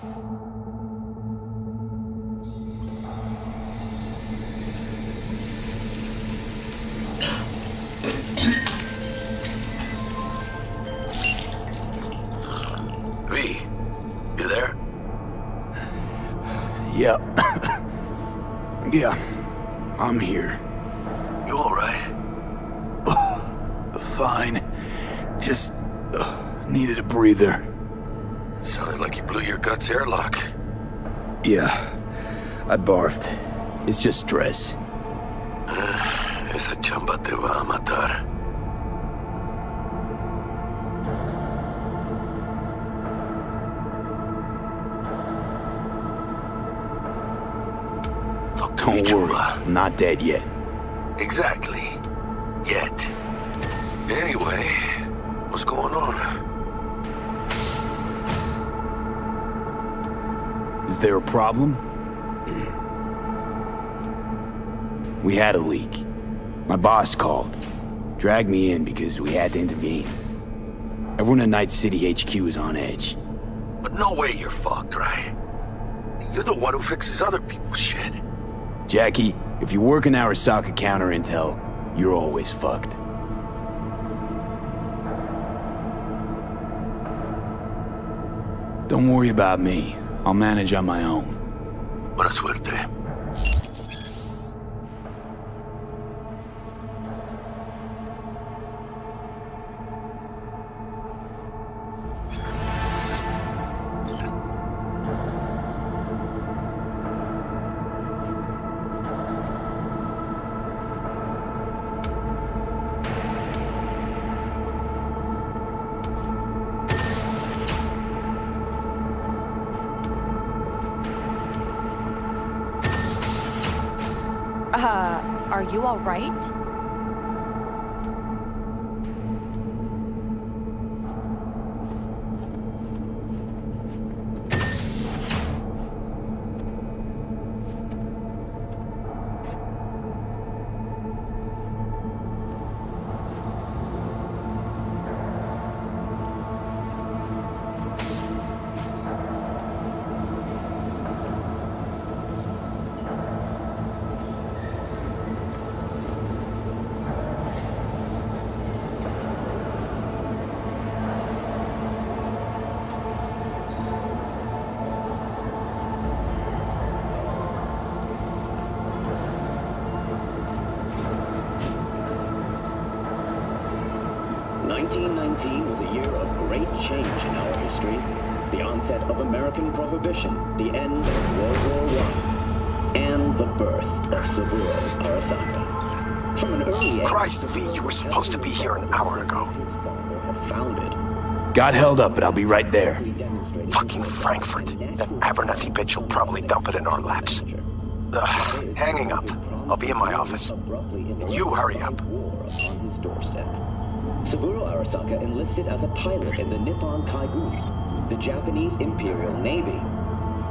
V, you there? Yeah. Yeah, I'm here. You alright? Fine. Just needed a breather. Sounded like you blew your guts airlock. Yeah, I barfed. It's just stress. Esa chamba te va a matar. Don't worry, I'm not dead yet. Exactly. Yet. Anyway, what's going on? Is there a problem? We had a leak. My boss called. Dragged me in because we had to intervene. Everyone in Night City HQ is on edge. But no way you're fucked, right? You're the one who fixes other people's shit. Jackie, if you work in Arasaka counter intel, you're always fucked. Don't worry about me. I'll manage on my own. Buena suerte. Are you all right? Was a year of great change in our history. The onset of American Prohibition, the end of World War I, and the birth of Saburo Arasaka. From an early age... Christ, V, you were supposed to be here an hour ago. Got held up, but I'll be right there. Fucking Frankfurt. That Abernathy bitch will probably dump it in our laps. Hanging up. I'll be in my office. You hurry up. Saburo Arasaka enlisted as a pilot in the Nippon Kaigun, the Japanese Imperial Navy.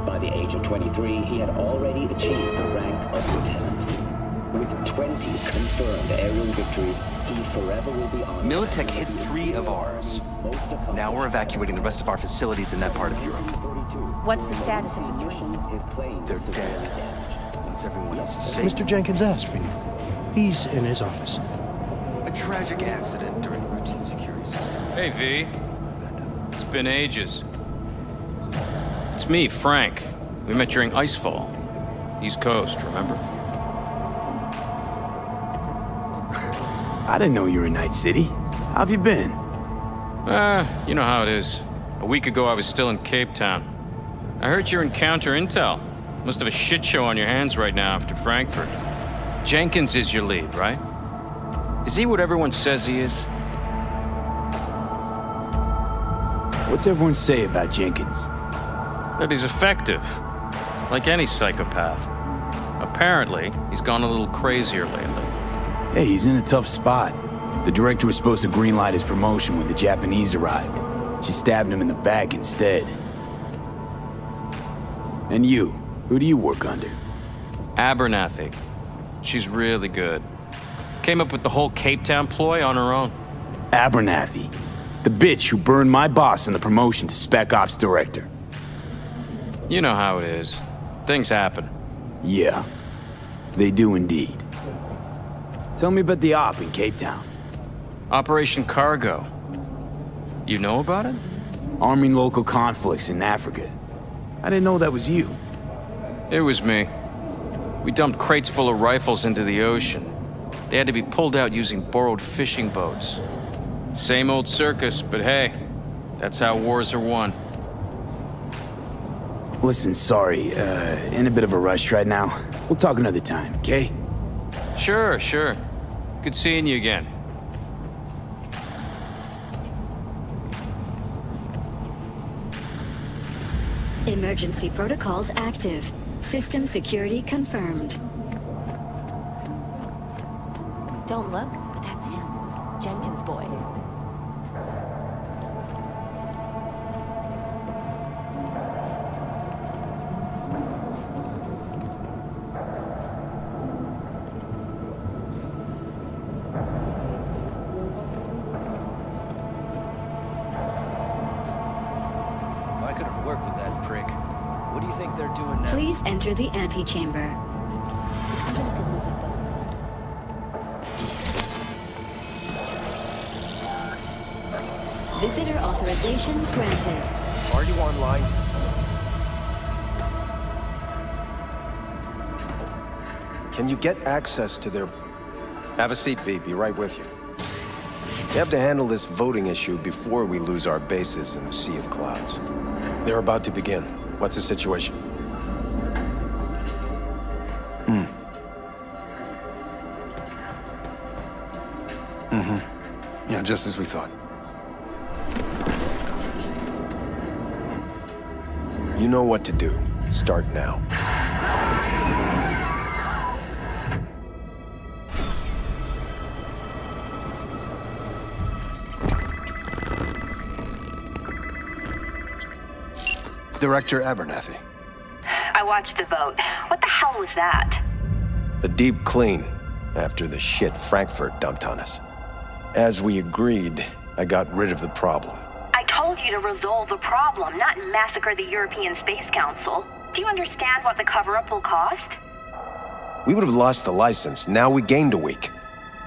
By the age of 23, he had already achieved the rank of lieutenant. With 20 confirmed aerial victories, he forever will be honored. Militech hit 3 of ours. Now we're evacuating the rest of our facilities in that part of Europe. What's the status of the 3? They're dead. Once everyone else is safe. Mr. Jenkins asked for you. He's in his office. A tragic accident during routine security system. Hey, V. It's been ages. It's me, Frank. We met during Icefall. East Coast, remember? I didn't know you were in Night City. How have you been? You know how it is. A week ago, I was still in Cape Town. I heard you're in counter intel. Must have a shit show on your hands right now after Frankfurt. Jenkins is your lead, right? Is he what everyone says he is? What's everyone say about Jenkins? That he's effective, like any psychopath. Apparently, he's gone a little crazier lately. Hey, he's in a tough spot. The director was supposed to greenlight his promotion when the Japanese arrived. She stabbed him in the back instead. And you? Who do you work under? Abernathy. She's really good. Came up with the whole Cape Town ploy on her own. Abernathy. The bitch who burned my boss in the promotion to Spec Ops Director. You know how it is. Things happen. Yeah, they do indeed. Tell me about the op in Cape Town. Operation Cargo. You know about it? Arming local conflicts in Africa. I didn't know that was you. It was me. We dumped crates full of rifles into the ocean. They had to be pulled out using borrowed fishing boats. Same old circus, but hey, that's how wars are won. Listen, sorry, in a bit of a rush right now. We'll talk another time, okay? Sure, sure. Good seeing you again. Emergency protocols active. System security confirmed. Don't look, but that's him. Jenkins' boy. I could have worked with that prick. What do you think they're doing now? Please enter the antechamber. I'm gonna lose a boat. Visitor authorization granted. Are you online? Can you get access to their... Have a seat, V. Be right with you. We have to handle this voting issue before we lose our bases in the sea of clouds. They're about to begin. What's the situation? Yeah, just as we thought. You know what to do. Start now. Director Abernathy. I watched the vote. What the hell was that? A deep clean after the shit Frankfurt dumped on us. As we agreed, I got rid of the problem. I told you to resolve the problem, not massacre the European Space Council. Do you understand what the cover-up will cost? We would have lost the license. Now we gained a week.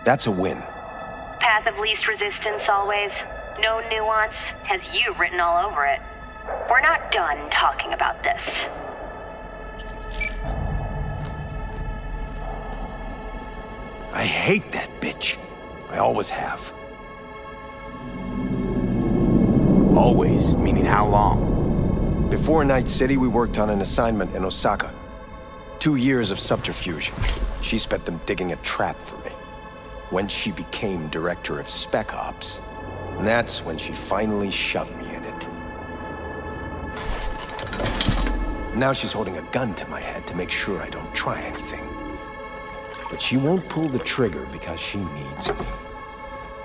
That's a win. Path of least resistance always. No nuance. Has you written all over it. We're not done talking about this. I hate that bitch. I always have. Always, meaning how long? Before Night City, we worked on an assignment in Osaka. 2 years of subterfuge. She spent them digging a trap for me. When she became director of Spec Ops, that's when she finally shoved me in it. Now she's holding a gun to my head to make sure I don't try anything. But she won't pull the trigger because she needs me.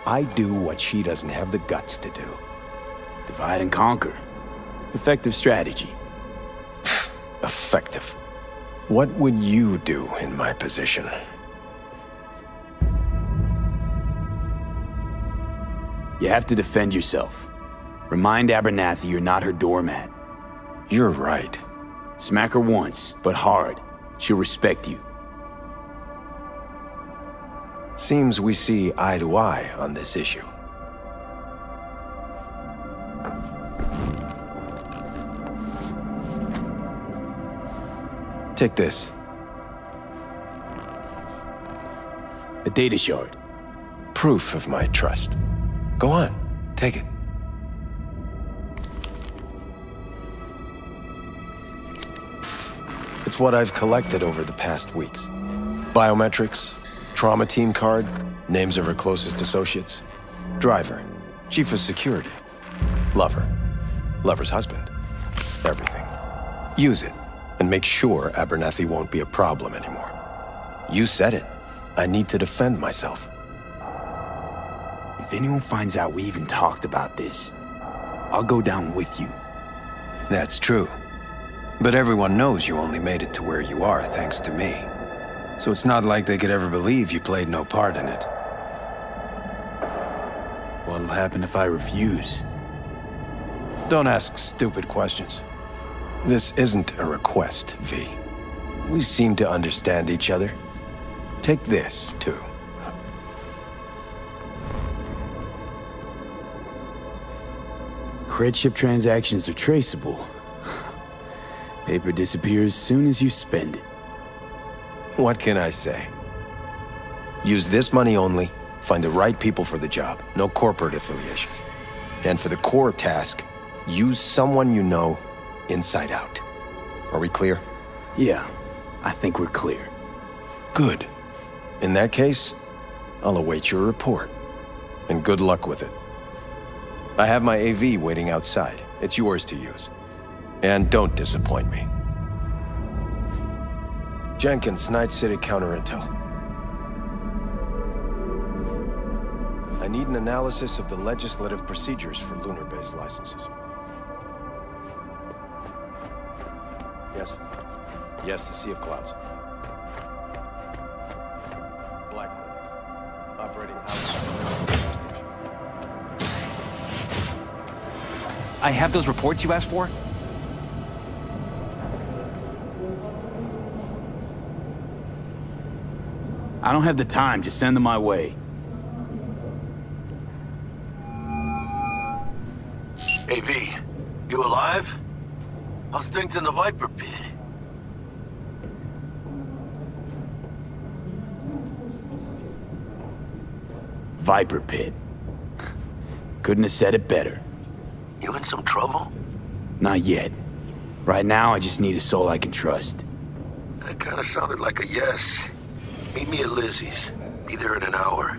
I do what she doesn't have the guts to do. Divide and conquer. Effective strategy. Effective. What would you do in my position? You have to defend yourself. Remind Abernathy you're not her doormat. You're right. Smack her once, but hard. She'll respect you. Seems we see eye to eye on this issue. Take this. A data shard. Proof of my trust. Go on, take it. It's what I've collected over the past weeks. Biometrics, trauma team card, names of her closest associates. Driver, chief of security. Lover, lover's husband. Everything. Use it, and make sure Abernathy won't be a problem anymore. You said it. I need to defend myself. If anyone finds out we even talked about this, I'll go down with you. That's true. But everyone knows you only made it to where you are thanks to me. So it's not like they could ever believe you played no part in it. What'll happen if I refuse? Don't ask stupid questions. This isn't a request, V. We seem to understand each other. Take this, too. Cred ship transactions are traceable. Paper disappears as soon as you spend it. What can I say? Use this money only, find the right people for the job, no corporate affiliation. And for the core task, use someone you know inside out. Are we clear? Yeah, I think we're clear. Good. In that case, I'll await your report. And good luck with it. I have my AV waiting outside. It's yours to use. And don't disappoint me. Jenkins, Night City Counter Intel. I need an analysis of the legislative procedures for lunar-based licenses. Yes? Yes, the Sea of Clouds. Black Plains. Operating outside. I have those reports you asked for? I don't have the time, just send them my way. Hey, V, you alive? How's things in the Viper pit? Viper pit. Couldn't have said it better. You in some trouble? Not yet. Right now, I just need a soul I can trust. That kinda sounded like a yes. Meet me at Lizzie's. Be there in an hour.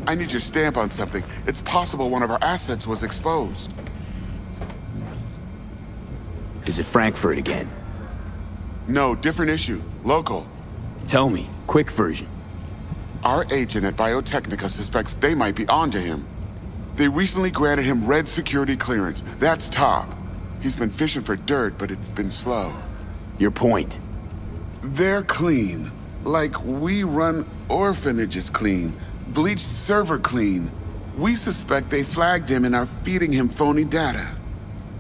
I need your stamp on something. It's possible one of our assets was exposed. Is it Frankfurt again? No, different issue. Local. Tell me, quick version. Our agent at Biotechnica suspects they might be onto him. They recently granted him red security clearance. That's top. He's been fishing for dirt, but it's been slow. Your point? They're clean. Like we run orphanages clean. Bleached server clean. We suspect they flagged him and are feeding him phony data.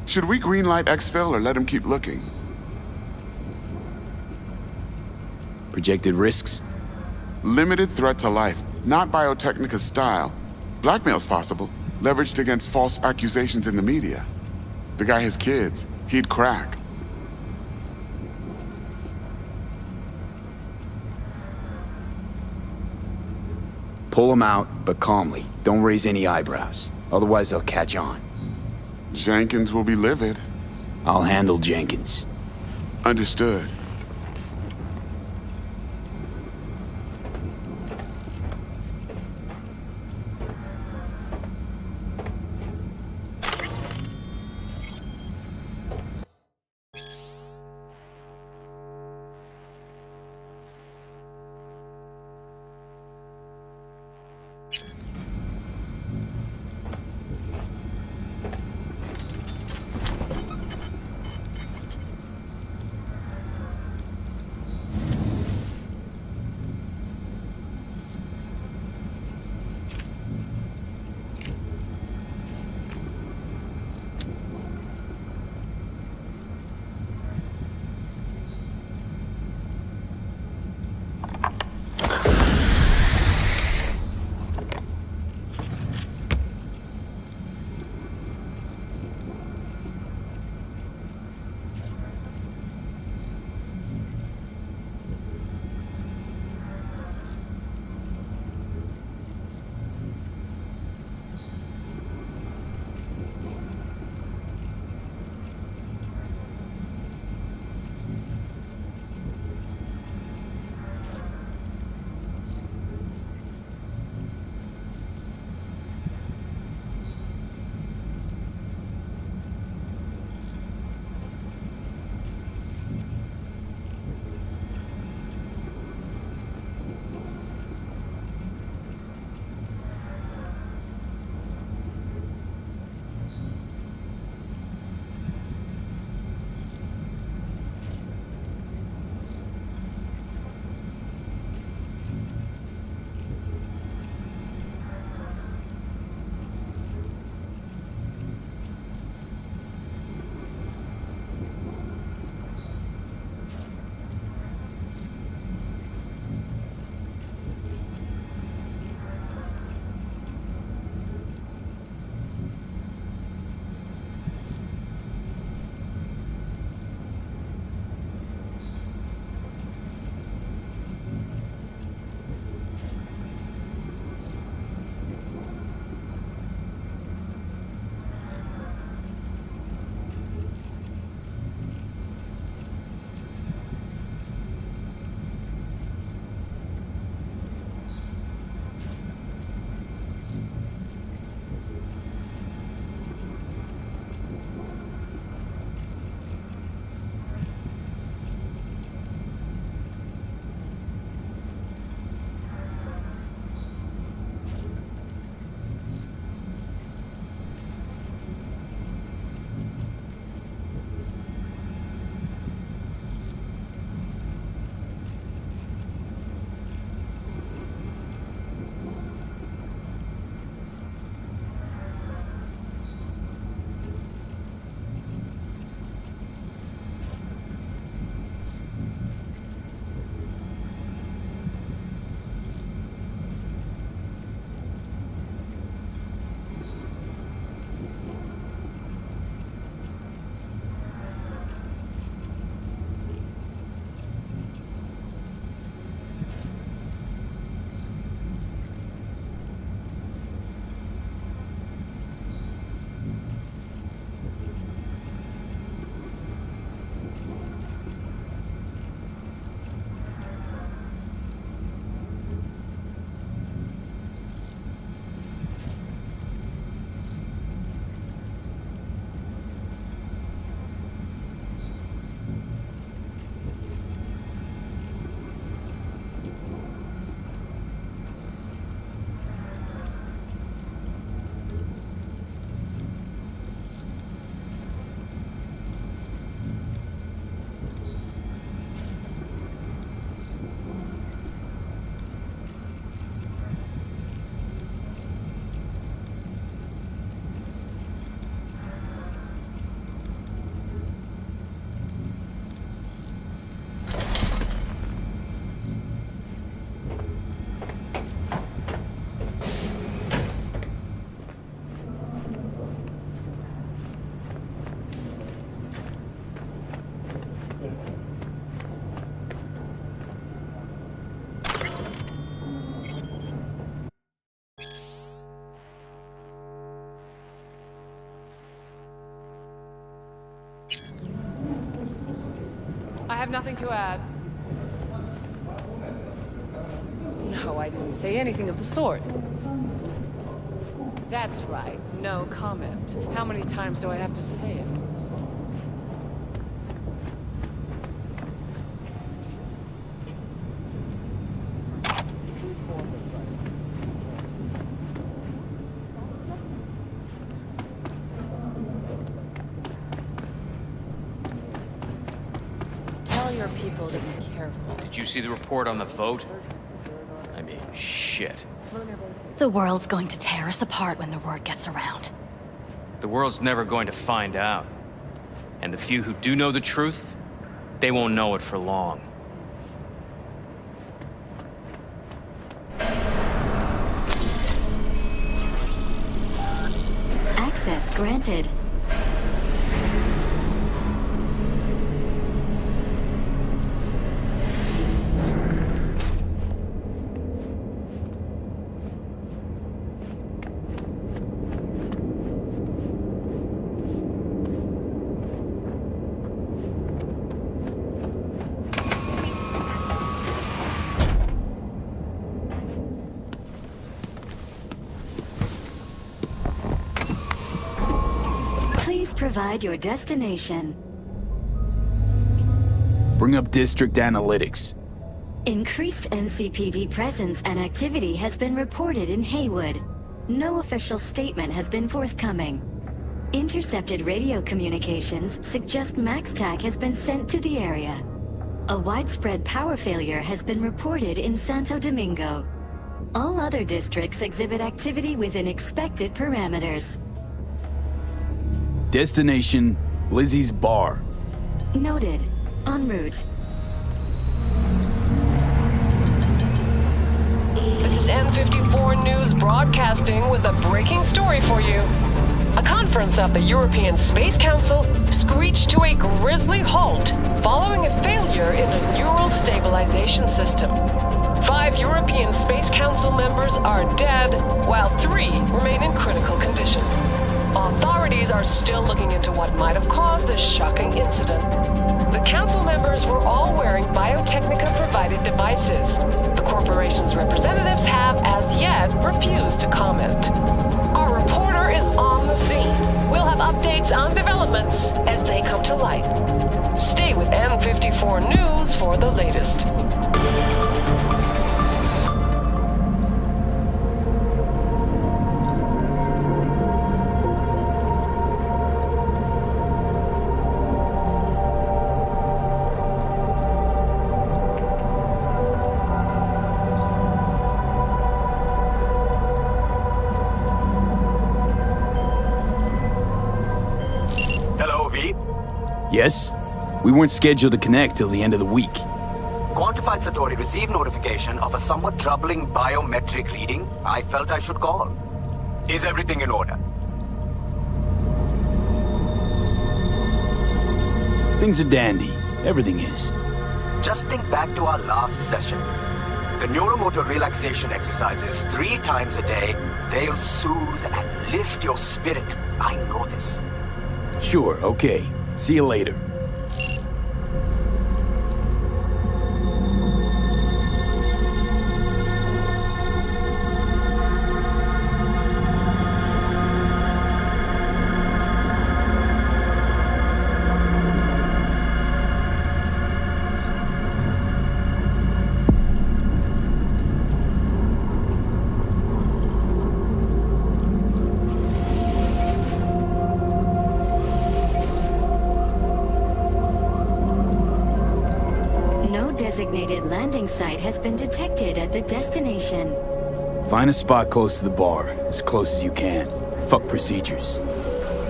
Should we greenlight exfil or let him keep looking? Projected risks? Limited threat to life, not Biotechnica's style. Blackmail's possible, leveraged against false accusations in the media. The guy has kids. He'd crack. Pull him out, but calmly. Don't raise any eyebrows. Otherwise, they'll catch on. Jenkins will be livid. I'll handle Jenkins. Understood. have nothing to add. No, I didn't say anything of the sort. That's right, no comment. How many times do I have to say it? Tell your people to be careful. Did you see the report on the vote? I mean, shit. The world's going to tear us apart when the word gets around. The world's never going to find out. And the few who do know the truth, they won't know it for long. Access granted. Please provide your destination. Bring up district analytics. Increased NCPD presence and activity has been reported in Haywood. No official statement has been forthcoming. Intercepted radio communications suggest MaxTac has been sent to the area. A widespread power failure has been reported in Santo Domingo. All other districts exhibit activity within expected parameters. Destination, Lizzie's Bar. Noted. En route. This is N54 News broadcasting with a breaking story for you. A conference of the European Space Council screeched to a grisly halt following a failure in a neural stabilization system. 5 European Space Council members are dead, while 3 remain in critical condition. Authorities are still looking into what might have caused this shocking incident. The council members were all wearing Biotechnica-provided devices. The corporation's representatives have, as yet, refused to comment. Our reporter is on the scene. We'll have updates on developments as they come to light. Stay with N54 News for the latest. Yes? We weren't scheduled to connect till the end of the week. Quantified Satori received notification of a somewhat troubling biometric reading. I felt I should call. Is everything in order? Things are dandy. Everything is. Just think back to our last session. The neuromotor relaxation exercises 3 times a day, they'll soothe and lift your spirit. I know this. Sure, okay. See you later. Designated landing site has been detected at the destination. Find a spot close to the bar, as close as you can. Fuck procedures.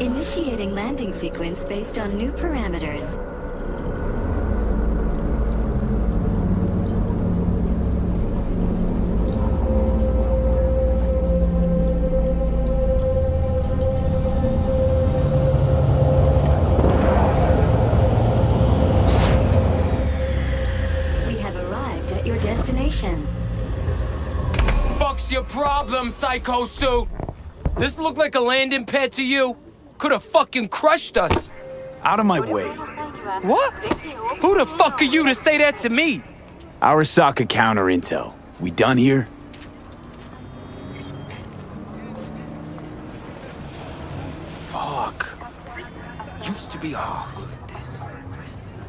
Initiating landing sequence based on new parameters. Fuck's your problem, Psycho Suit? This look like a landing pad to you? Could have fucking crushed us. Out of my way. What? Who the fuck are you to say that to me? Arasaka counter intel. We done here? Fuck. Used to be our hood, this.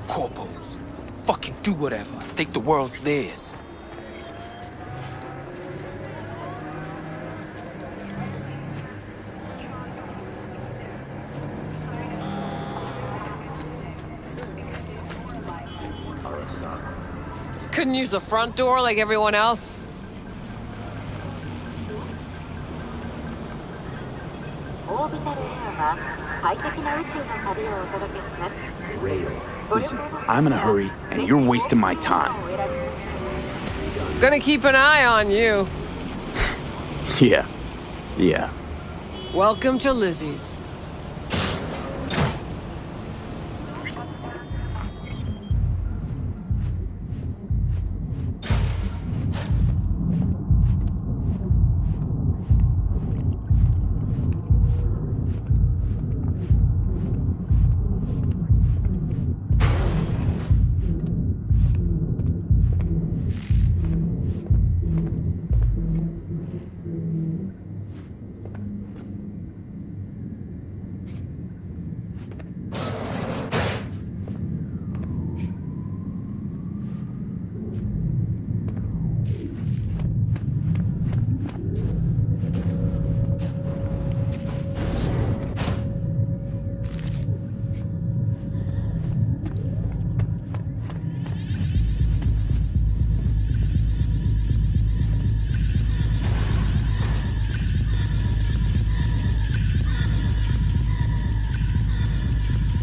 Corpos. Fucking do whatever. Think the world's theirs. Couldn't use the front door like everyone else? Listen, I'm in a hurry, and you're wasting my time. Gonna keep an eye on you. Yeah. Welcome to Lizzie's.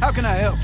How can I help?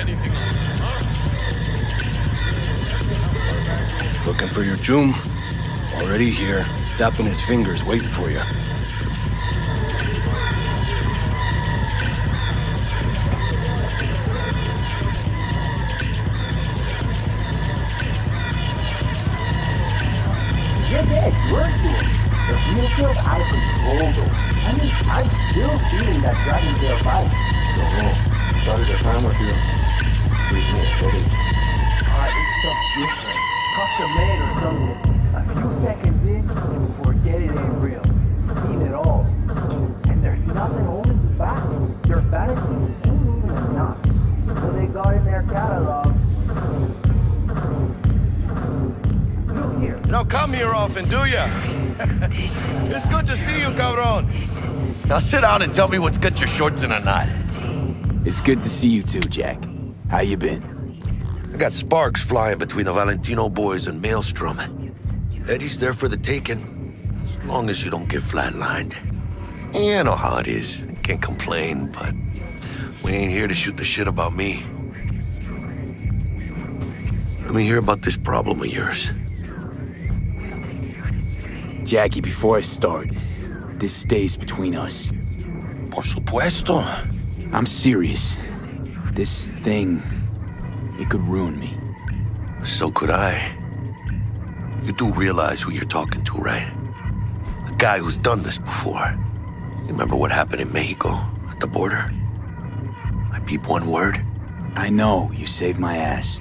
anything else, huh? Looking for your Joom? Already here, tapping his fingers, waiting for you. Get that work to him. The future I control though. I mean, I'm still feeling that dragon tail bite. Don't know. Started a time or two. It's so different. Custom made or something. A few seconds in, forget it ain't real. Seen it all. And there's nothing holding you back. Your fantasy ain't even enough. So they got in their catalog. Look here. You don't come here often, do ya? It's good to see you, cabron. Now sit down and tell me what's got your shorts in a knot. It's good to see you too, Jack. How you been? I got sparks flying between the Valentino boys and Maelstrom. Eddie's there for the taking, as long as you don't get flatlined. Yeah, I know how it is. Can't complain, but we ain't here to shoot the shit about me. Let me hear about this problem of yours. Jackie, before I start, this stays between us. Por supuesto. I'm serious. This thing, it could ruin me. So could I. You do realize who you're talking to, right? A guy who's done this before. You remember what happened in Mexico, at the border? I peep one word. I know, you saved my ass.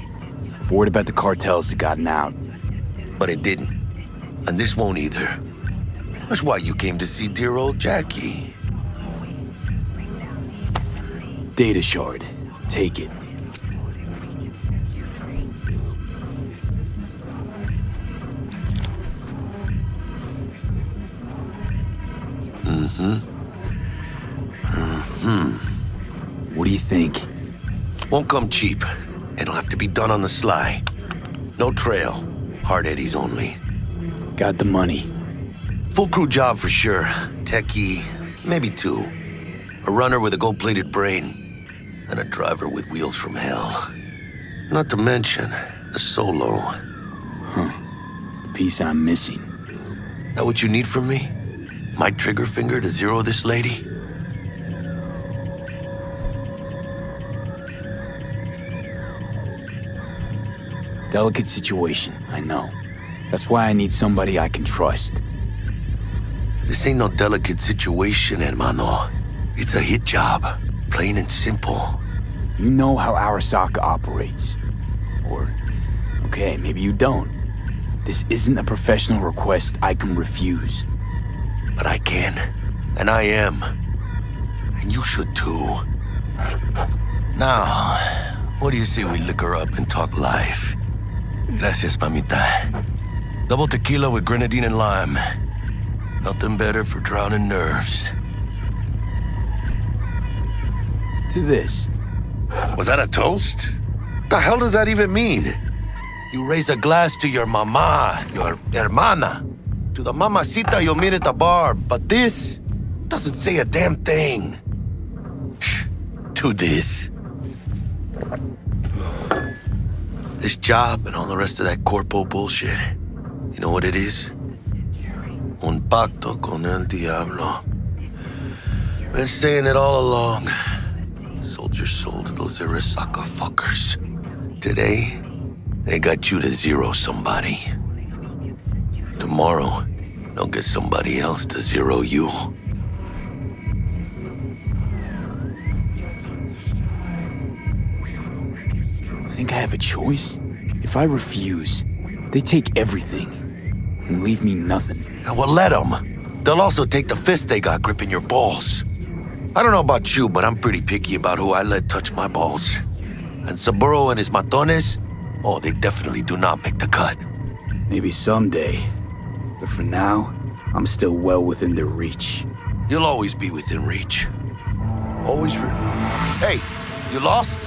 I've worried about the cartels that gotten out. But it didn't. And this won't either. That's why you came to see dear old Jackie. Data shard. Take it. What do you think? Won't come cheap. It'll have to be done on the sly. No trail. Hard eddies only. Got the money. Full crew job for sure. Techie, maybe two. A runner with a gold-plated brain. And a driver with wheels from hell. Not to mention, a solo. Huh. The piece I'm missing. That what you need from me? My trigger finger to zero this lady? Delicate situation, I know. That's why I need somebody I can trust. This ain't no delicate situation, hermano. It's a hit job. Plain and simple. You know how Arasaka operates. Or, okay, maybe you don't. This isn't a professional request I can refuse. But I can. And I am. And you should too. Now, what do you say we liquor up and talk life? Gracias, mamita. Double tequila with grenadine and lime. Nothing better for drowning nerves. To this. Was that a toast? The hell does that even mean? You raise a glass to your mama, your hermana, to the mamacita you'll meet at the bar, but this doesn't say a damn thing. To this. This job and all the rest of that Corpo bullshit. You know what it is? Un pacto con el diablo. Been saying it all along. Sold your soul to those Arasaka fuckers. Today, they got you to zero somebody. Tomorrow, they'll get somebody else to zero you. Think I have a choice? If I refuse, they take everything and leave me nothing. Well, let them. They'll also take the fist they got gripping your balls. I don't know about you, but I'm pretty picky about who I let touch my balls. And Saburo and his matones, oh, they definitely do not make the cut. Maybe someday. But for now, I'm still well within their reach. You'll always be within reach. Always Hey, you lost?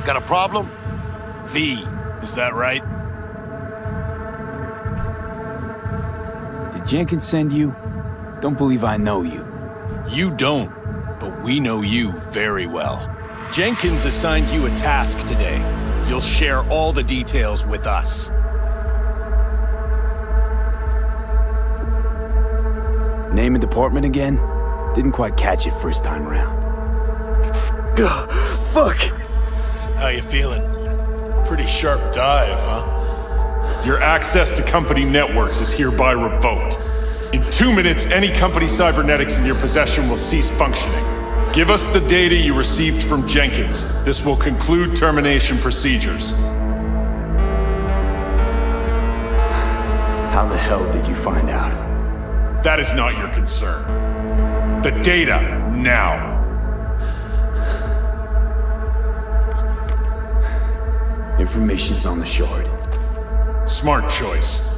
Got a problem? V, is that right? Did Jenkins send you? Don't believe I know you. You don't, but we know you very well. Jenkins assigned you a task today. You'll share all the details with us. Name and department again? Didn't quite catch it first time around. Ugh, fuck! How you feeling? Pretty sharp dive, huh? Your access to company networks is hereby revoked. In 2 minutes, any company cybernetics in your possession will cease functioning. Give us the data you received from Jenkins. This will conclude termination procedures. How the hell did you find out? That is not your concern. The data, now. Information's on the shard. Smart choice.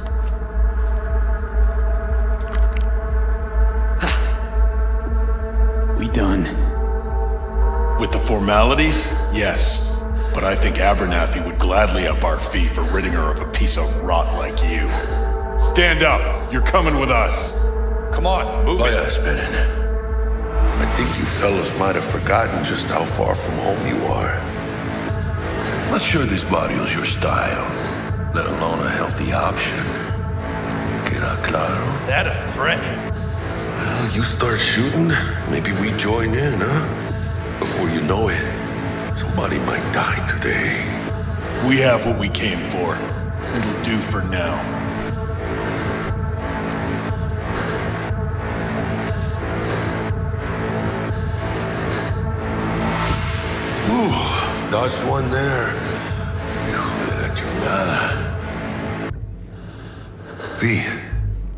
We done? With the formalities, yes. But I think Abernathy would gladly up our fee for ridding her of a piece of rot like you. Stand up. You're coming with us. Come on, move it. Yes, Bennett. I think you fellas might have forgotten just how far from home you are. Not sure this barrio's your style, let alone a healthy option. Queda claro. Is that a threat? Well, you start shooting, maybe we join in, huh? Before you know it, somebody might die today. We have what we came for. It'll do for now. Ooh, dodged one there. V,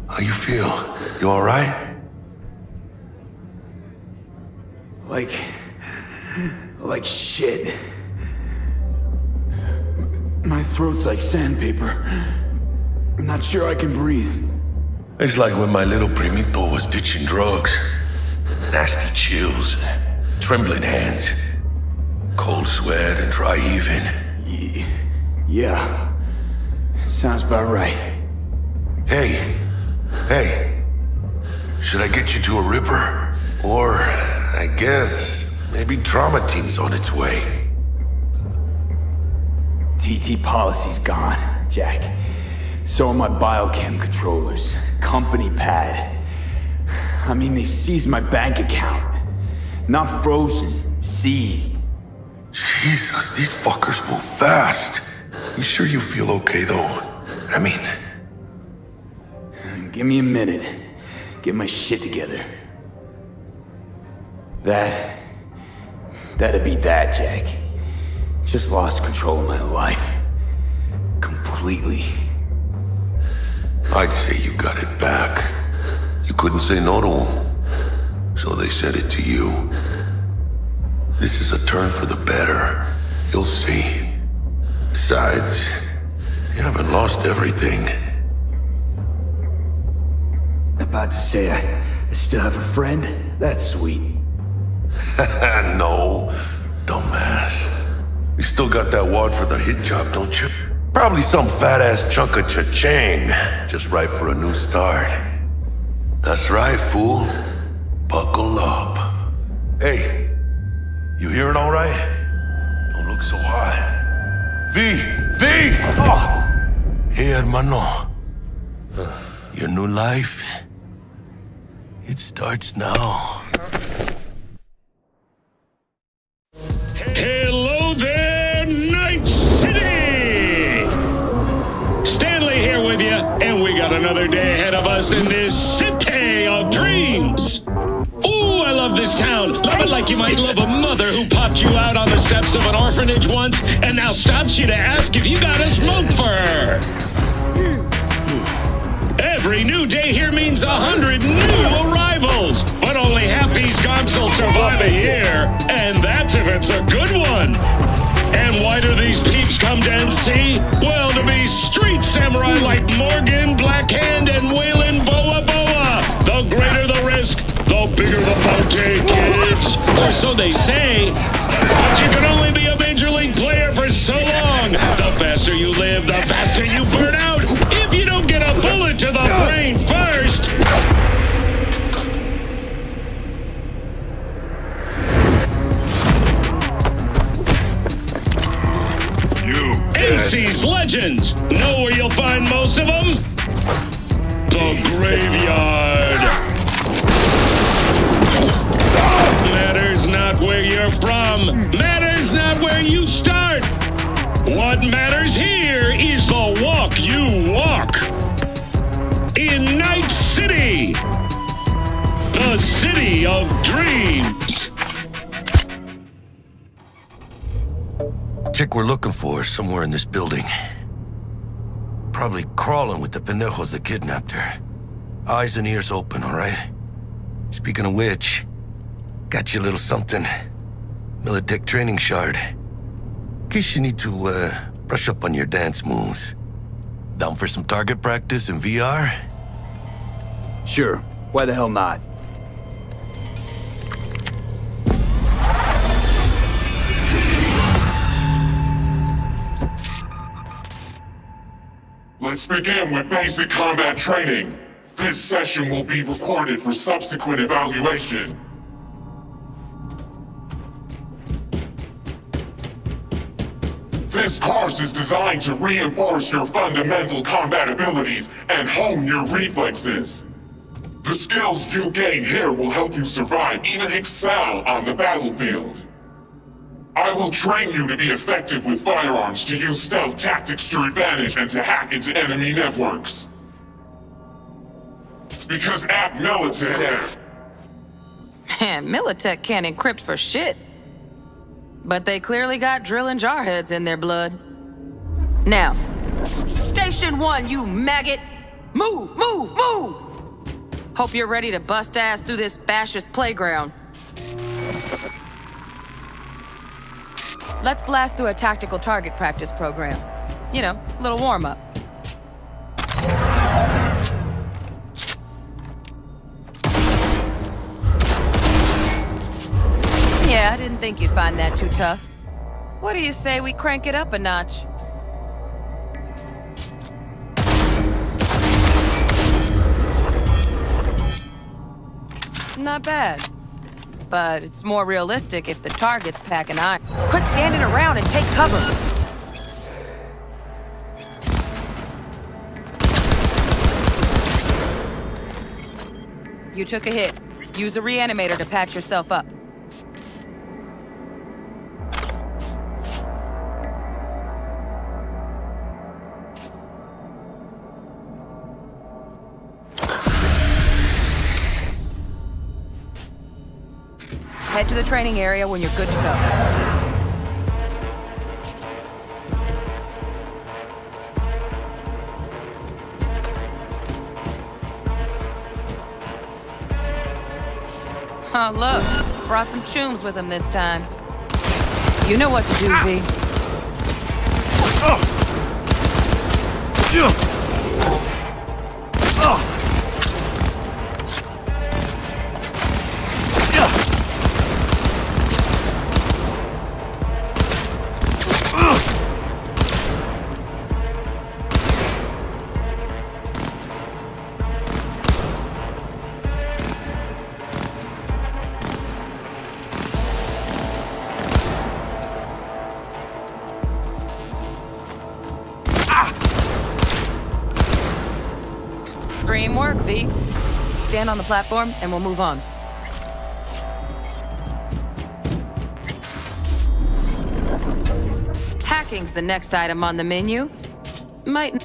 how you feel? You all right? Like shit. My throat's like sandpaper. I'm not sure I can breathe. It's like when my little primito was ditching drugs. Nasty chills, trembling hands, cold sweat and dry heaving. Yeah, sounds about right. Hey, should I get you to a Ripper? Or, I guess, maybe trauma team's on its way. TT policy's gone, Jack. So are my biochem controllers, company pad. I mean, they've seized my bank account. Not frozen, seized. Jesus, these fuckers move fast. You sure you feel okay, though? I mean... Give me a minute. Get my shit together. That'd be that, Jack. Just lost control of my life. Completely. I'd say you got it back. You couldn't say no to them. So they said it to you. This is a turn for the better. You'll see. Besides, you haven't lost everything. About to say I still have a friend? That's sweet. No, dumbass. You still got that wad for the hit job, don't you? Probably some fat-ass chunk of cha-ching, just right for a new start. That's right, fool. Buckle up. Hey, you hearing all right? Don't look so hot. V! Oh. Hey, hermano. Your new life, it starts now. Hello there, Night City! Stanley here with you, and we got another day ahead of us in this city of dreams. Ooh, I love this town. Love it like you might love a mother who popped you out on the steps of an orphanage once and now stops you to ask if you got a smoke for her. Every new day here means 100 new arrivals, but only half these gonks will survive a year, and that's if it's a good one. And why do these peeps come to NC? Well, to be street samurai like Morgan, Blackhand, and Waylon Boa Boa. The greater the risk, the bigger the bounty, kids. Or so they say. But you can only be a major league player for so long. The faster you live, the faster you burn out. If you don't get a bullet to the brain first. AC's legends. Know where you'll find most of them? The graveyard. Matters not where you're from. Matters not where you start. What matters here is the walk you walk. In Night City, the city of dreams. Chick we're looking for is somewhere in this building. Probably crawling with the pendejos that kidnapped her. Eyes and ears open, all right? Speaking of which, got you a little something. Militech training shard. In case you need to, brush up on your dance moves. Down for some target practice in VR? Sure. Why the hell not? Let's begin with basic combat training. This session will be recorded for subsequent evaluation. This course is designed to reinforce your fundamental combat abilities and hone your reflexes. The skills you gain here will help you survive, even excel on the battlefield. I will train you to be effective with firearms, to use stealth tactics to your advantage, and to hack into enemy networks. Because at Militech... Man, Militech can't encrypt for shit. But they clearly got drill and jarheads in their blood. Now, Station 1, you maggot! Move, move, move! Hope you're ready to bust ass through this fascist playground. Let's blast through a tactical target practice program. You know, a little warm-up. Yeah, I didn't think you'd find that too tough. What do you say we crank it up a notch? Not bad. But it's more realistic if the target's packing iron. Quit standing around and take cover! You took a hit. Use a reanimator to patch yourself up. Head to the training area when you're good to go. Oh, look. Brought some chooms with him this time. You know what to do, V. Dream work, V. Stand on the platform and we'll move on. Hacking's the next item on the menu. Might...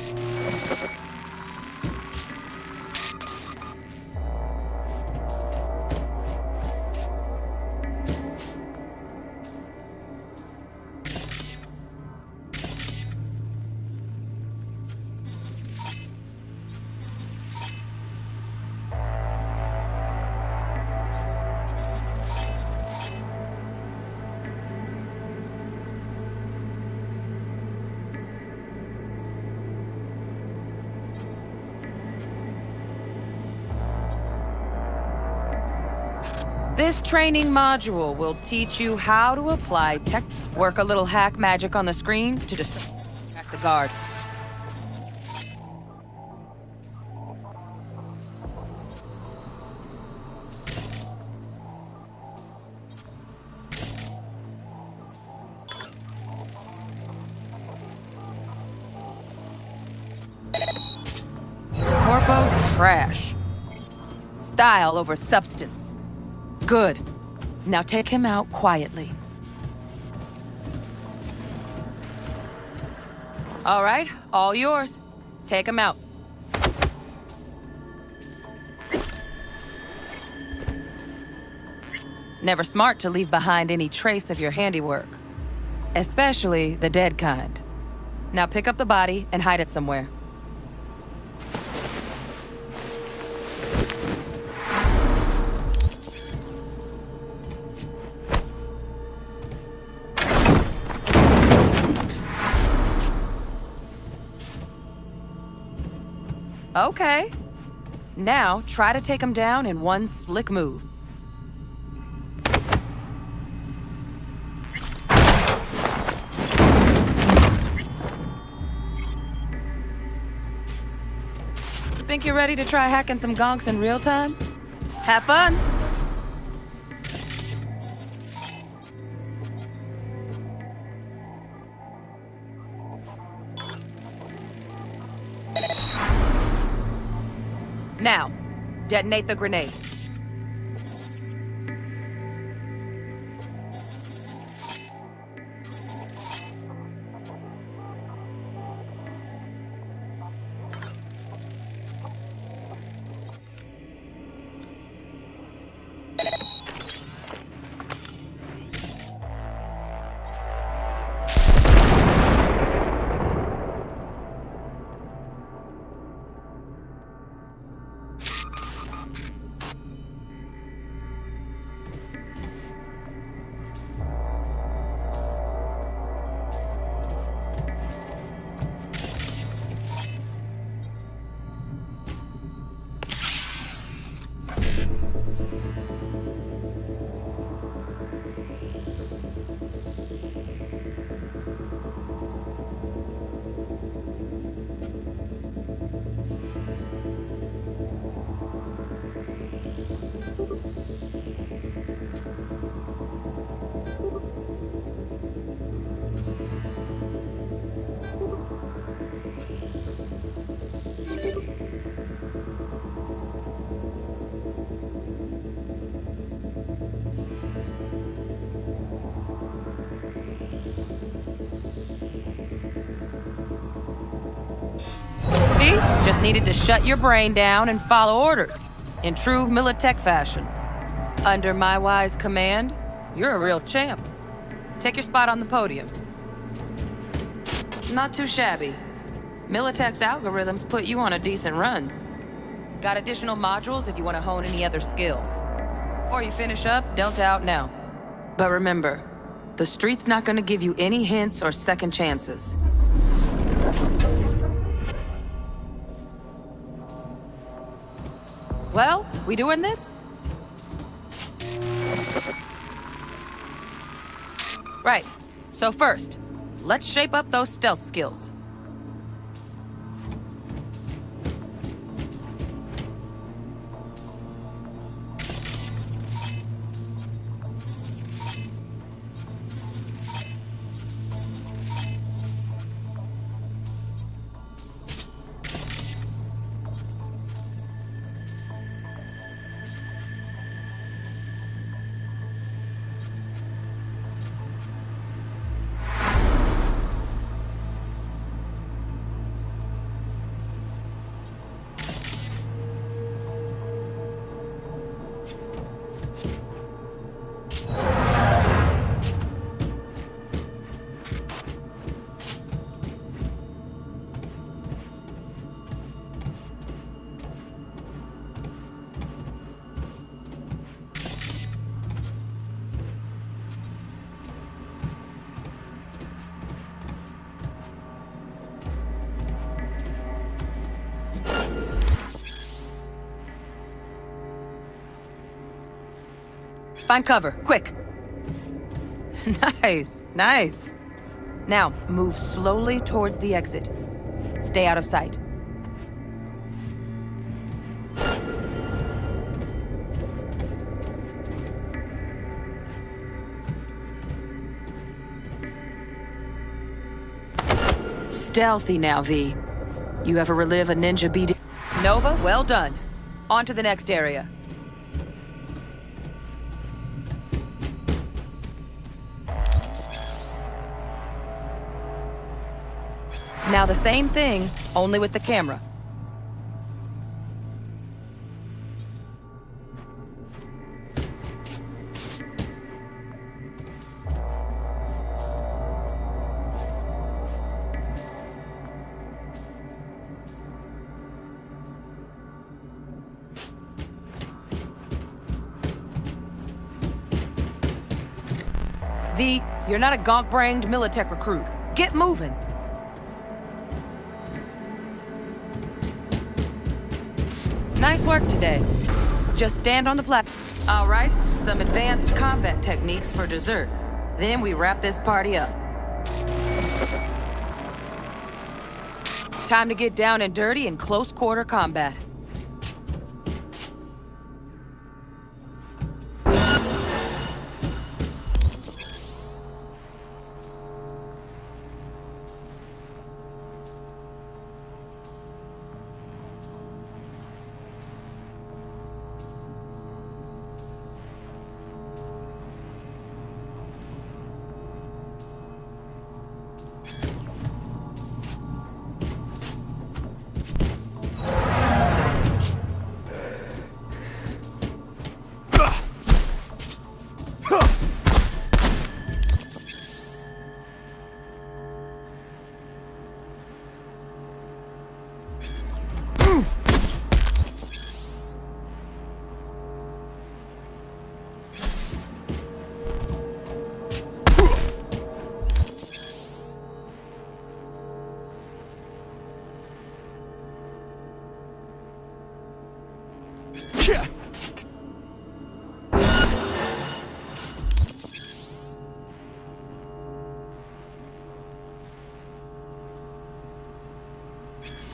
This training module will teach you how to apply tech. Work a little hack magic on the screen to distract the guard. trash. Style over substance. Good. Now take him out quietly. All right, all yours. Take him out. Never smart to leave behind any trace of your handiwork. Especially the dead kind. Now pick up the body and hide it somewhere. Okay. Now, try to take him down in one slick move. Think you're ready to try hacking some gonks in real time? Have fun! Now, detonate the grenade. Just needed to shut your brain down and follow orders, in true Militech fashion. Under my wise command, you're a real champ. Take your spot on the podium. Not too shabby. Militech's algorithms put you on a decent run. Got additional modules if you want to hone any other skills. Before you finish up, Delta out now. But remember, the street's not gonna give you any hints or second chances. Well, we doing this? Right. So first, let's shape up those stealth skills. Find cover, quick. Nice, nice. Now, move slowly towards the exit. Stay out of sight. Stealthy now, V. You ever relive a ninja beat? Nova, well done. On to the next area. Now the same thing, only with the camera. V, you're not a gonk-brained Militech recruit. Get moving. Nice work today. Just stand on the platform. All right, some advanced combat techniques for dessert. Then we wrap this party up. Time to get down and dirty in close-quarter combat.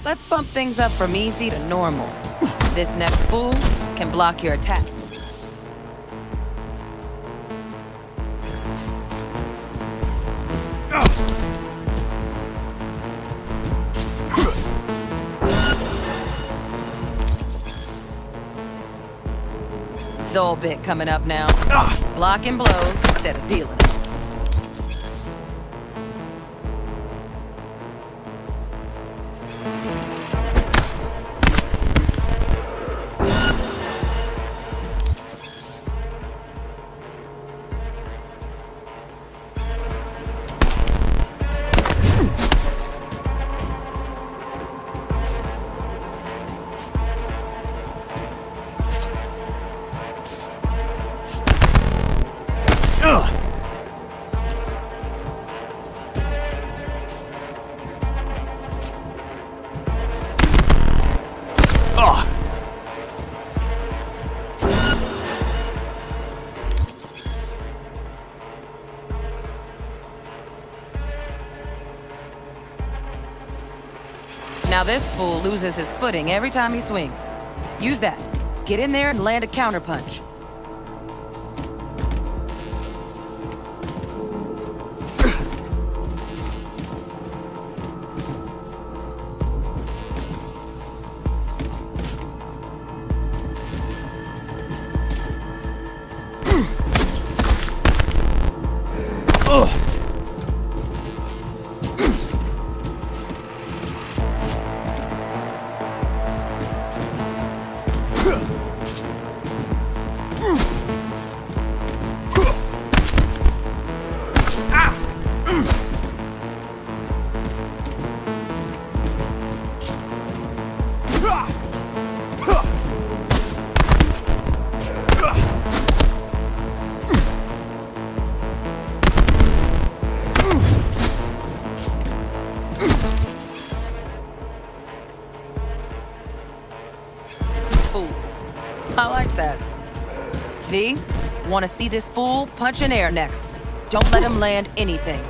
Let's bump things up from easy to normal. This next fool can block your attacks. Dull bit coming up now. Blocking blows instead of dealing them. Now this fool loses his footing every time he swings. Use that. Get in there and land a counterpunch. I like that. V, want to see this fool punch in air next. Don't let him land anything.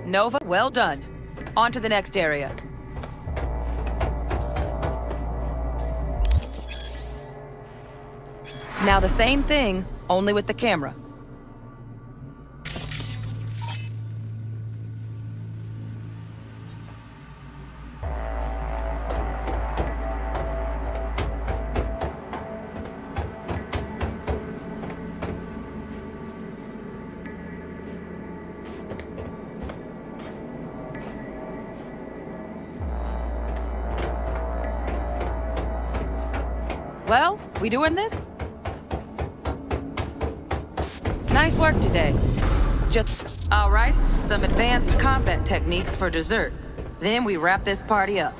Nova, well done. On to the next area. Now the same thing, only with the camera. Well, we doing this? Nice work today. Just all right, some advanced combat techniques for dessert. Then we wrap this party up.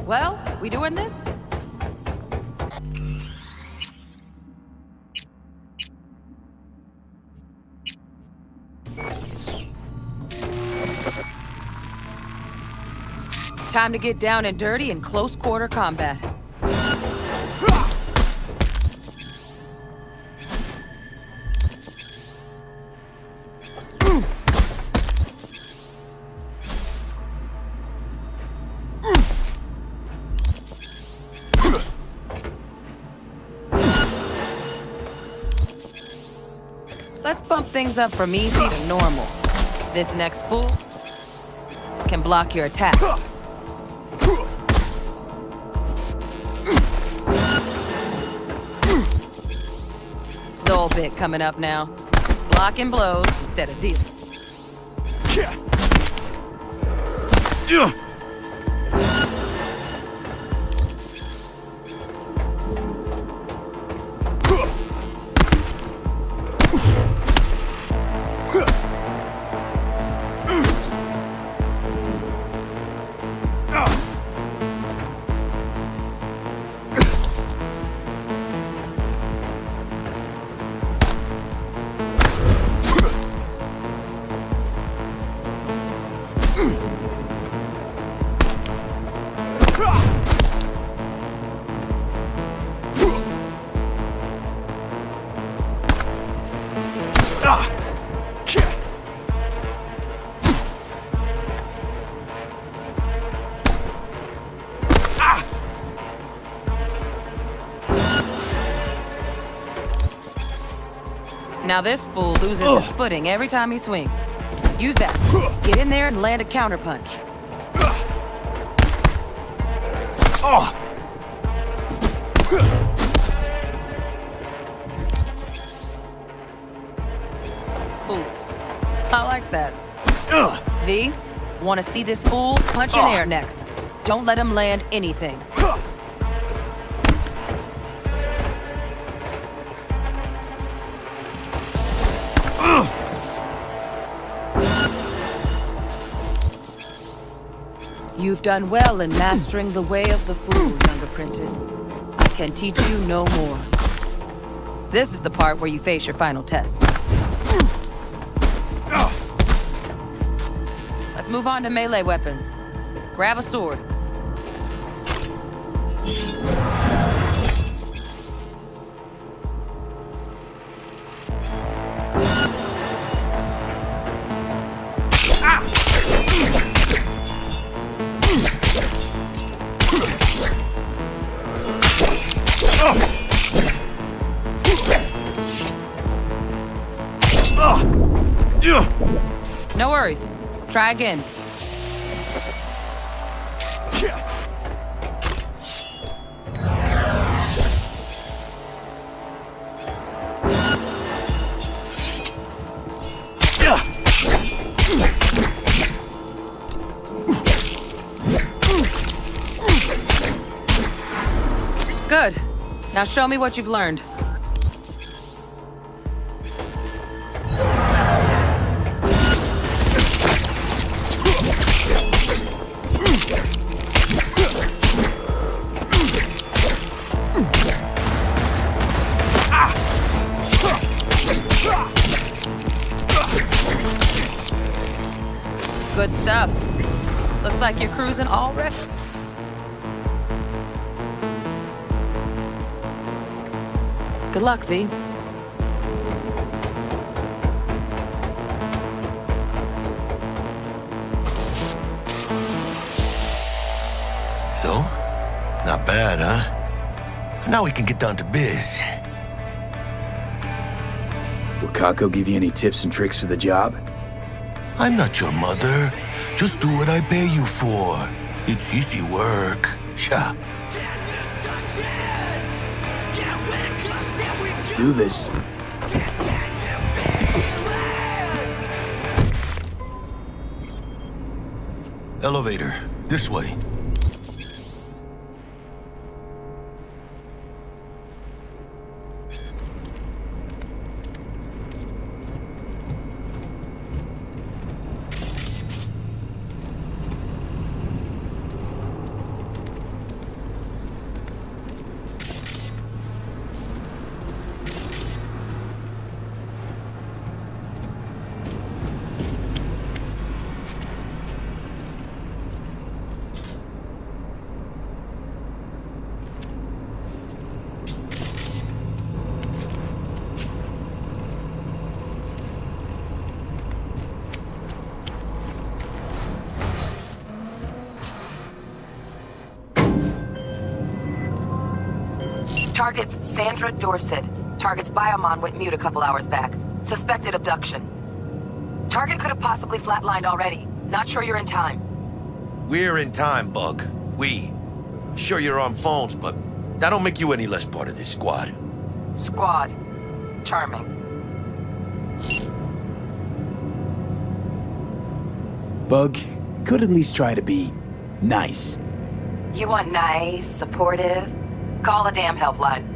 Well, we doing this? Time to get down and dirty in close quarter combat. Let's bump things up from easy to normal. This next fool can block your attacks. Dull bit coming up now. Blocking blows instead of dealing. Now this fool loses his footing every time he swings. Use that. Get in there and land a counterpunch. Fool. I like that. V, want to see this fool punch in air next. Don't let him land anything. You've done well in mastering the way of the fool, young apprentice. I can teach you no more. This is the part where you face your final test. Let's move on to melee weapons. Grab a sword. No worries. Try again. Good. Now show me what you've learned. Good stuff. Looks like you're cruising already. Good luck, V. So? Not bad, huh? Now we can get down to biz. Will Kako give you any tips and tricks for the job? I'm not your mother. Just do what I pay you for. It's easy work. Sha. Let's do this. Elevator. This way. Target's Sandra Dorset. Target's biomon went mute a couple hours back. Suspected abduction. Target could have possibly flatlined already. Not sure you're in time. We're in time, Bug. We. Sure you're on phones, but that don't make you any less part of this squad. Squad. Charming. Bug, could at least try to be nice. You want nice, supportive? Call a damn helpline.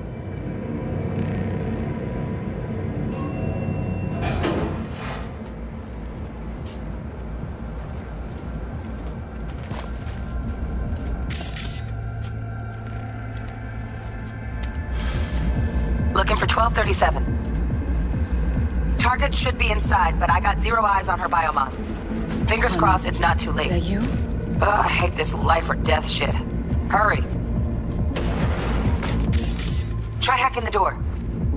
Looking for 1237. Target should be inside, but I got 0 eyes on her biomon. Fingers crossed it's not too late. Is that you? Ugh, I hate this life or death shit. Hurry. Try hacking the door.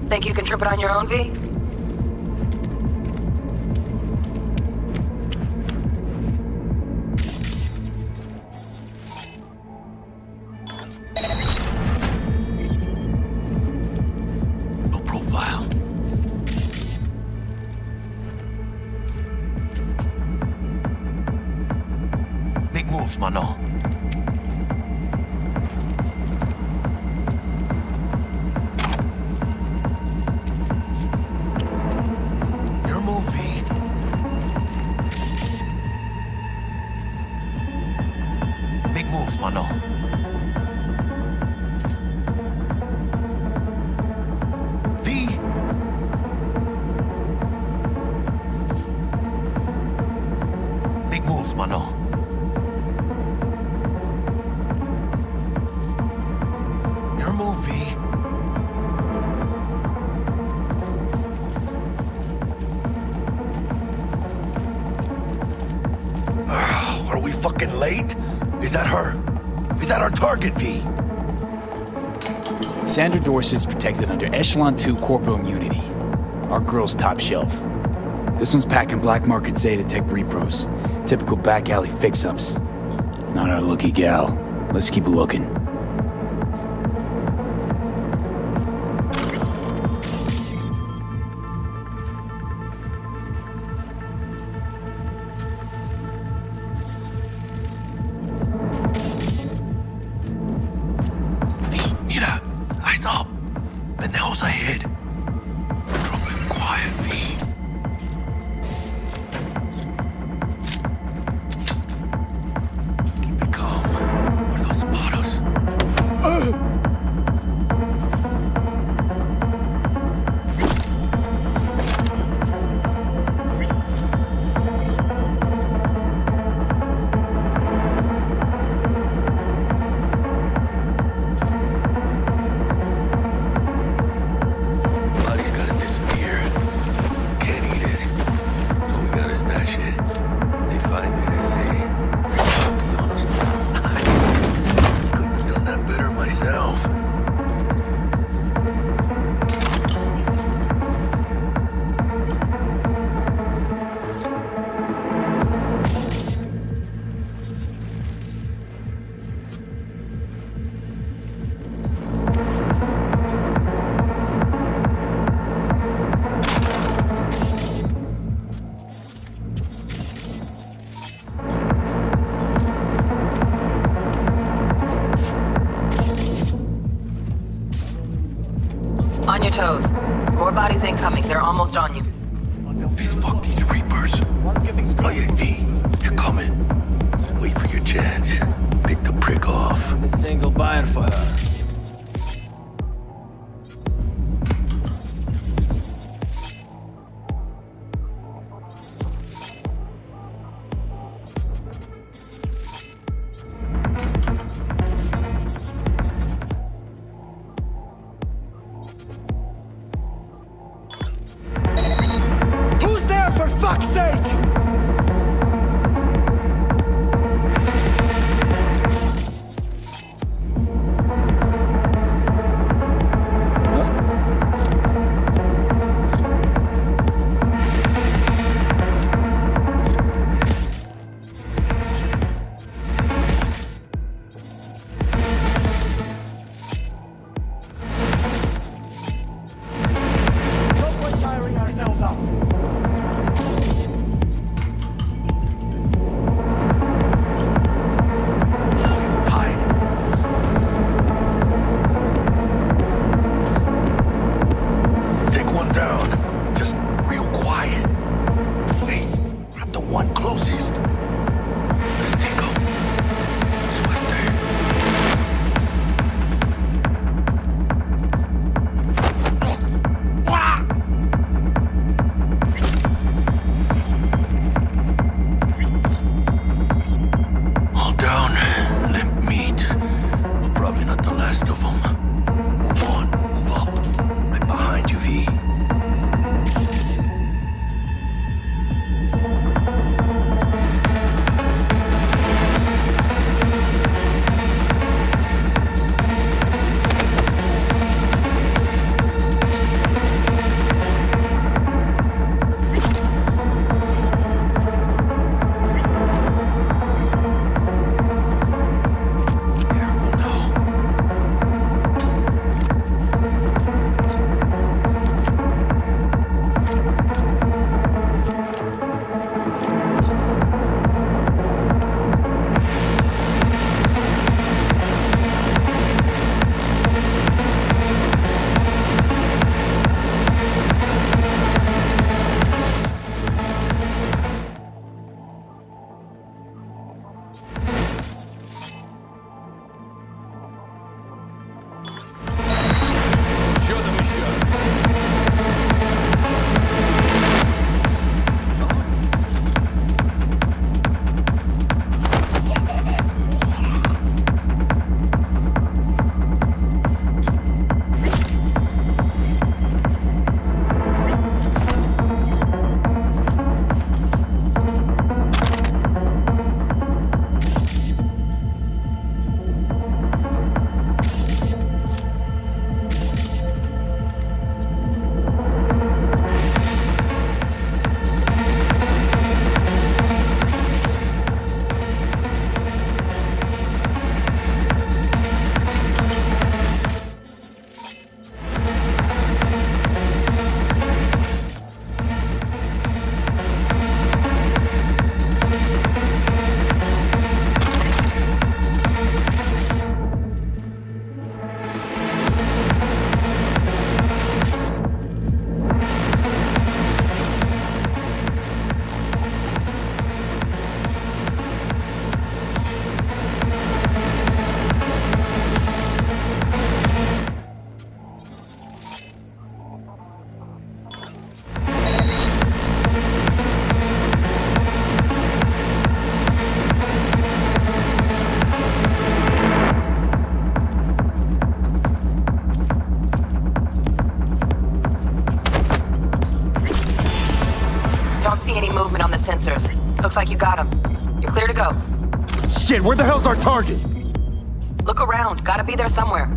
Think you can trip it on your own, V? No profile. Make moves, mano. Mano. V. Big moves, mano. Your move, V. Are we fucking late? Is that her? Is that our target, V? Sandra Dorset's protected under Echelon 2 Corpo immunity. Our girl's top shelf. This one's packing black market Zeta Tech repros. Typical back alley fix-ups. Not our lucky gal. Let's keep looking. toes. More bodies incoming. They're almost on you. Fuck these Reapers. Oh yeah, V, they're coming. Wait for your chance. Pick the prick off. Single buyer for her. Who's there, for fuck's sake? Don't see any movement on the sensors. Looks like you got them. You're clear to go. Shit, where the hell's our target? Look around. Gotta be there somewhere.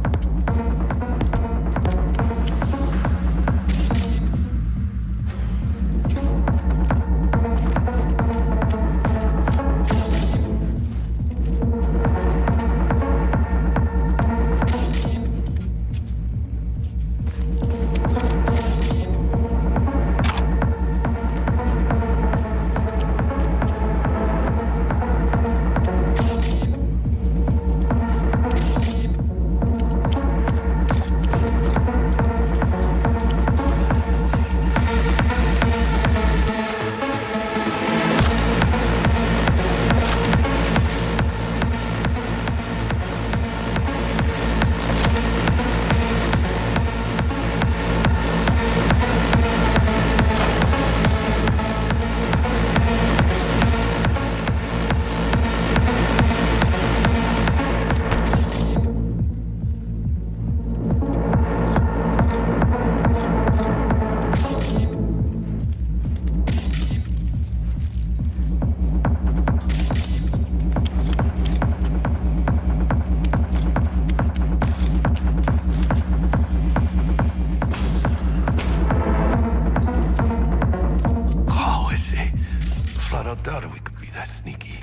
that sneaky.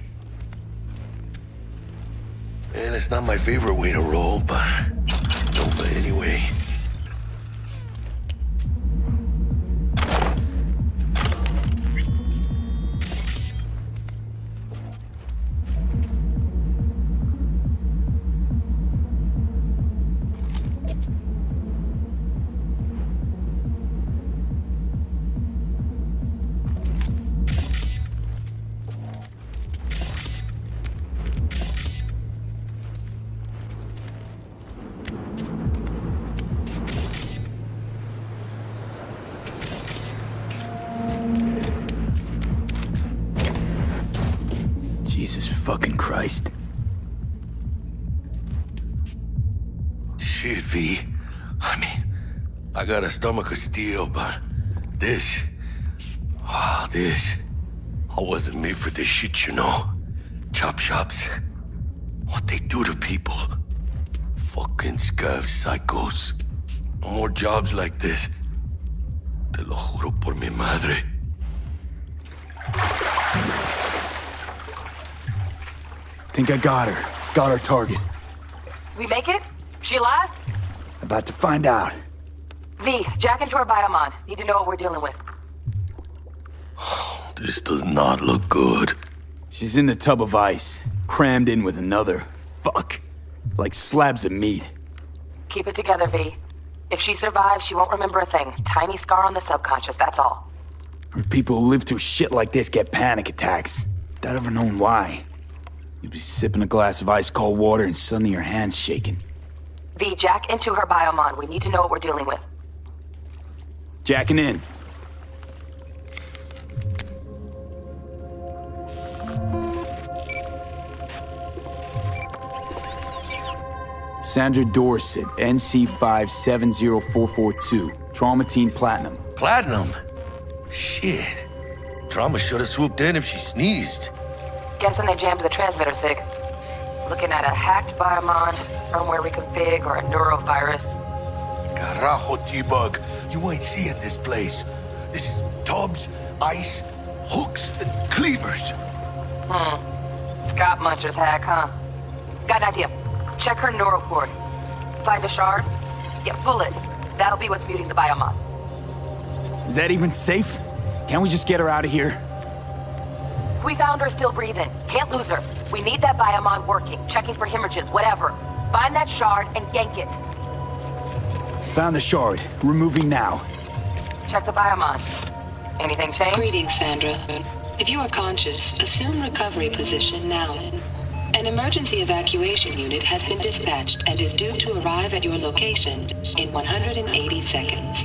And it's not my favorite way to roll, but Nova anyway. Jesus fucking Christ. Shit, V. I mean, I got a stomach of steel, but this... this... I wasn't made for this shit, you know? Chop shops. What they do to people. Fucking scav psychos. No more jobs like this. Te lo juro por mi madre. Think I got her. Got our target. We make it? She alive? About to find out. V, jack into her biomon. Need to know what we're dealing with. This does not look good. She's in the tub of ice, crammed in with another. Fuck. Like slabs of meat. Keep it together, V. If she survives, she won't remember a thing. Tiny scar on the subconscious, that's all. People who live through shit like this get panic attacks. Without ever knowing why. You'd be sipping a glass of ice-cold water and suddenly your hand's shaking. V, jack into her biomon. We need to know what we're dealing with. Jacking in. Sandra Dorset, NC570442. Trauma Team Platinum. Platinum? Shit. Trauma should have swooped in if she sneezed. Guessing they jammed the transmitter, Sig. Looking at a hacked biomon, firmware reconfig, or a neurovirus. Carajo, T-Bug. You ain't seeing this place. This is tubs, ice, hooks, and cleavers. Scott Muncher's hack, huh? Got an idea. Check her neuroport. Find a shard? Yeah, pull it. That'll be what's muting the biomon. Is that even safe? Can't we just get her out of here? We found her still breathing. Can't lose her. We need that biomon working, checking for hemorrhages, whatever. Find that shard and yank it. Found the shard. Removing now. Check the biomon. Anything change? Greetings, Sandra. If you are conscious, assume recovery position now. An emergency evacuation unit has been dispatched and is due to arrive at your location in 180 seconds.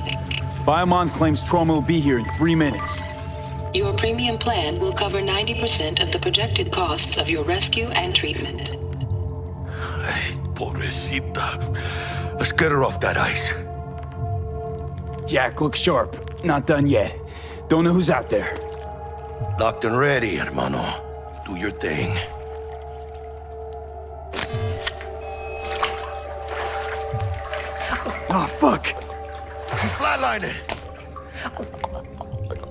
Biomon claims trauma will be here in 3 minutes. Your premium plan will cover 90% of the projected costs of your rescue and treatment. Ay, pobrecita. Let's get her off that ice. Jack, look sharp. Not done yet. Don't know who's out there. Locked and ready, hermano. Do your thing. Oh, fuck. She's flatlining.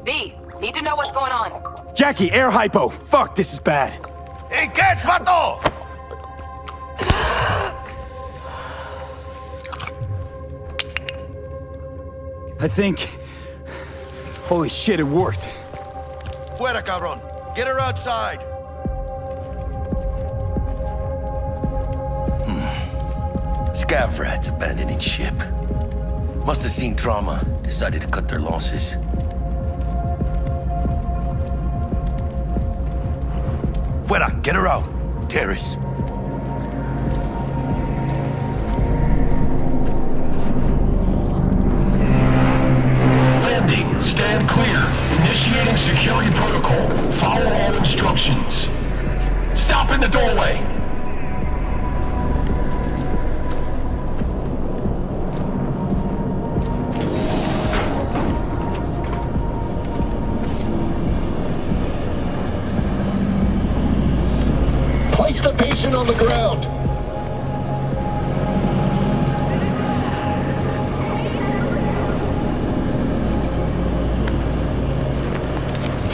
V, need to know what's going on. Jackie, air hypo. Fuck, this is bad. Hey, catch, vato! I think... Holy shit, it worked. Fuera, cabrón. Get her outside. Scav rats abandoning ship. Must have seen trauma. Decided to cut their losses. Fuera, get her out. Terrace. Landing. Stand clear. Initiating security protocol. Follow all instructions. Stop in the doorway. Place the patient on the ground.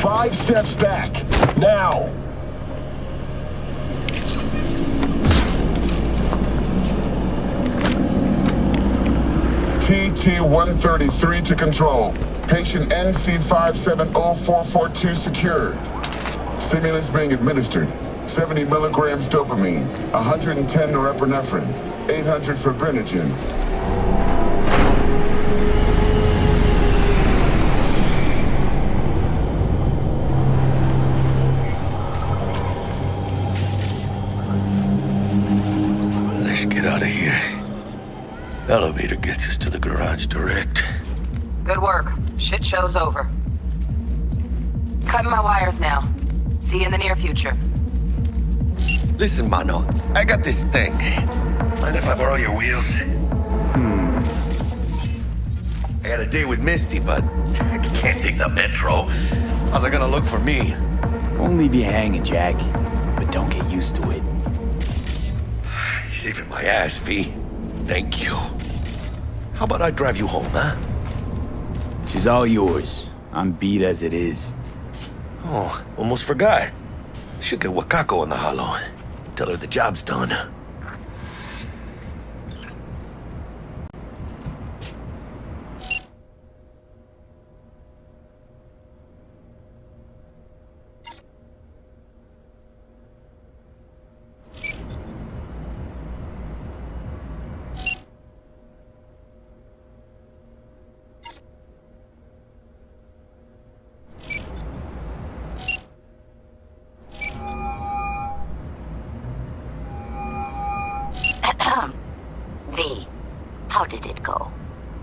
Five steps back. Now. TT-133 to control. Patient NC570442 secured. Stimulants being administered. 70 milligrams dopamine, 110 norepinephrine, 800 fibrinogen. Let's get out of here. Elevator gets us to the garage direct. Good work. Shit show's over. Cutting my wires now. See you in the near future. Listen, Mano, I got this thing. Mind if I borrow your wheels? I had a date with Misty, but I can't take the metro. How's it gonna look for me? Won't leave you hanging, Jack. But don't get used to it. Saving my ass, V. Thank you. How about I drive you home, huh? She's all yours. I'm beat as it is. Oh, almost forgot. Should get Wakako on the holo. Tell her the job's done. V, how did it go?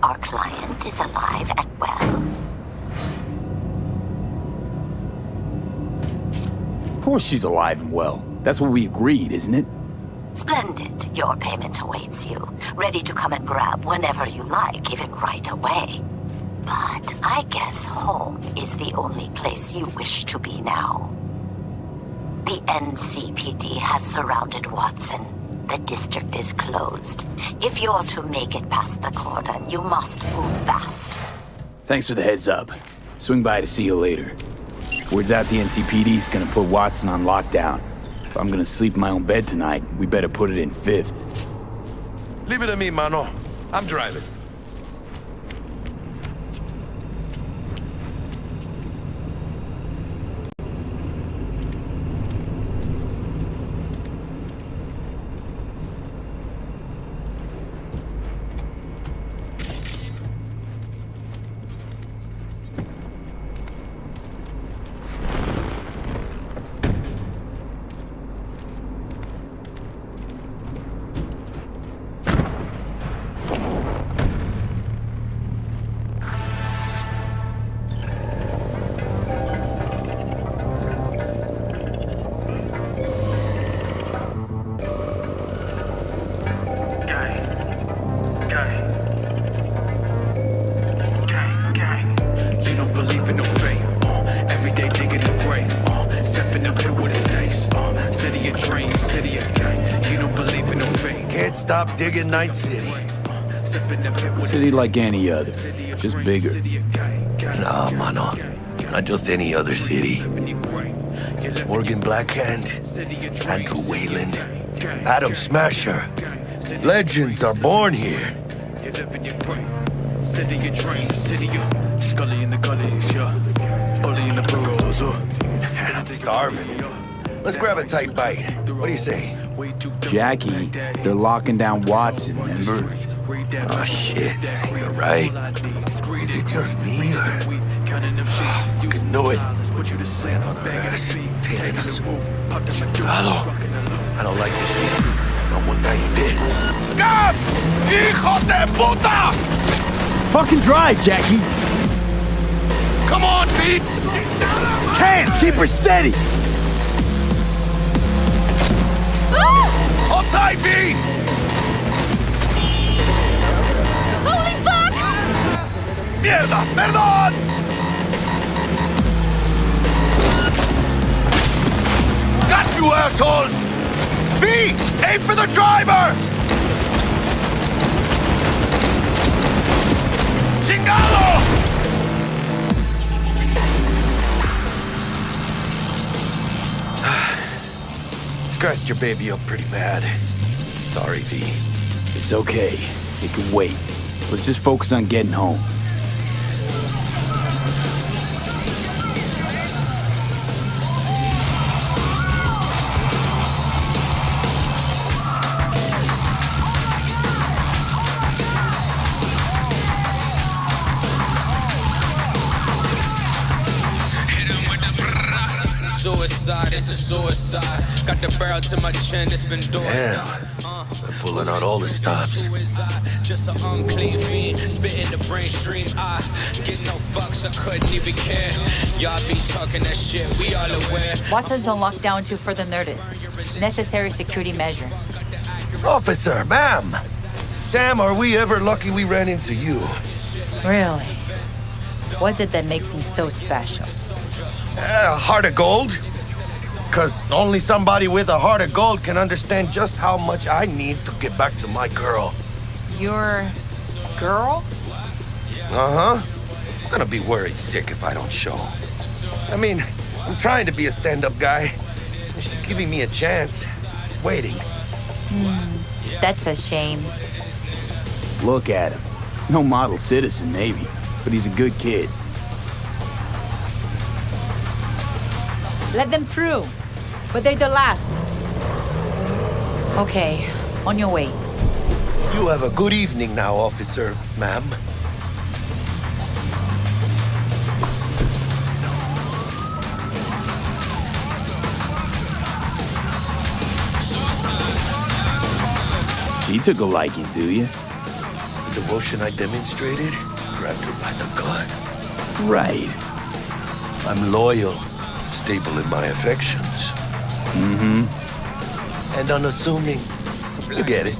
Our client is alive and well. Of course she's alive and well. That's what we agreed, isn't it? Splendid. Your payment awaits you. Ready to come and grab whenever you like, even right away. But I guess home is the only place you wish to be now. The NCPD has surrounded Watson. The district is closed. If you're to make it past the cordon, you must move fast. Thanks for the heads up. Swing by to see you later. Word's out the NCPD's gonna put Watson on lockdown. If I'm gonna sleep in my own bed tonight, we better put it in 5th. Leave it to me, Mano. I'm driving. Stop digging Night City. City like any other, just bigger. Nah, Mano. Not just any other city. Morgan Blackhand, Andrew Wayland, Adam Smasher. Legends are born here. City of train, city of Scully in the gullies, yeah. Bully in the burrows, I'm starving. Let's grab a tight bite. What do you say? Jackie, they're locking down Watson, remember? Oh shit, you're right. Is it just me or... Oh, fucking know it. Laying on our ass, tailing us. Chicago, I don't like this shit. Not one tiny bit. Scab! Hijo de puta! Fucking drive, Jackie! Come on, Pete! Hands, keep her steady! Hold tight, V! Holy fuck! Mierda! Perdón! Got you, asshole! V! Aim for the driver! Chingado! Scratched your baby up pretty bad. Sorry, V. It's okay. It can wait. Let's just focus on getting home. Suicide, it's a suicide. Got the barrel to my chin, it's been doing. Damn. They're pulling out all the stops. Just an unclean fiend, spitting the brain stream. I get no fucks, I couldn't even care. Y'all be talking that shit, we all aware. Watson's on lockdown to further notice. Necessary security measure. Officer, ma'am. Damn, are we ever lucky we ran into you. Really? What's it that makes me so special? A heart of gold? Because only somebody with a heart of gold can understand just how much I need to get back to my girl. Your girl? Uh-huh. I'm gonna be worried sick if I don't show. I mean, I'm trying to be a stand-up guy. She's giving me a chance. Waiting. That's a shame. Look at him. No model citizen, maybe, but he's a good kid. Let them through, but they're the last. Okay, on your way. You have a good evening now, officer, ma'am. She took a liking to you. The devotion I demonstrated grabbed her by the gut. Right. I'm loyal, stable in my affections. And unassuming. You get it.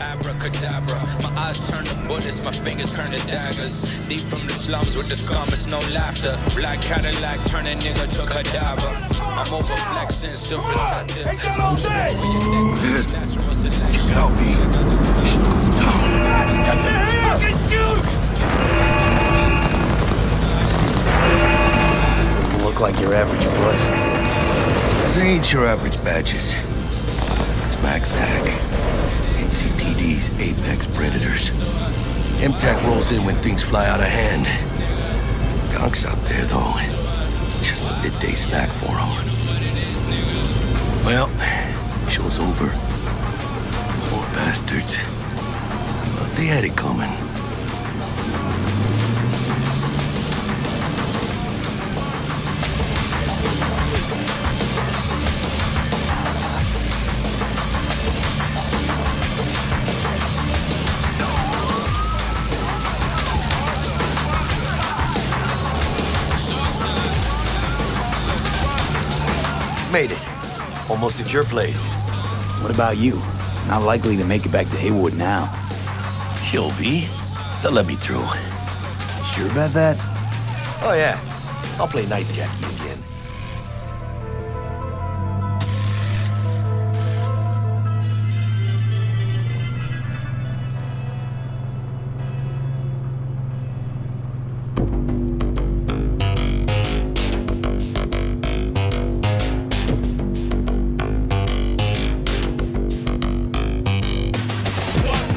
Abracadabra, my eyes turn to bullets, my fingers turn to daggers. Deep from the slums with the scum, it's no laughter. Black Cadillac turn a nigga to cadaver. I'm over flexing, still protected. Check it out, V. Shit goes down. Get the hell! Fucking shoot! Doesn't look like your average bust. These ain't your average badges. It's Max Tac. NCPD's apex predators. MTAC rolls in when things fly out of hand. Gonks out there, though. Just a midday snack for them. Well, show's over. Poor bastards. But they had it coming. Made it. Almost at your place. What about you? Not likely to make it back to Haywood now. Chill, V. They'll let me through. Sure about that? Oh, yeah. I'll play nice Jackie again.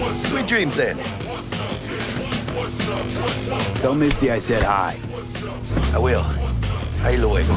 Sweet dreams, then. Tell Misty I said hi. I will. Ahí luego.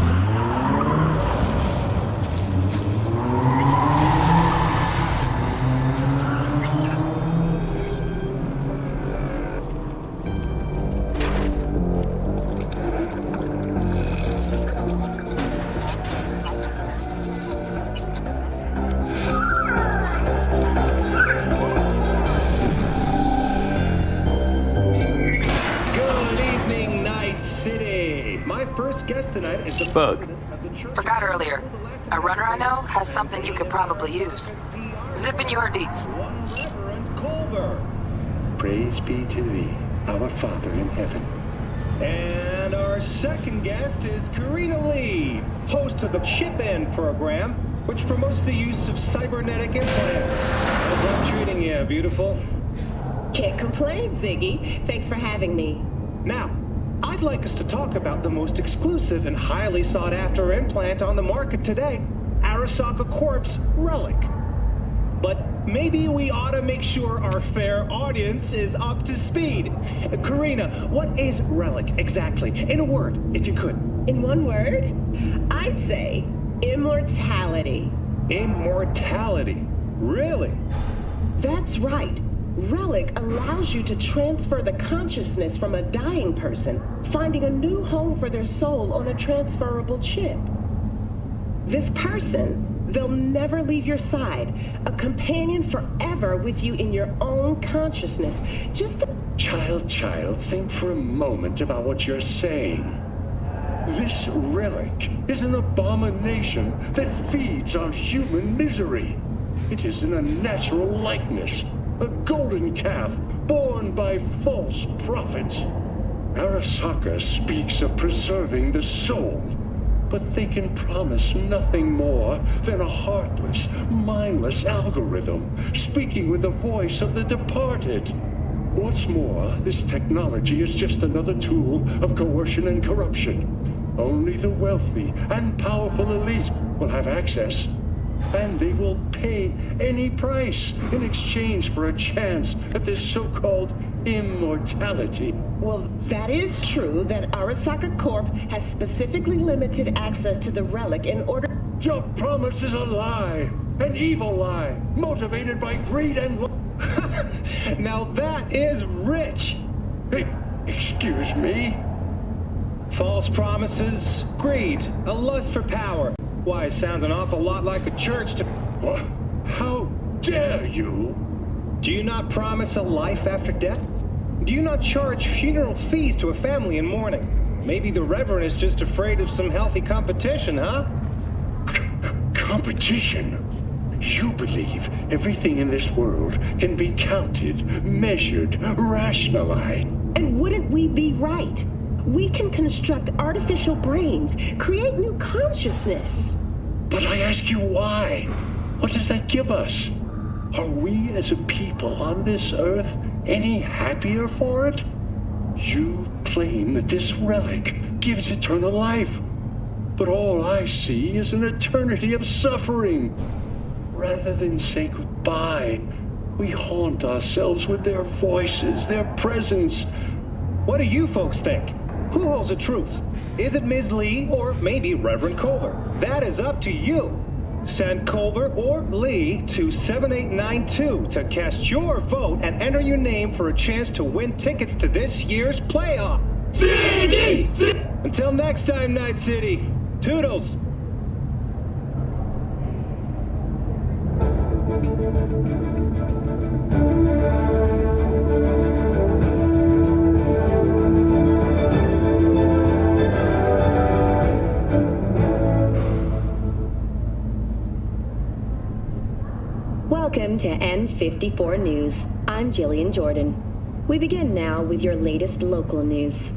Bug. Forgot earlier. A runner I know has something you could probably use. Zipping your deets. Praise be to thee, our Father in heaven. And our second guest is Karina Lee, host of the Chip End program, which promotes the use of cybernetic implants. How's that treating you, beautiful? Can't complain, Ziggy. Thanks for having me. Now, I'd like us to talk about the most exclusive and highly sought-after implant on the market today, Arasaka Corp's Relic. But maybe we ought to make sure our fair audience is up to speed. Karina, what is relic exactly? In a word, if you could. In one word, I'd say immortality. Immortality? Really? That's right. Relic allows you to transfer the consciousness from a dying person, finding a new home for their soul on a transferable chip. This person, they'll never leave your side, a companion forever with you in your own consciousness. Just Child, think for a moment about what you're saying. This relic is an abomination that feeds on human misery. It is an unnatural likeness, a golden calf born by false prophets. Arasaka speaks of preserving the soul, but they can promise nothing more than a heartless, mindless algorithm, speaking with the voice of the departed. What's more, this technology is just another tool of coercion and corruption. Only the wealthy and powerful elite will have access, and they will pay any price in exchange for a chance at this so-called immortality. Well, that is true that Arasaka Corp has specifically limited access to the relic in order... Your promise is a lie, an evil lie, motivated by greed and... Now that is rich! Excuse me? False promises, greed, a lust for power. Why, it sounds an awful lot like a church to... What? How dare you? Do you not promise a life after death? Do you not charge funeral fees to a family in mourning? Maybe the Reverend is just afraid of some healthy competition, huh? Competition? You believe everything in this world can be counted, measured, rationalized. And wouldn't we be right? We can construct artificial brains, create new consciousness. But I ask you why? What does that give us? Are we as a people on this earth any happier for it? You claim that this relic gives eternal life, but all I see is an eternity of suffering. Rather than say goodbye, we haunt ourselves with their voices, their presence. What do you folks think? Who holds the truth? Is it Ms. Lee or maybe Reverend Culver? That is up to you. Send Culver or Lee to 7892 to cast your vote and enter your name for a chance to win tickets to this year's playoff. Until next time, Night City. Toodles. Welcome to N54 News. I'm Jillian Jordan. We begin now with your latest local news.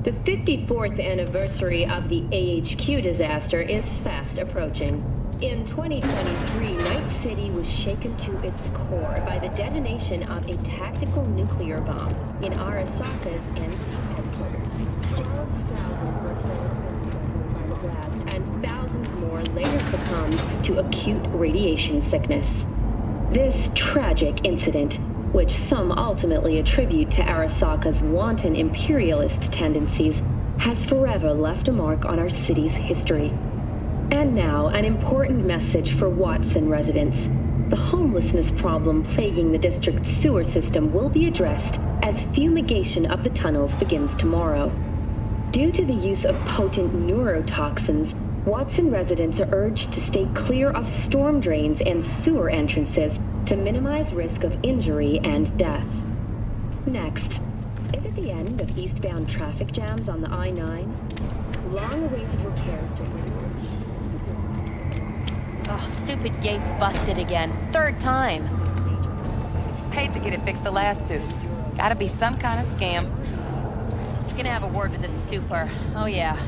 The 54th anniversary of the AHQ disaster is fast approaching. In 2023, Night City was shaken to its core by the detonation of a tactical nuclear bomb in Arasaka's NP headquarters. 12,000 were killed by the blast, and thousands more later succumbed to acute radiation sickness. This tragic incident, which some ultimately attribute to Arasaka's wanton imperialist tendencies, has forever left a mark on our city's history. And now, an important message for Watson residents. The homelessness problem plaguing the district's sewer system will be addressed as fumigation of the tunnels begins tomorrow. Due to the use of potent neurotoxins, Watson residents are urged to stay clear of storm drains and sewer entrances to minimize risk of injury and death. Next, is it the end of eastbound traffic jams on the I-9? Long-awaited repairs to... Oh, stupid gate's busted again. Third time. Paid to get it fixed the last two. Gotta be some kind of scam. Gonna have a word with this super. Oh yeah.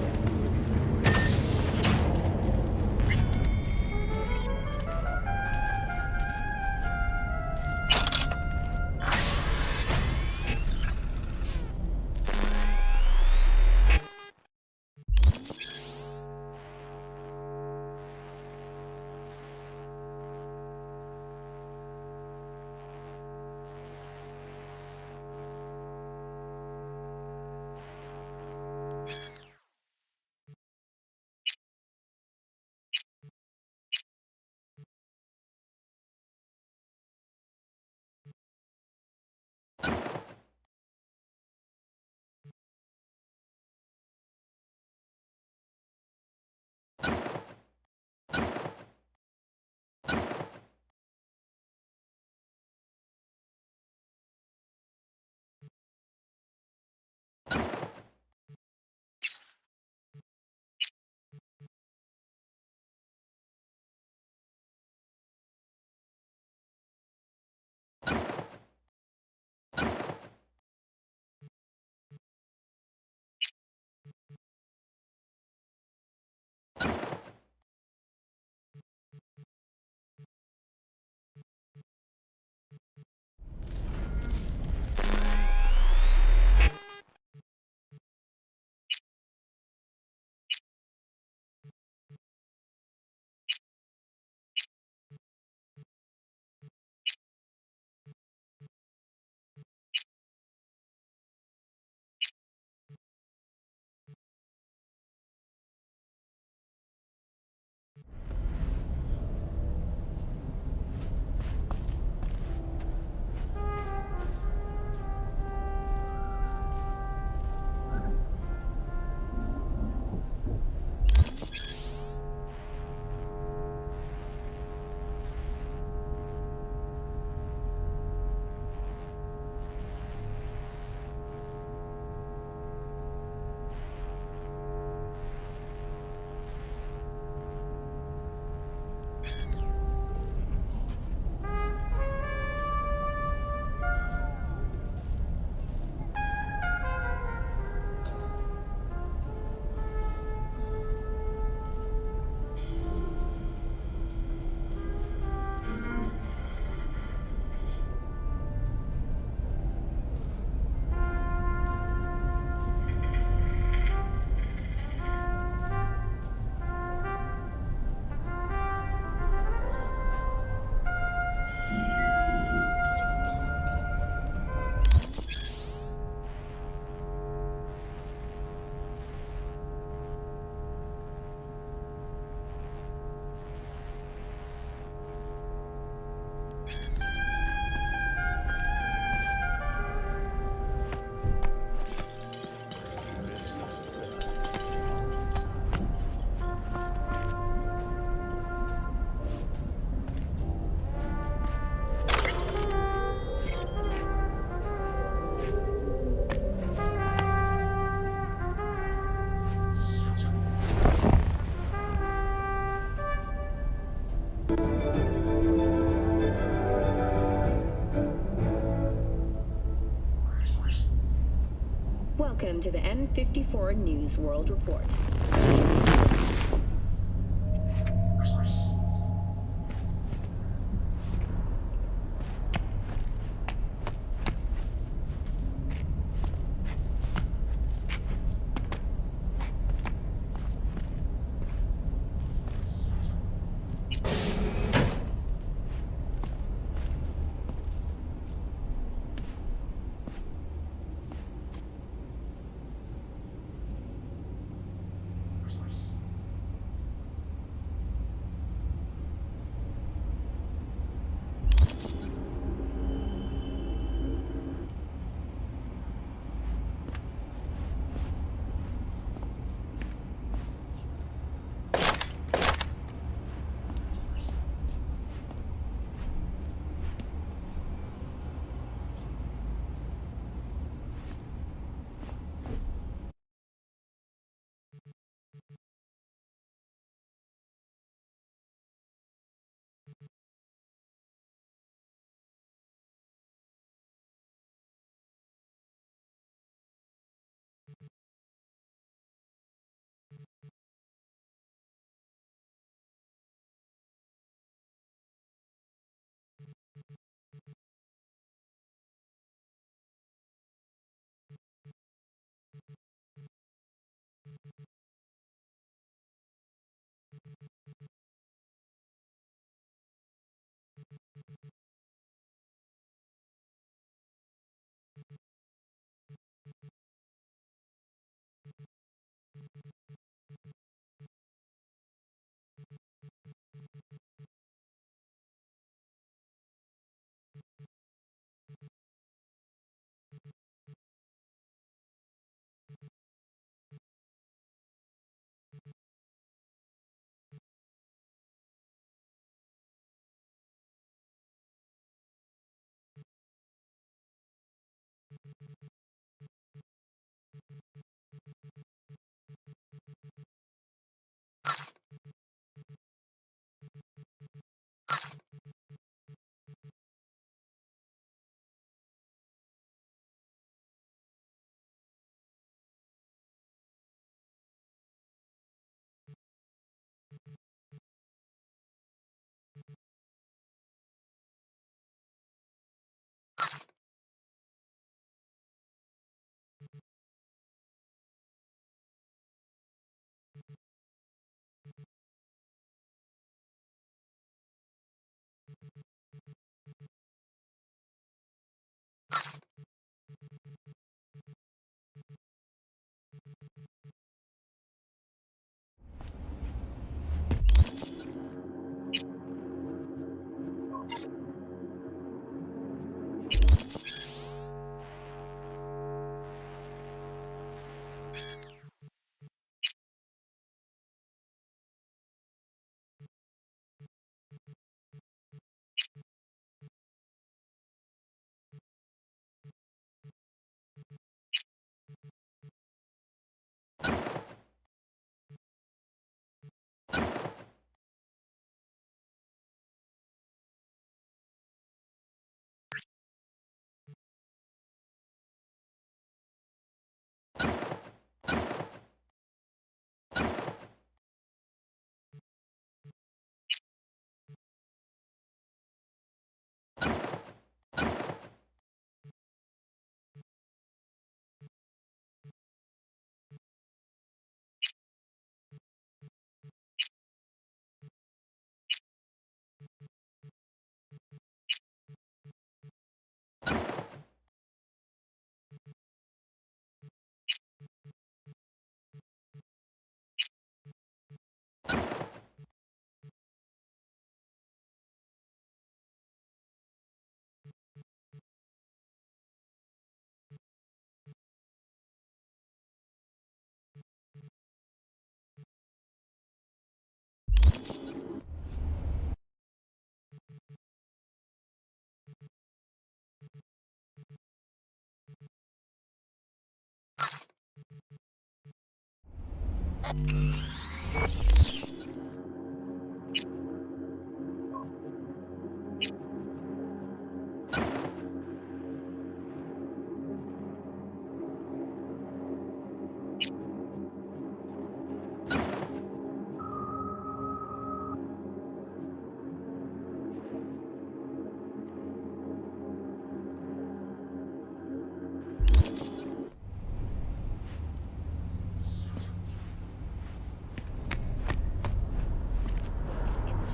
to the N54 News World Report.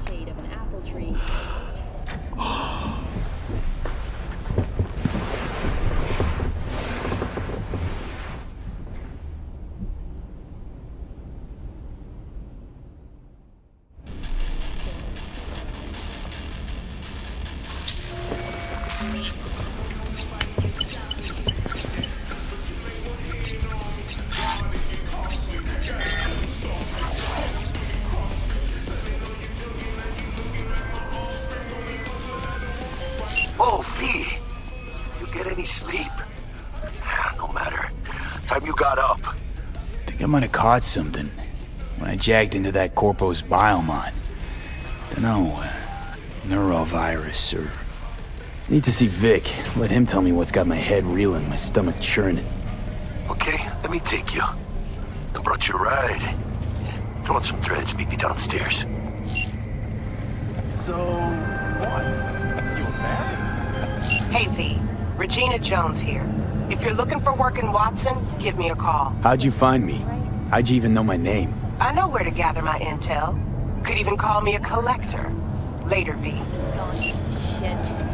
shade of an apple tree. Oh, V! You get any sleep? No matter. Time you got up. Think I might have caught something when I jagged into that Corpo's biomon. Dunno, neurovirus or... Need to see Vic. Let him tell me what's got my head reeling, my stomach churning. Okay, let me take you. I brought you a ride. Throw on some threads, meet me downstairs. So, what? You embarrassed? Hey V, Regina Jones here. If you're looking for work in Watson, give me a call. How'd you find me? How'd you even know my name? I know where to gather my intel. Could even call me a collector. Later, V. Shit.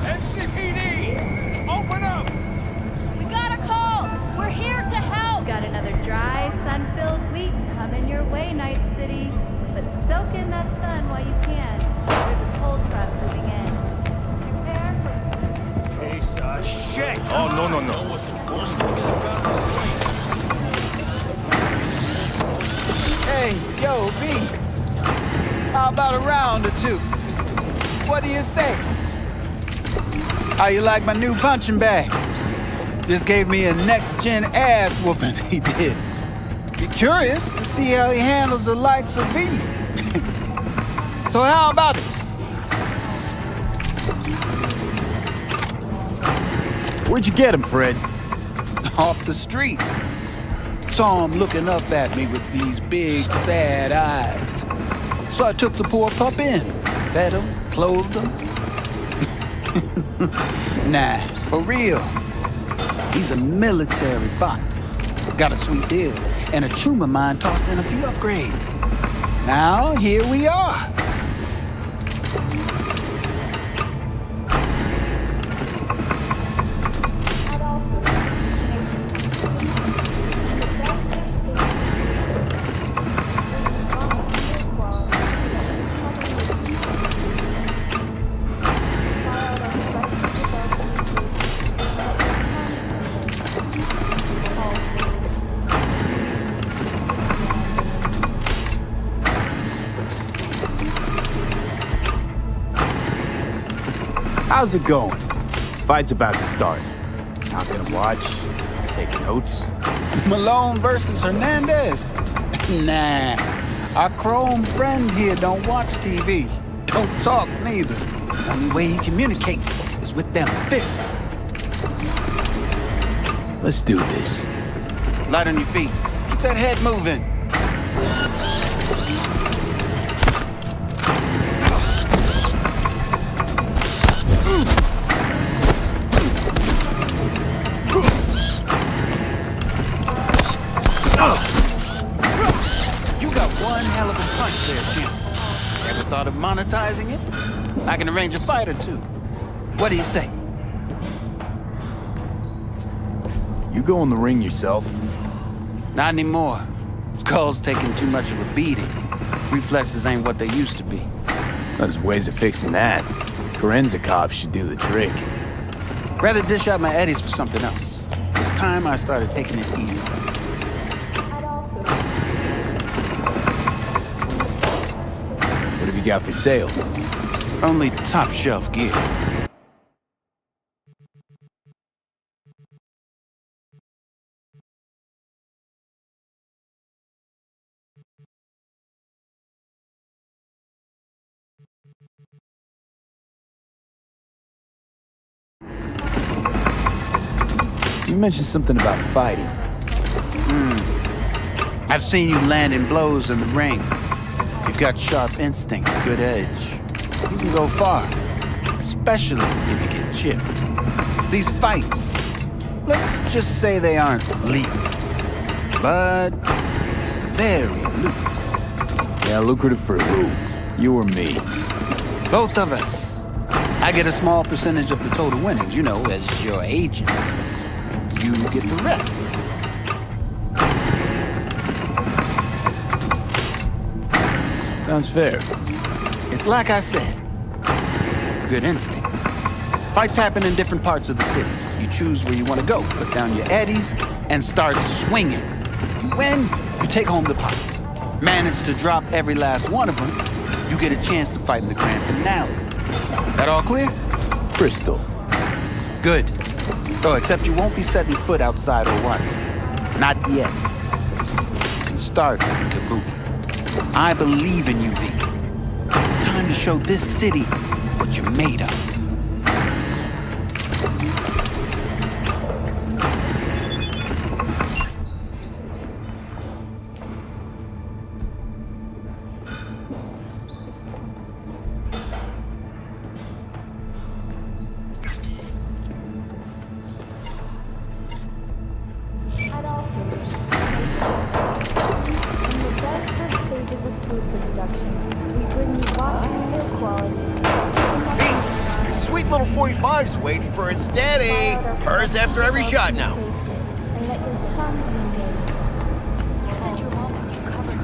NCPD! Open up! We got a call! We're here to help! Got another dry, sun-filled week coming your way, Night City. But soak in that sun while you can. There's a toll truck moving in. Prepare for... Piece of shit! Oh, no. Hey, yo, V. How about a round or two? What do you say? How you like my new punching bag? Just gave me a next-gen ass whooping, he did. Be curious to see how he handles the likes of V. So how about it? Where'd you get him, Fred? Off the street. Saw him looking up at me with these big, sad eyes. So I took the poor pup in, fed him, clothed him. Nah, for real. He's a military bot. Got a sweet deal, and a tumor mine tossed in a few upgrades. Now, here we are. How's it going? Fight's about to start. Not gonna watch? Taking notes? Malone versus Hernandez? Nah. Our chrome friend here don't watch TV. Don't talk neither. Only way he communicates is with them fists. Let's do this. Light on your feet. Keep that head moving. You got one hell of a punch there, champ. Ever thought of monetizing it? I can arrange a fight or two. What do you say? You go in the ring yourself? Not anymore. Skull's taking too much of a beating. Reflexes ain't what they used to be. There's ways of fixing that. Korenzakov should do the trick. Rather dish out my eddies for something else. It's time I started taking it easy. What have you got for sale? Only top shelf gear. You mentioned something about fighting. I've seen you landing blows in the ring. You've got sharp instinct, good edge. You can go far, especially if you get chipped. These fights, let's just say they aren't legal, but very lucrative. Yeah, lucrative for who? You or me? Both of us. I get a small percentage of the total winnings, you know, as your agent. You get the rest. Sounds fair. It's like I said, good instinct. Fights happen in different parts of the city. You choose where you want to go, put down your eddies, and start swinging. You win, you take home the pot. Manage to drop every last one of them, you get a chance to fight in the grand finale. That all clear? Crystal. Good. Oh, except you won't be setting foot outside or what? Not yet. You can start in Kabuki. I believe in you, V. Time to show this city what you're made of. Sweet little 45's waiting for its daddy. Hers after every shot now. And let your tongue engage. You said your mom had you covered.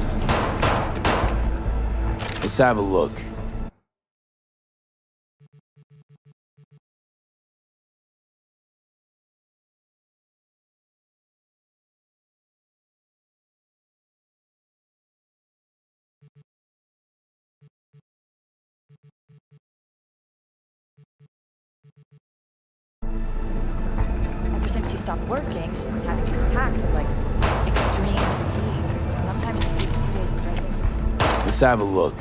Let's have a look. Ever since she stopped working, she's been having these attacks of, like, extreme fatigue. Sometimes she sleeps 2 days straight. Let's have a look.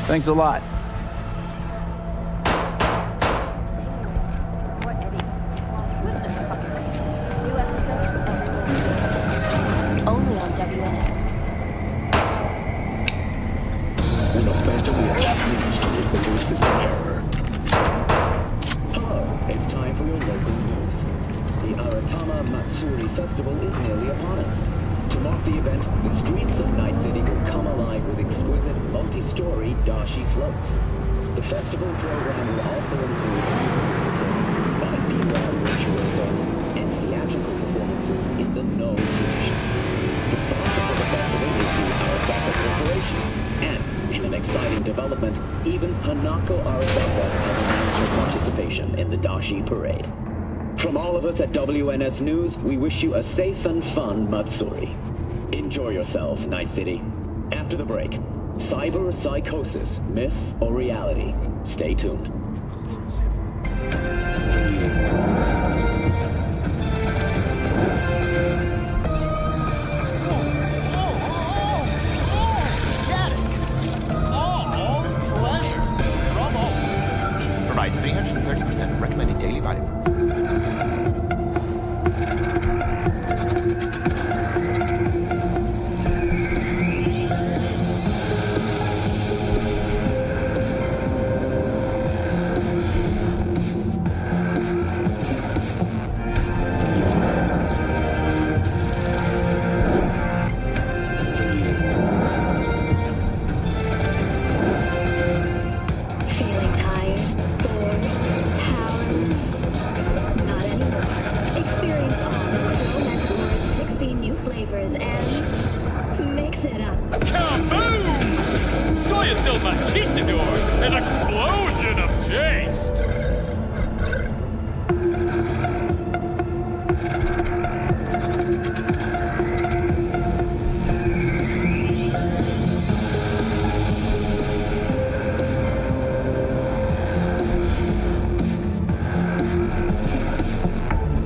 Thanks a lot. Only on WNS. An offensive reaction leads to a fatal system error. Hello, it's time for your local news. The Aratama Matsuri Festival is nearly upon us. To mark the event, the streets of Night City will come alive with exquisite multi-story dashi floats. The festival program will also include musical performances by B-Roll virtuosos and theatrical performances in the No tradition. The sponsor for the festival is the Arasaka Corporation, and in an exciting development, even Hanako Arasaka has announced her participation in the dashi parade. From all of us at WNS News, we wish you a safe and fun Matsuri. Enjoy yourselves, Night City. After the break, cyber psychosis, myth or reality? Stay tuned. Provides 330% recommended daily vitamins. Feeling tired, bored, powerless? Not anymore. Experience all the Krill Nectar's 16 new flavors and mix it up. Kaboom! Soy yourself a conquistador! An explosion of taste!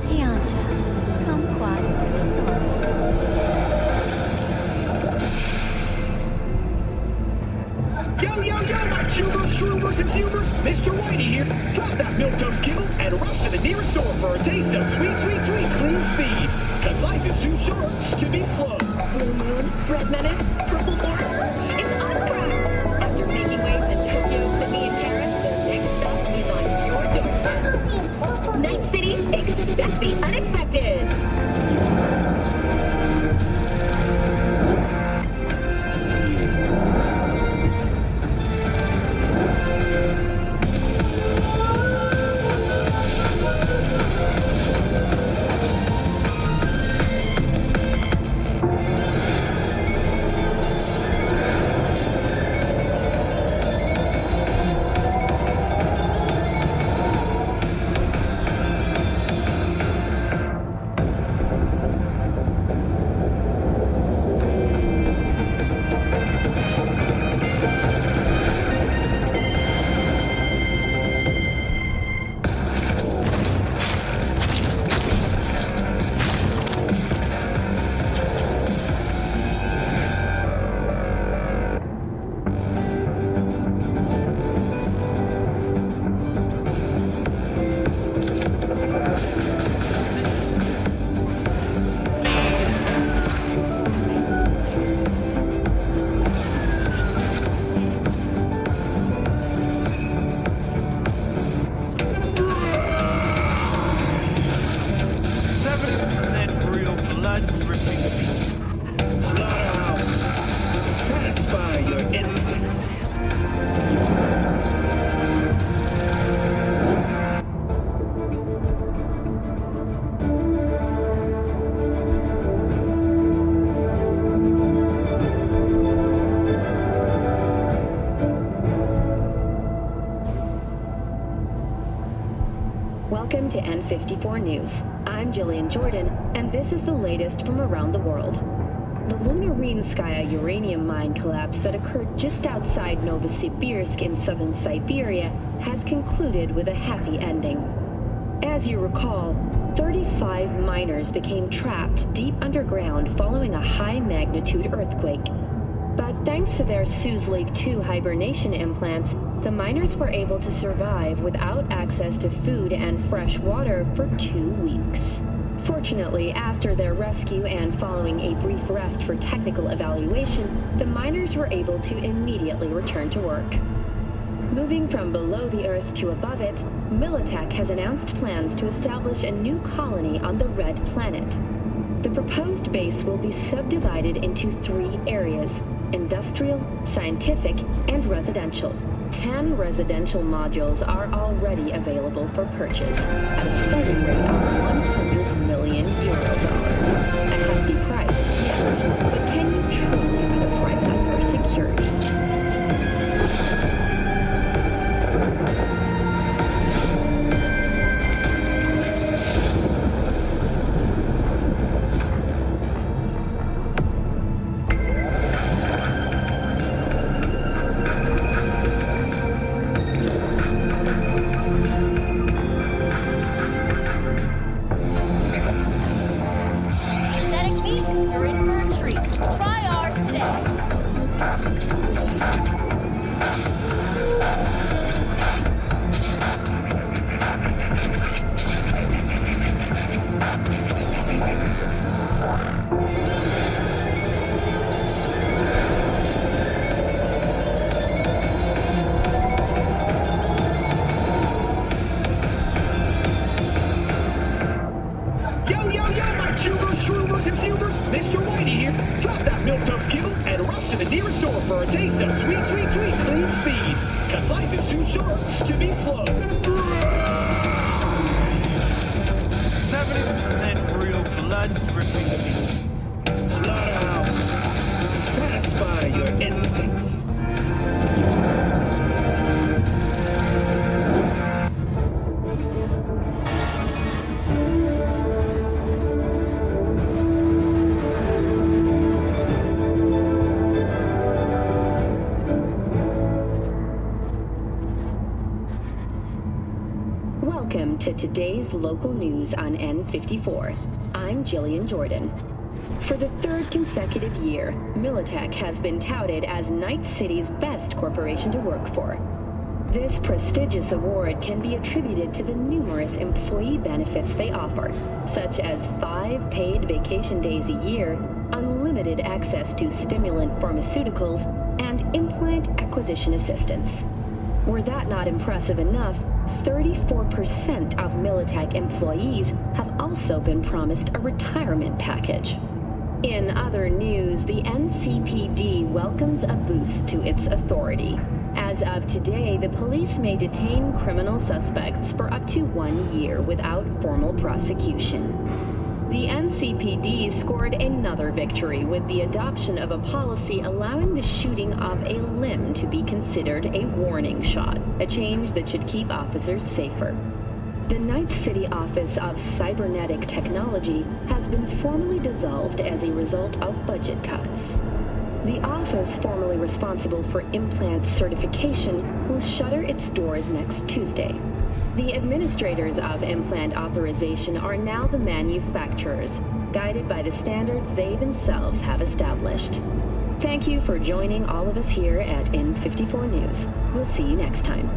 Tiancha, come qua Yo, yo, yo, my tubers, shroomers, and fumers! Mr. Whitey here. Drop that milquetoast kibble and rush to the nearest store for a taste of sweet, sweet, sweet clean speed. Cause life is too short to be slow. Blue Moon, Red Menace, Purple Forest, it's Unscratch! After making waves in Tokyo, Sydney, and Paris, the next stop is on your doorstep. Night City, expect the unexpected! Satisfy your instincts. Welcome to N54 News. I'm Jillian Jordan, and this is the latest from around the world. The Lunarinskaya uranium mine collapse that occurred just outside Novosibirsk in southern Siberia has concluded with a happy ending. As you recall, 35 miners became trapped deep underground following a high-magnitude earthquake. But thanks to their Suez Lake 2 hibernation implants, the miners were able to survive without access to food and fresh water for 2 weeks. Fortunately, after their rescue and following a brief rest for technical evaluation, the miners were able to immediately return to work. Moving from below the Earth to above it, Militech has announced plans to establish a new colony on the Red Planet. The proposed base will be subdivided into 3 areas: industrial, scientific, and residential. 10 residential modules are already available for purchase at a starting rate of €100 million. A hefty price, yes, but can you truly put a price on your security? yo, my tubers, shroomers, and fumers. Mr. Whitey here. Drop that milquetoast kibble and rush to the nearest store for a taste of sweet, sweet, sweet clean speed. Cause life is too short to be slow. 70% real blood dripping meat. Slaughterhouse. Satisfy your instincts. Welcome to today's local news on N54. I'm Jillian Jordan. For the third consecutive year, Militech has been touted as Night City's best corporation to work for. This prestigious award can be attributed to the numerous employee benefits they offer, such as 5 paid vacation days a year, unlimited access to stimulant pharmaceuticals, and implant acquisition assistance. Were that not impressive enough, 34% of Militech employees have also been promised a retirement package. In other news, the NCPD welcomes a boost to its authority. As of today, the police may detain criminal suspects for up to 1 year without formal prosecution. The NCPD scored another victory with the adoption of a policy allowing the shooting of a limb to be considered a warning shot, a change that should keep officers safer. The Night City Office of Cybernetic Technology has been formally dissolved as a result of budget cuts. The office formerly responsible for implant certification will shutter its doors next Tuesday. The administrators of implant authorization are now the manufacturers, guided by the standards they themselves have established. Thank you for joining all of us here at N54 News. We'll see you next time.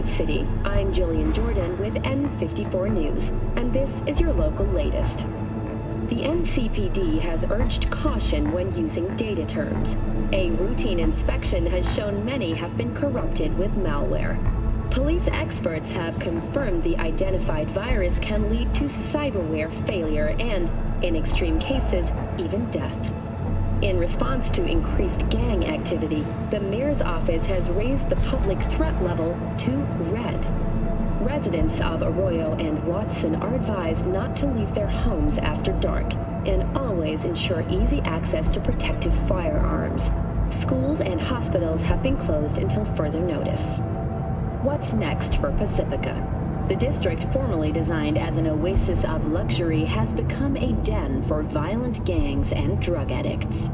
City. I'm Jillian Jordan with N54 News, and this is your local latest. The NCPD has urged caution when using data terms. A routine inspection has shown many have been corrupted with malware. Police experts have confirmed the identified virus can lead to cyberware failure and, in extreme cases, even death. In response to increased gang activity, the mayor's office has raised the public threat level to red. Residents of Arroyo and Watson are advised not to leave their homes after dark and always ensure easy access to protective firearms. Schools and hospitals have been closed until further notice. What's next for Pacifica? The district, formerly designed as an oasis of luxury, has become a den for violent gangs and drug addicts.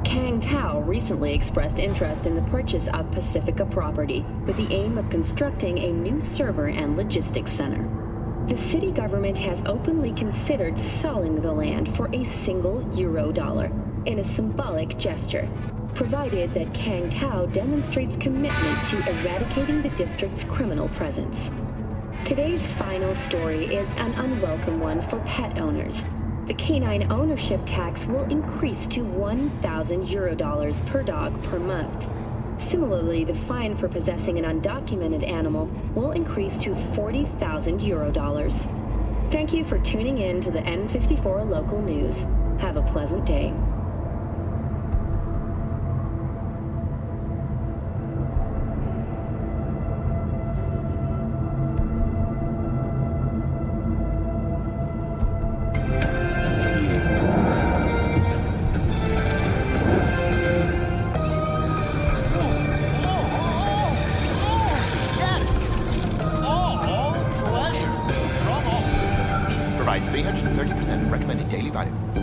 Kang Tao recently expressed interest in the purchase of Pacifica property with the aim of constructing a new server and logistics center. The city government has openly considered selling the land for a single $1 in a symbolic gesture, provided that Kang Tao demonstrates commitment to eradicating the district's criminal presence. Today's final story is an unwelcome one for pet owners. The canine ownership tax will increase to €1,000 per dog per month. Similarly, the fine for possessing an undocumented animal will increase to €40,000. Thank you for tuning in to the N54 local news. Have a pleasant day. Provides 330% recommended daily vitamins.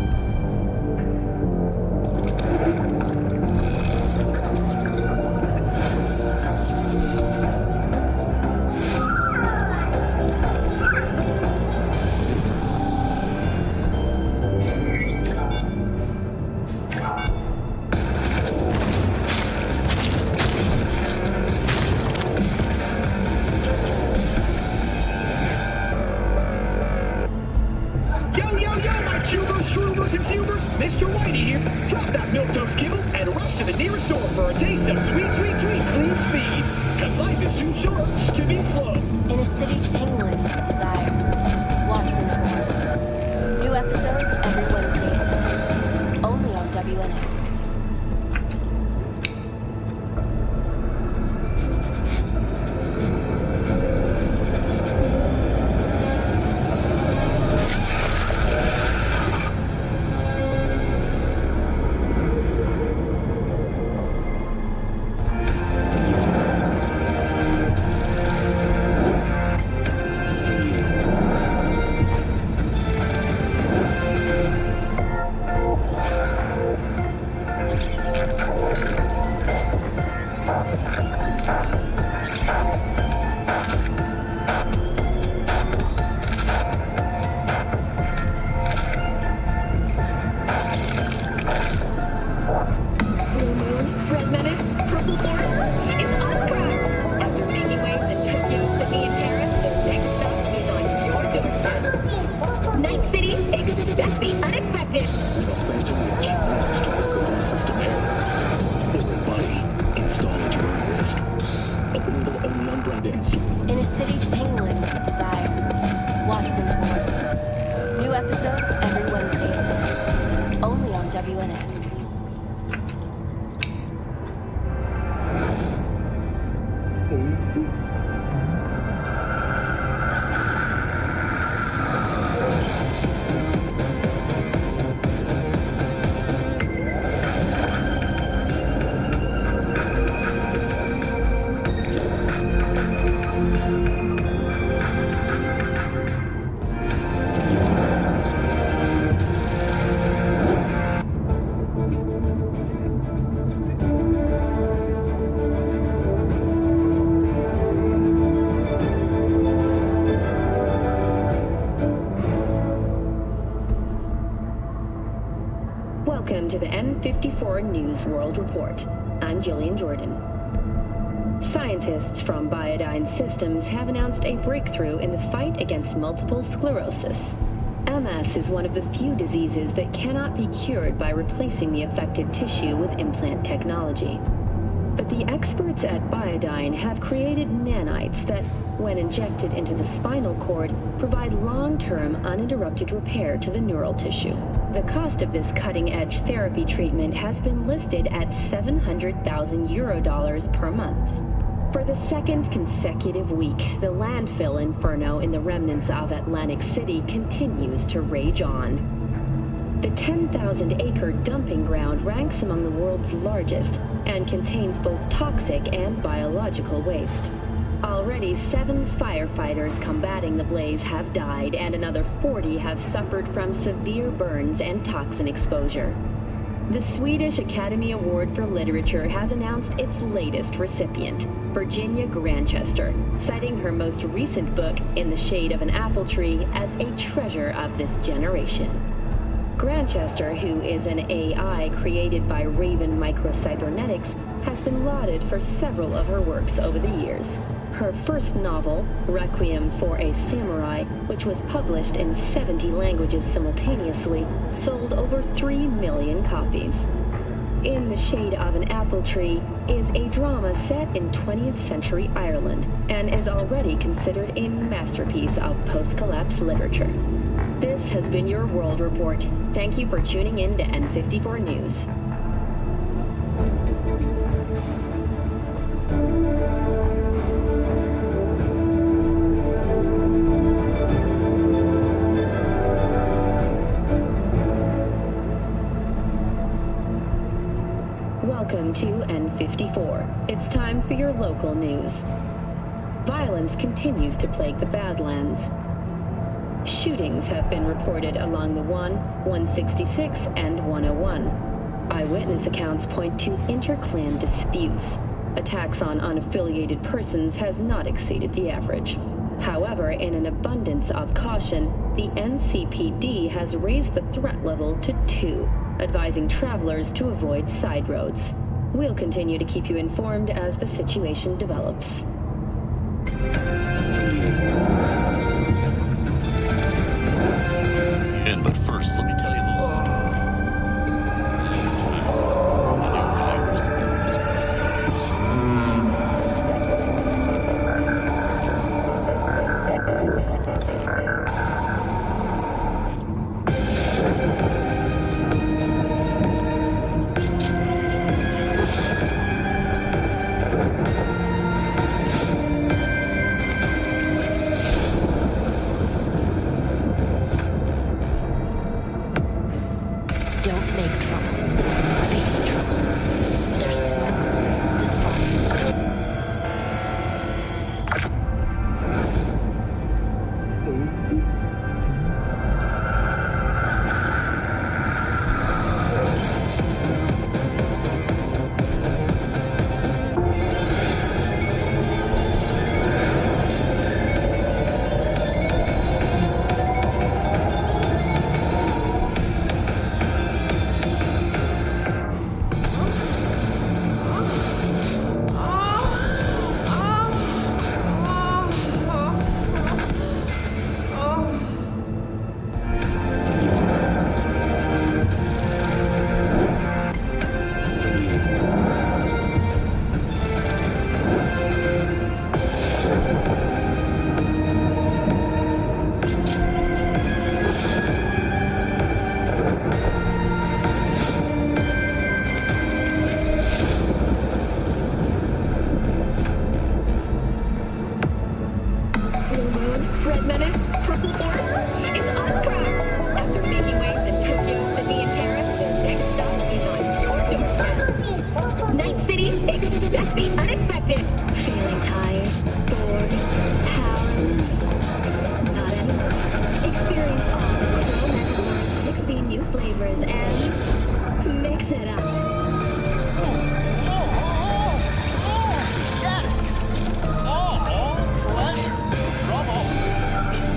Mr. Whitey here. Drop that milquetoast kibble and rush to the nearest store for a taste of sweet, sweet, sweet clean speed. Cause life is too short to be slow. In a city tingling with desire, Watson Horn. New episodes every Wednesday at 10. Only on WNS. In a city tingling with desire, Watson Horn. New episodes every Wednesday at 10. Only on WNS. Welcome to the N54 News World Report. I'm Jillian Jordan. Scientists from Biodyne Systems have announced a breakthrough in the fight against multiple sclerosis. MS is one of the few diseases that cannot be cured by replacing the affected tissue with implant technology. But the experts at Biodyne have created nanites that, when injected into the spinal cord, provide long-term uninterrupted repair to the neural tissue. The cost of this cutting-edge therapy treatment has been listed at €700,000 per month. For the second consecutive week, the landfill inferno in the remnants of Atlantic City continues to rage on. The 10,000-acre dumping ground ranks among the world's largest and contains both toxic and biological waste. Already 7 firefighters combating the blaze have died, and another 40 have suffered from severe burns and toxin exposure. The Swedish Academy Award for Literature has announced its latest recipient, Virginia Grantchester, citing her most recent book, In the Shade of an Apple Tree, as a treasure of this generation. Grantchester, who is an AI created by Raven Microcybernetics, has been lauded for several of her works over the years. Her first novel, Requiem for a Samurai, which was published in 70 languages simultaneously, sold over 3 million copies. In the Shade of an Apple Tree is a drama set in 20th century Ireland and is already considered a masterpiece of post-collapse literature. This has been your World Report. Thank you for tuning in to N54 News. Welcome to N54. It's time for your local news. Violence continues to plague the Badlands. Shootings have been reported along the 166, and 101. Eyewitness accounts point to inter-clan disputes. Attacks on unaffiliated persons has not exceeded the average. However, in an abundance of caution, the NCPD has raised the threat level to 2, advising travelers to avoid side roads. We'll continue to keep you informed as the situation develops. But first, let me tell you a little. make trouble. Big trouble. But they're smart. This fun.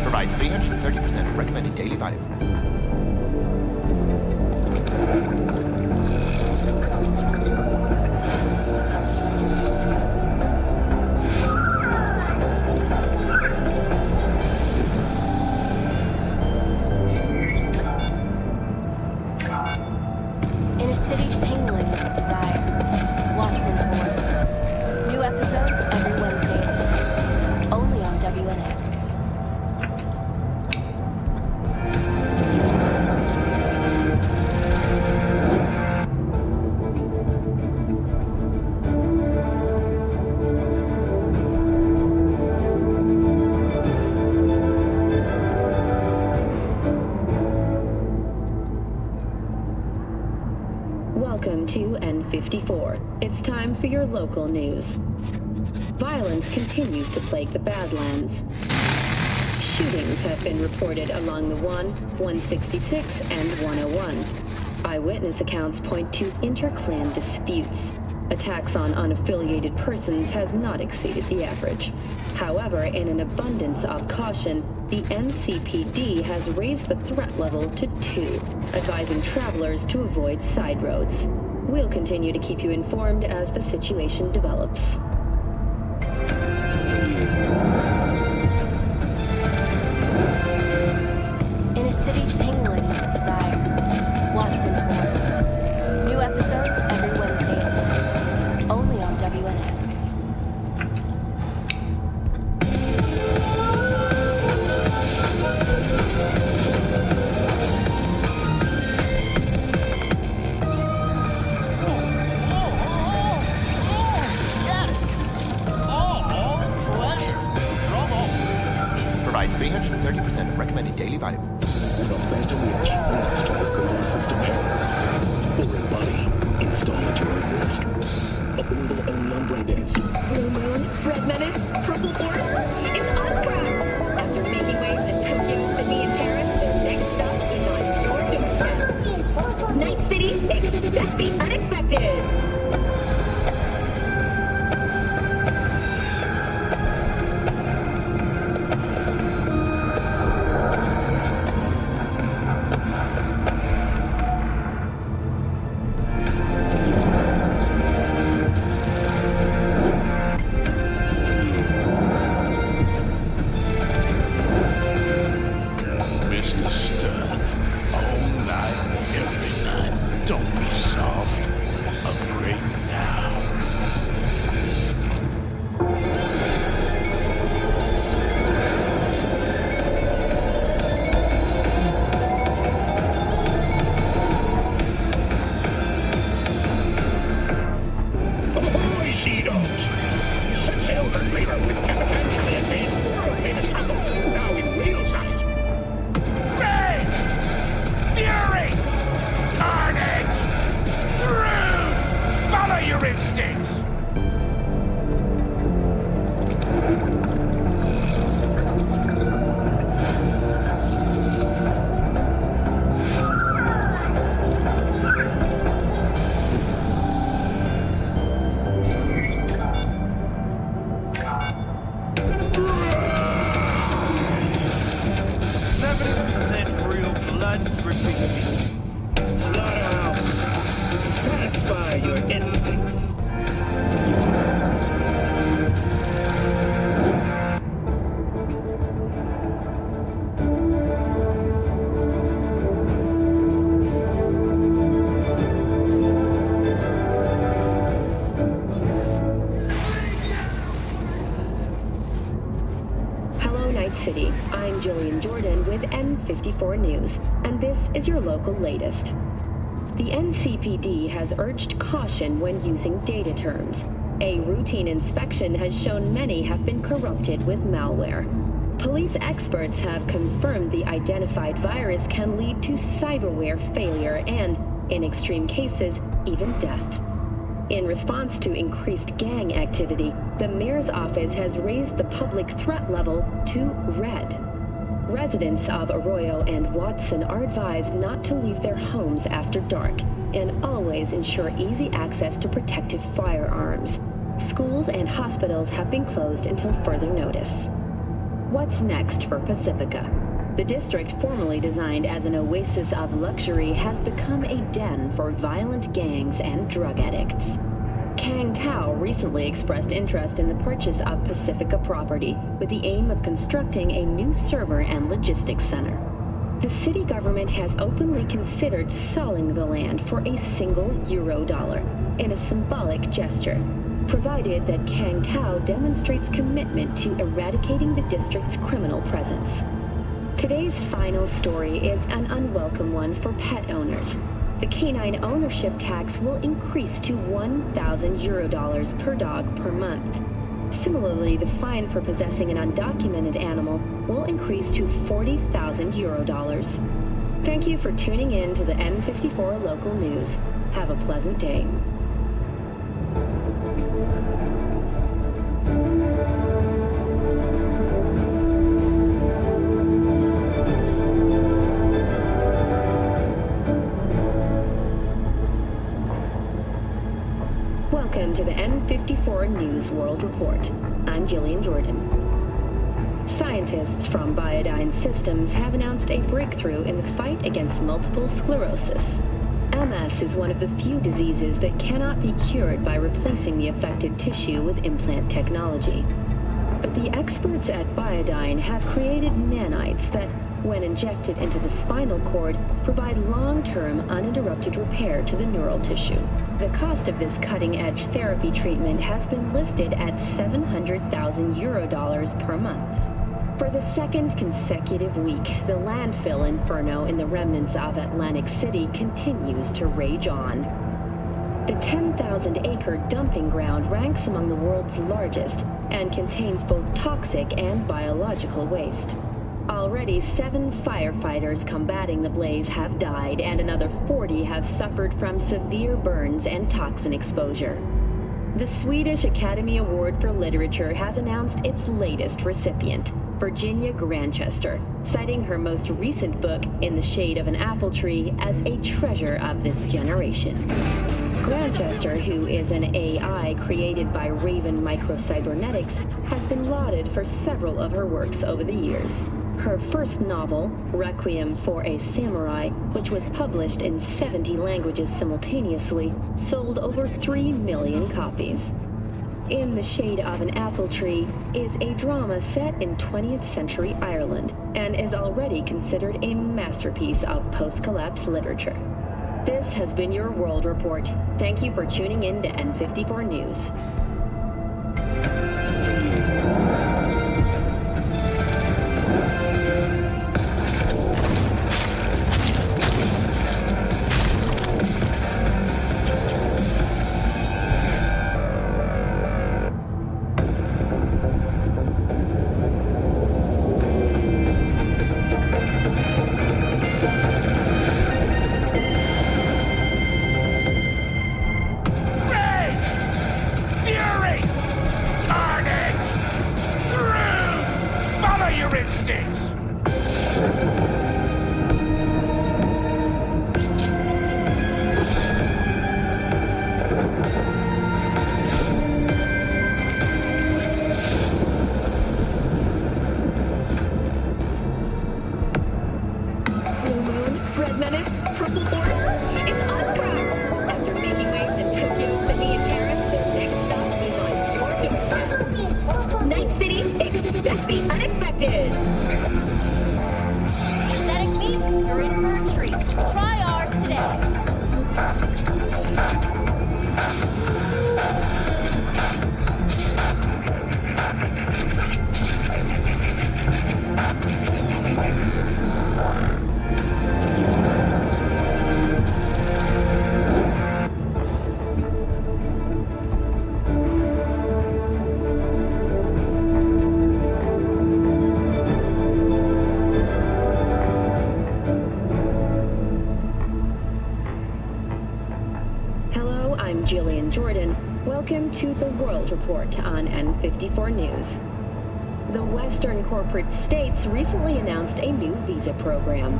Provides 330% of recommended daily vitamins. In a city tingling with desire, Watson Horror. New episodes every Wednesday at 10. Only on WNS. Welcome to N54. It's time for your local news. Violence continues to plague the Badlands. Shootings have been reported along the 166, and 101. Eyewitness accounts point to inter-clan disputes. Attacks on unaffiliated persons has not exceeded the average. However, in an abundance of caution, the NCPD has raised the threat level to 2, advising travelers to avoid side roads. We'll continue to keep you informed as the situation develops. In a city tingling with desire, Watson Horror. New episodes every Wednesday at 10. Only on WNS. Provides 330% of recommended daily vitamins. With a phantom witch, next to the girl system hack. For a body, install at your own risk. Available only on Braindance. Blue Moon, Red Menace, Purple Force, it's Oscar! After making waves in Tokyo, Sydney, and Paris, their next stop is on your doorstep. Night City, expect the unexpected! Mr. Stern, all night, every night. Don't be soft. N54 News, and this is your local latest. The NCPD has urged caution when using data terms. A routine inspection has shown many have been corrupted with malware. Police experts have confirmed the identified virus can lead to cyberware failure and, in extreme cases, even death. In response to increased gang activity, the mayor's office has raised the public threat level to red. Residents of Arroyo and Watson are advised not to leave their homes after dark and always ensure easy access to protective firearms. Schools and hospitals have been closed until further notice. What's next for Pacifica? The district, formerly designed as an oasis of luxury, has become a den for violent gangs and drug addicts. Kang Tao recently expressed interest in the purchase of Pacifica property with the aim of constructing a new server and logistics center. The city government has openly considered selling the land for a single $1 in a symbolic gesture, provided that Kang Tao demonstrates commitment to eradicating the district's criminal presence. Today's final story is an unwelcome one for pet owners. The canine ownership tax will increase to €1,000 per dog per month. Similarly, the fine for possessing an undocumented animal will increase to €40,000. Thank you for tuning in to the N54 local news. Have a pleasant day. Welcome to the N54 News World Report. I'm Jillian Jordan. Scientists from Biodyne Systems have announced a breakthrough in the fight against multiple sclerosis. MS is one of the few diseases that cannot be cured by replacing the affected tissue with implant technology. But the experts at Biodyne have created nanites that, when injected into the spinal cord, provide long-term uninterrupted repair to the neural tissue. The cost of this cutting-edge therapy treatment has been listed at €700,000 per month. For the second consecutive week, the landfill inferno in the remnants of Atlantic City continues to rage on. The 10,000-acre dumping ground ranks among the world's largest and contains both toxic and biological waste. Already 7 firefighters combating the blaze have died, and another 40 have suffered from severe burns and toxin exposure. The Swedish Academy Award for Literature has announced its latest recipient, Virginia Grantchester, citing her most recent book, In the Shade of an Apple Tree, as a treasure of this generation. Grantchester, who is an AI created by Raven Microcybernetics, has been lauded for several of her works over the years. Her first novel, Requiem for a Samurai, which was published in 70 languages simultaneously, sold over 3 million copies. In the Shade of an Apple Tree is a drama set in 20th century Ireland and is already considered a masterpiece of post-collapse literature. This has been your World Report. Thank you for tuning in to N54 News. I'm Jillian Jordan. Welcome to the World Report on N54 News. The Western corporate states recently announced a new visa program.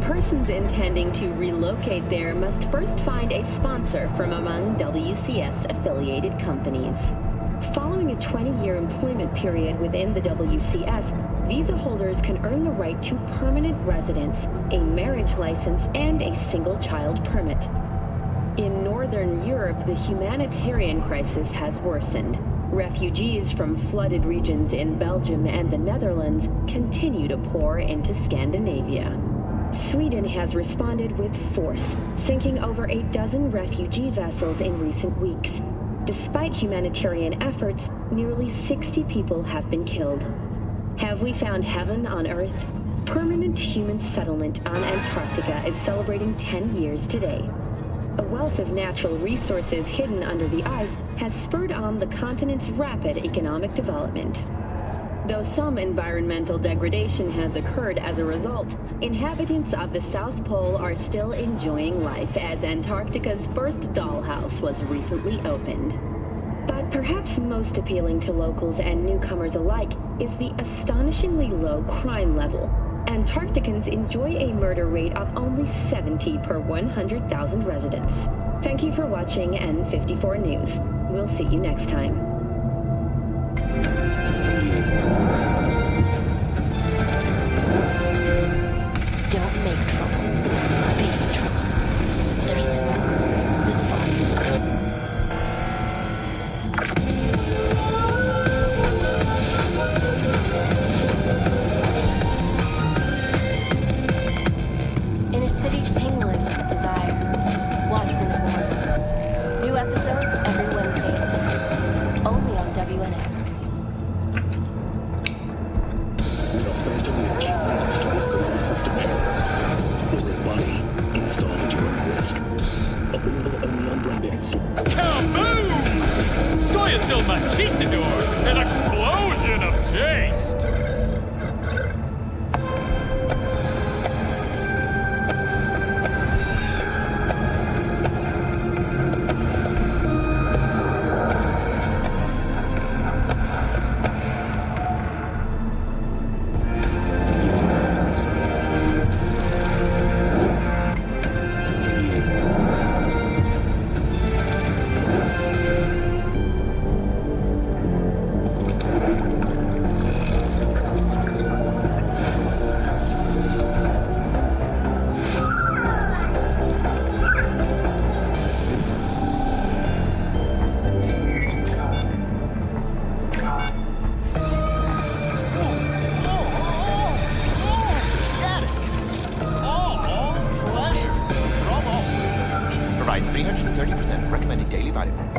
Persons intending to relocate there must first find a sponsor from among WCS-affiliated companies. Following a 20-year employment period within the WCS, visa holders can earn the right to permanent residence, a marriage license, and a single-child permit. In Northern Europe, the humanitarian crisis has worsened. Refugees from flooded regions in Belgium and the Netherlands continue to pour into Scandinavia. Sweden has responded with force, sinking over a dozen refugee vessels in recent weeks. Despite humanitarian efforts, nearly 60 people have been killed. Have we found heaven on Earth? Permanent human settlement on Antarctica is celebrating 10 years today. A wealth of natural resources hidden under the ice has spurred on the continent's rapid economic development. Though some environmental degradation has occurred as a result, inhabitants of the South Pole are still enjoying life as Antarctica's first dollhouse was recently opened. But perhaps most appealing to locals and newcomers alike is the astonishingly low crime level. Antarcticans enjoy a murder rate of only 70 per 100,000 residents. Thank you for watching N54 News. We'll see you next time. Don't make trouble. Be trouble. There's smoke. There's fire. In a city tingling with desire, Watson horror. New episodes every Wednesday at 10. Only on WNS. Kaboom! Soya Sil Machistador! An explosion of taste! Provides 330% recommended daily vitamins.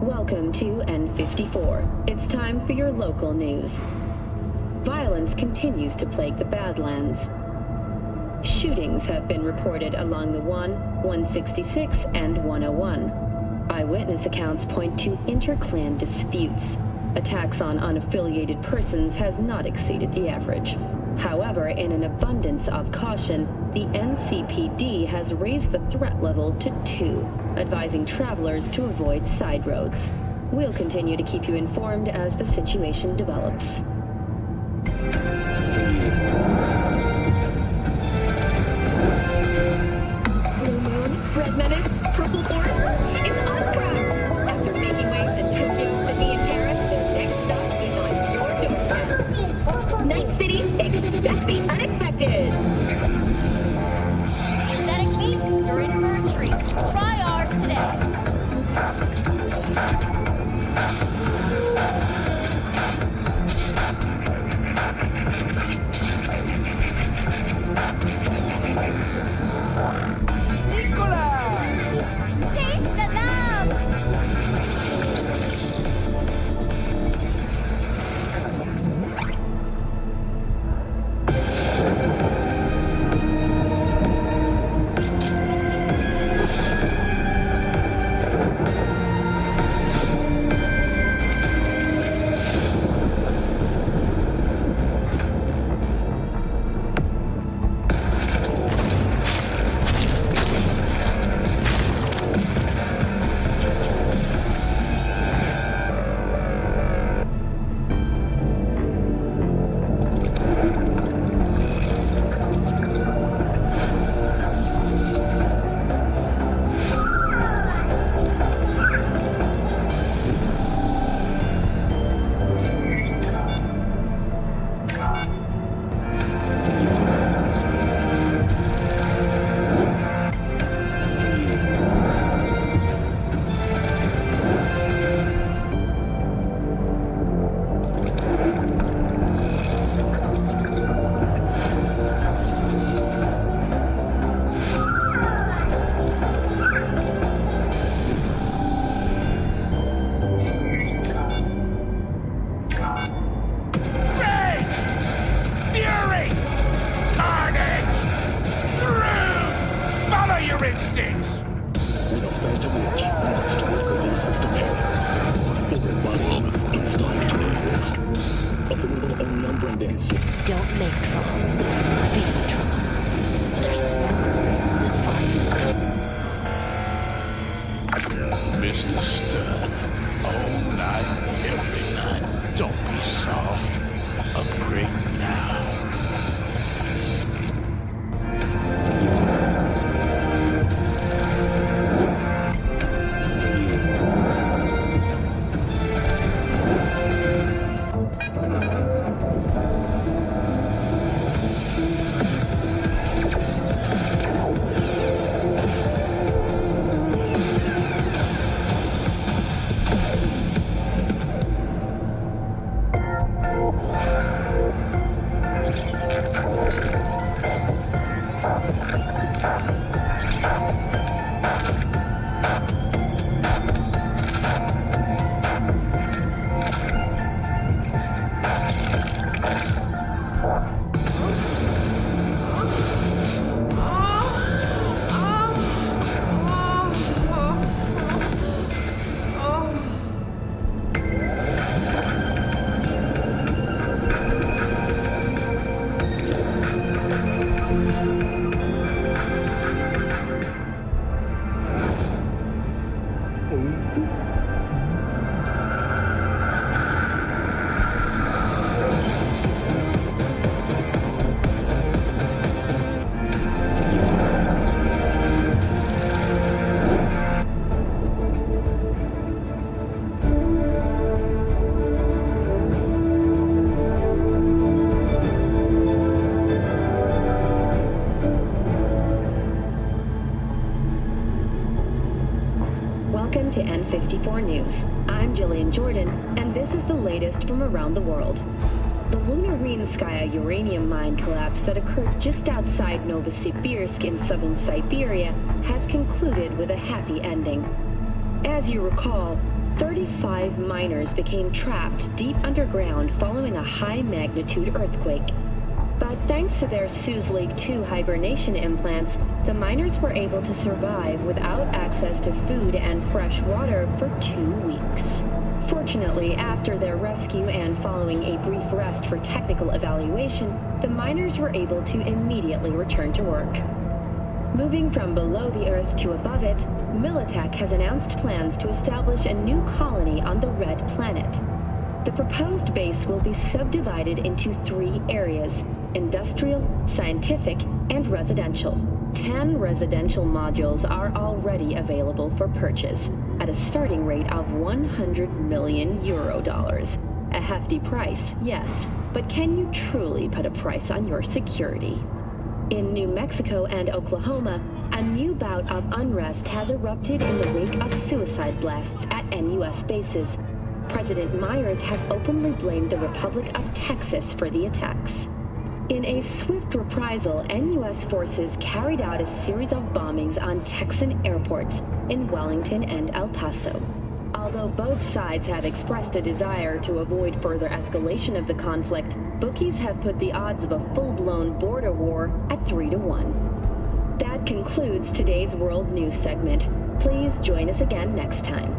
Welcome to N54. It's time for your local news. Violence continues to plague the Badlands. Shootings have been reported along the 166, and 101. Eyewitness accounts point to inter-clan disputes. Attacks on unaffiliated persons has not exceeded the average. However, in an abundance of caution, the NCPD has raised the threat level to 2, advising travelers to avoid side roads. We'll continue to keep you informed as the situation develops. Blue Moon, Red Menace, Purple Forest, it's Oscar! After making waves in Tokyo, Sydney, and Paris, the next stop is on your doorstep. Night City, expect the unexpected! Synthetic meat, you're in for a treat. Try ours today. Taste the love! Don't make trouble. Be trouble. There's smoke. There's fire. Mr. Stern, all night, every night. Don't be soft. Upgrade now. Welcome to N54 News. I'm Jillian Jordan, and this is the latest from around the world. The Lunarinskaya uranium mine collapse that occurred just outside Novosibirsk in southern Siberia has concluded with a happy ending. As you recall, 35 miners became trapped deep underground following a high-magnitude earthquake. But thanks to their Suez League 2 hibernation implants, the miners were able to survive without access to food and fresh water for 2 weeks. Fortunately, after their rescue and following a brief rest for technical evaluation, the miners were able to immediately return to work. Moving from below the Earth to above it, Militech has announced plans to establish a new colony on the Red Planet. The proposed base will be subdivided into 3 areas: industrial, scientific, and residential. 10 residential modules are already available for purchase at a starting rate of 100 million euro dollars. A hefty price, yes, but can you truly put a price on your security? In New Mexico and Oklahoma, a new bout of unrest has erupted in the wake of suicide blasts at NUS bases. President Myers has openly blamed the Republic of Texas for the attacks. In a swift reprisal, NUS forces carried out a series of bombings on Texan airports in Wellington and El Paso. Although both sides have expressed a desire to avoid further escalation of the conflict, bookies have put the odds of a full-blown border war at 3-1. That concludes today's World News segment. Please join us again next time.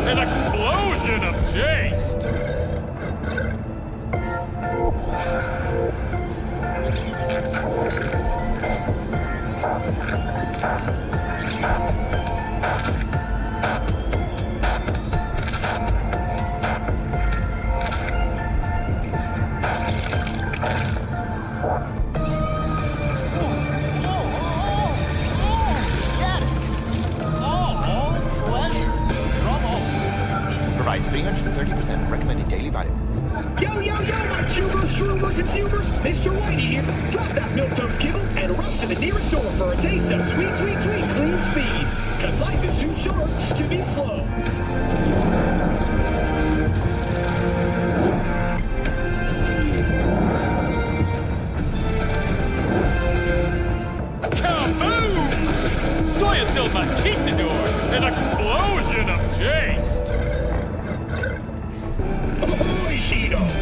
An explosion of taste! Provides 330% recommended daily vitamins. Yo, yo, yo, my tubers, shroomers, and fumers! Mr. Whitey here. Drop that milquetoast kibble and rush to the nearest store for a taste of sweet, sweet, sweet clean speed. Cause life is too short to be slow. Kaboom! Soya Silva Conquistador! An explosion of taste! Ahoy, Cheetos!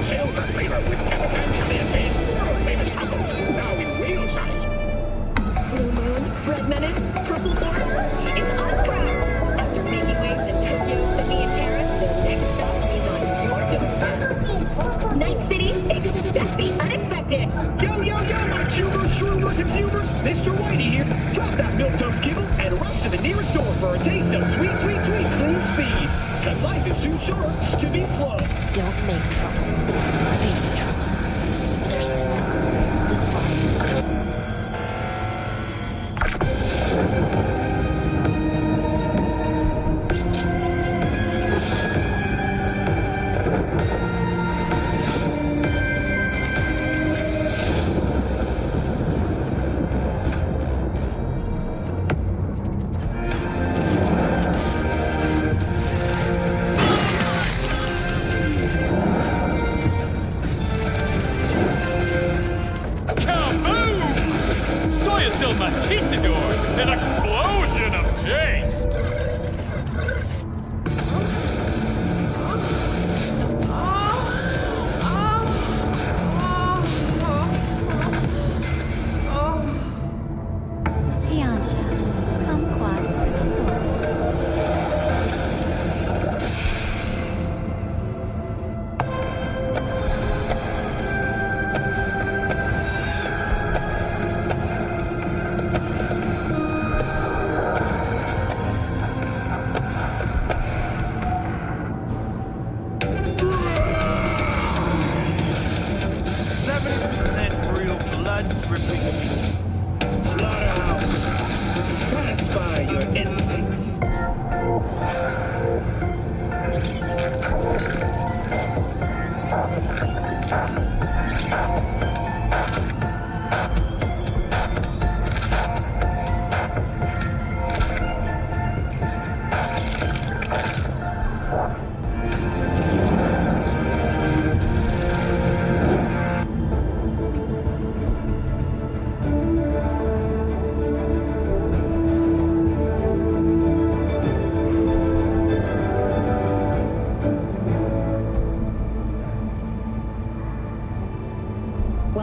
Silver flavor with peppermint and world-famous tacos, now in real size. Blue Moon, Red Menace, Purple Force, it's on track. After making waves in Tokyo, Sydney, and Paris, the next stop is on your doorstep. Night City, expect the unexpected. Yo, yo, yo, my tubers, shroomers, and fumers! Mr. Whitey here. Drop that milquetoast kibble and rush to the nearest store for a taste of sweet, sweet, sweet clean speed. Cause life is too short to be slow. Don't make trouble. Be the trouble. They're smart. This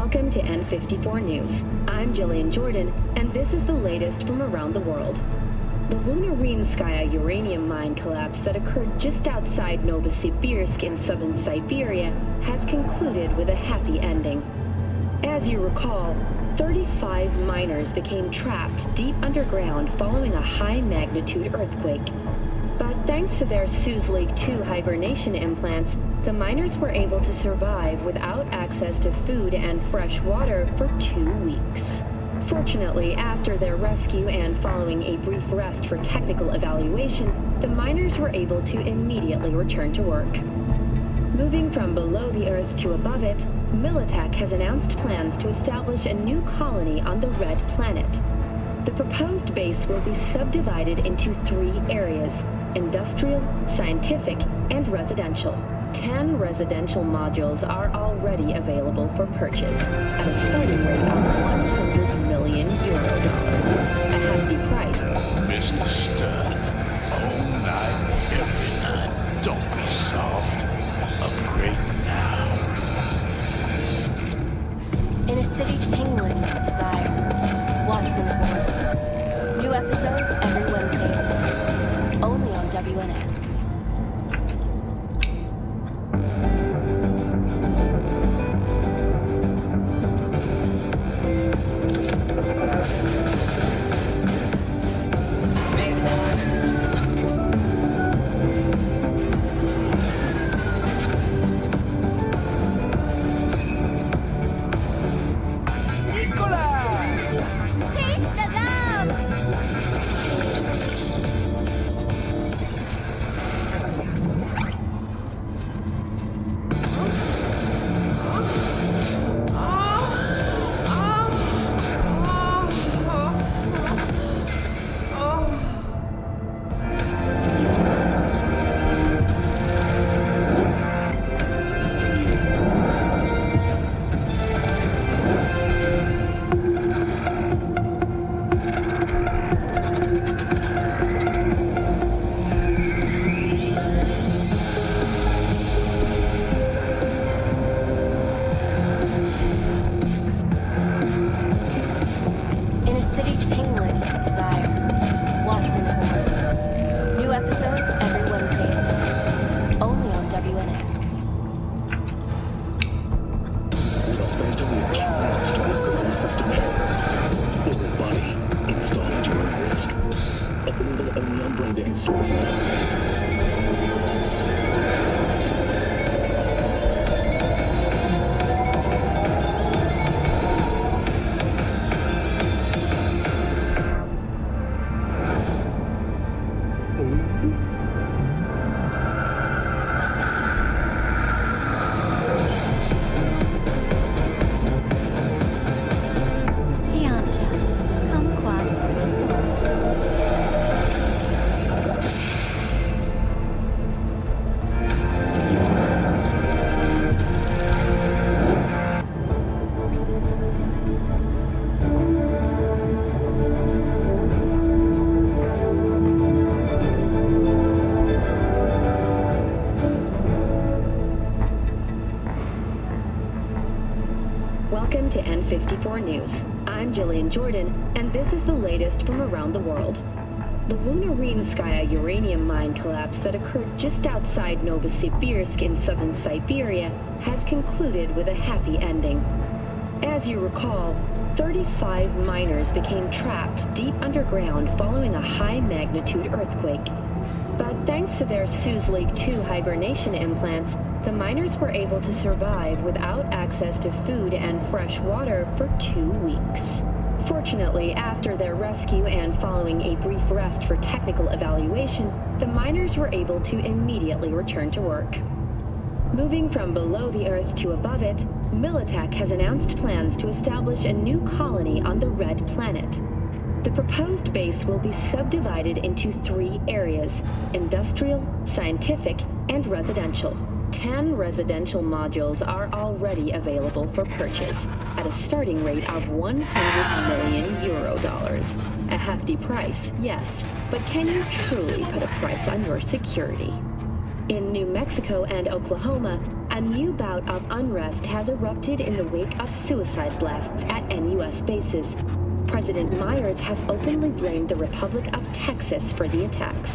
Welcome to N54 News. I'm Jillian Jordan, and this is the latest from around the world. The Lunarinskaya uranium mine collapse that occurred just outside Novosibirsk in southern Siberia has concluded with a happy ending. As you recall, 35 miners became trapped deep underground following a high-magnitude earthquake. But thanks to their Suez Lake 2 hibernation implants, the miners were able to survive without access to food and fresh water for 2 weeks. Fortunately, after their rescue and following a brief rest for technical evaluation, the miners were able to immediately return to work. Moving from below the Earth to above it, Militech has announced plans to establish a new colony on the Red Planet. The proposed base will be subdivided into 3 areas: industrial, scientific, and residential. 10 residential modules are already available for purchase at a starting rate of €100 million. A hefty price. Mr. Stern, all night, every night. Don't be soft. Upgrade now. In a city tingling with desire, Watson horror. New episodes every Wednesday at 10. Only on WNS. Welcome to N54 News. I'm Jillian Jordan, and this is the latest from around the world. The Lunarinskaya uranium mine collapse that occurred just outside Novosibirsk in southern Siberia has concluded with a happy ending. As you recall, 35 miners became trapped deep underground following a high-magnitude earthquake. But thanks to their Suez Lake 2 hibernation implants, the miners were able to survive without access to food and fresh water for 2 weeks. Fortunately, after their rescue and following a brief rest for technical evaluation, the miners were able to immediately return to work. Moving from below the Earth to above it, Militech has announced plans to establish a new colony on the Red Planet. The proposed base will be subdivided into 3 areas: industrial, scientific, and residential. 10 residential modules are already available for purchase at a starting rate of €100 million. A hefty price, yes, but can you truly put a price on your security? In New Mexico, Mexico and Oklahoma, a new bout of unrest has erupted in the wake of suicide blasts at NUS bases. President Myers has openly blamed the Republic of Texas for the attacks.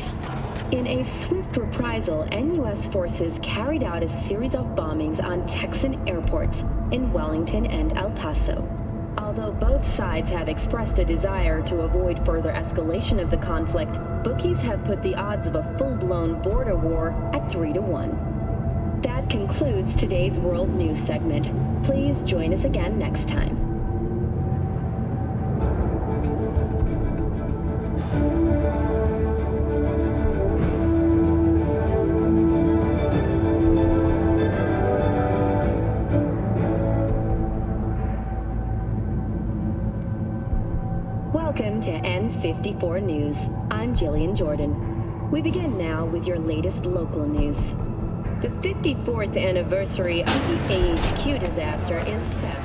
In a swift reprisal, NUS forces carried out a series of bombings on Texan airports in Wellington and El Paso. Although both sides have expressed a desire to avoid further escalation of the conflict, bookies have put the odds of a full-blown border war at 3-1. That concludes today's World News segment. Please join us again next time. Welcome to N54 News. I'm Jillian Jordan. We begin now with your latest local news. The 54th anniversary of the AHQ disaster is fast.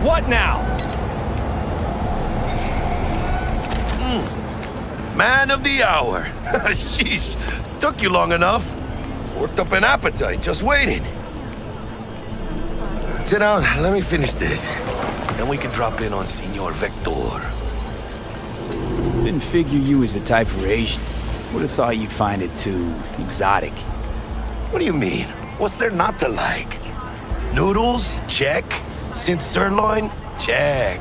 What now? Man of the hour. Sheesh, took you long enough. Worked up an appetite, just waiting. Sit down, let me finish this. Then we can drop in on Senor Vector. Didn't figure you was the type for Asian. Would have thought you'd find it too exotic. What do you mean? What's there not to like? Noodles? Check. Synth sirloin? Check.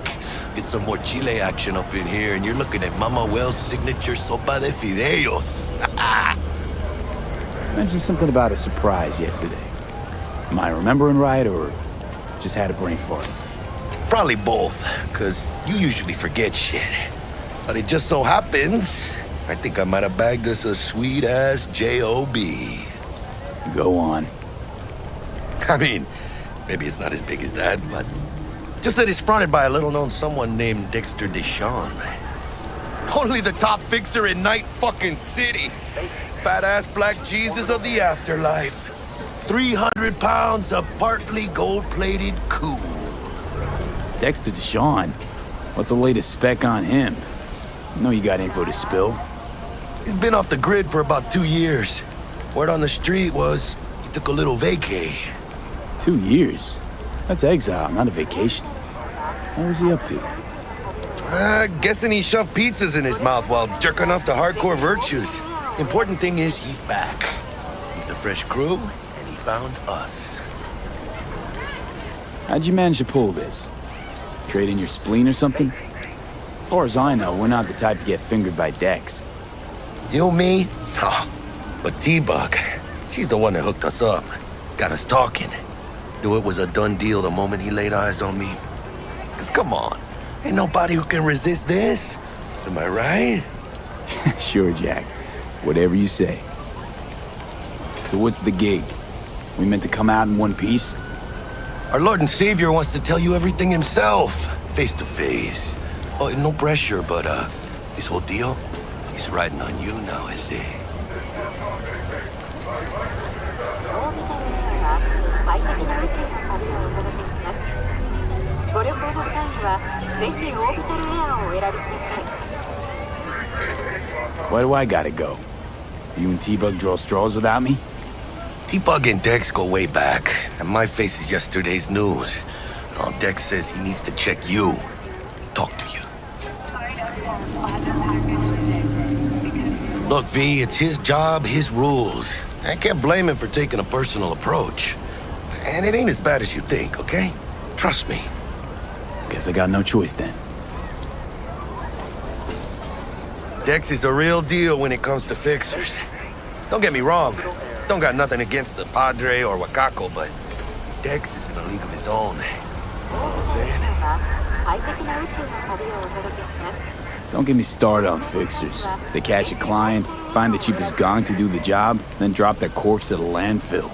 Get some more Chile action up in here, and you're looking at Mama Wells' signature sopa de fideos. Mentioned something about a surprise yesterday. Am I remembering right, or just had a brain fart? Probably both, because you usually forget shit. But it just so happens, I think I might have bagged us a sweet-ass J.O.B. Go on. I mean, maybe it's not as big as that, but just that it's fronted by a little-known someone named Dexter Deshawn. Only the top fixer in Night fucking City. Fat-ass black Jesus of the afterlife. 300 pounds of partly gold-plated cool. Dexter Deshawn? What's the latest spec on him? I know you got info to spill. He's been off the grid for about 2 years. Word on the street was he took a little vacay. 2 years? That's exile, not a vacation. What was he up to? Guessing he shoved pizzas in his mouth while jerking off to hardcore virtues. Important thing is he's back. He's a fresh crew, and he found us. How'd you manage to pull this? Trade in your spleen or something? As far as I know, we're not the type to get fingered by Dex. You, me? Oh, but T-Bug, she's the one that hooked us up. Got us talking. Knew it was a done deal the moment he laid eyes on me. 'Cause come on, ain't nobody who can resist this. Am I right? Sure, Jack. Whatever you say. So what's the gig? We meant to come out in one piece? Our Lord and Savior wants to tell you everything himself, face to face. Oh, no pressure, but this whole deal, he's riding on you now, is he? Why do I gotta go? You and T-Bug draw straws without me? T-Bug and Dex go way back, and my face is yesterday's news. Oh, Dex says he needs to check you, talk to you. Look, V, it's his job, his rules. I can't blame him for taking a personal approach. And it ain't as bad as you think, okay? Trust me. Guess I got no choice then. Dex is a real deal when it comes to fixers. Don't get me wrong. Don't got nothing against the Padre or Wakako, but Dex is in a league of his own. You know what I'm saying? Don't get me started on fixers. They catch a client, find the cheapest gong to do the job, then drop their corpse at a landfill.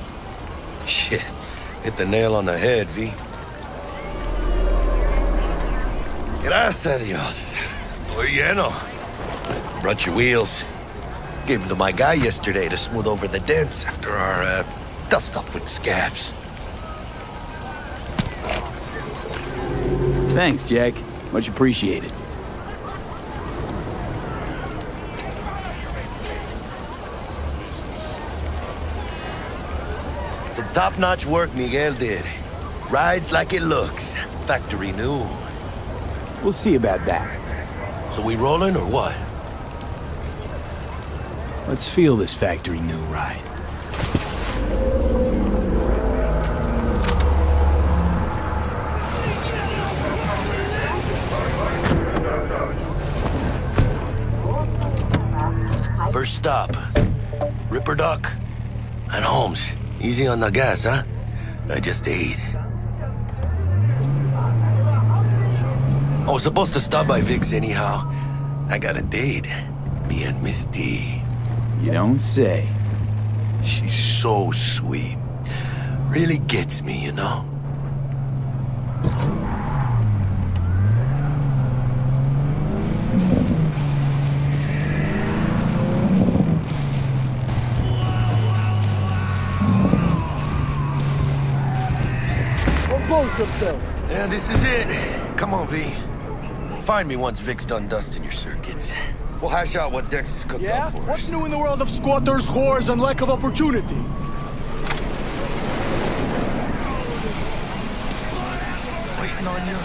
Shit. Hit the nail on the head, V. Gracias a Dios. Muy lleno. Brought your wheels. Gave them to my guy yesterday to smooth over the dents after our dust-up with scabs. Thanks, Jack. Much appreciated. Some top-notch work Miguel did. Rides like it looks. Factory new. We'll see about that. So we rolling or what? Let's feel this factory new ride. First stop. Ripper Duck and Holmes. Easy on the gas, huh? I just ate. I was supposed to stop by Vic's anyhow. I got a date. Me and Miss D. You don't say. She's so sweet. Really gets me, you know? Compose yourself. Yeah, this is it. Come on, V. Find me once Vic's done dusting your circuits. We'll hash out what Dex has cooked up for us. What's new in the world of squatters, whores, and lack of opportunity? Waiting on you.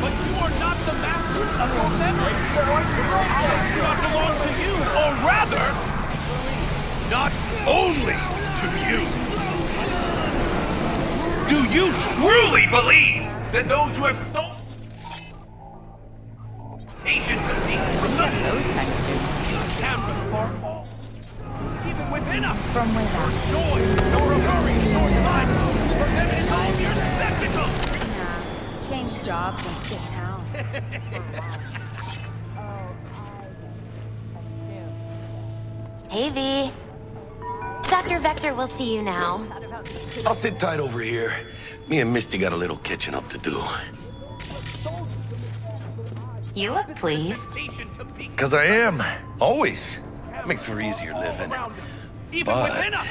But you are not the masters of your memory. Ours do not belong to you, or rather, not only to you. Do you truly believe that those who have sold station to me from the Corpo, even within us, From way back. nor joy, nor a hurry, nor life, for them it is all mere spectacle. Nah, change jobs and skip town. Hey, V. Dr. Vector will see you now. I'll sit tight over here. Me and Misty got a little catching up to do. You look pleased. Cause I am. Always. Makes for easier living. Even But within us,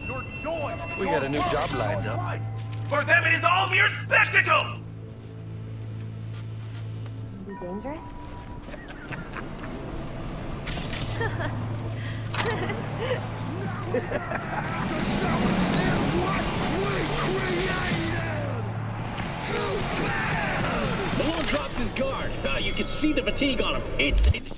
nor joy, we got a new job lined up. for them it is all mere spectacle. Be dangerous? Malone drops his guard. You can see the fatigue on him. It's...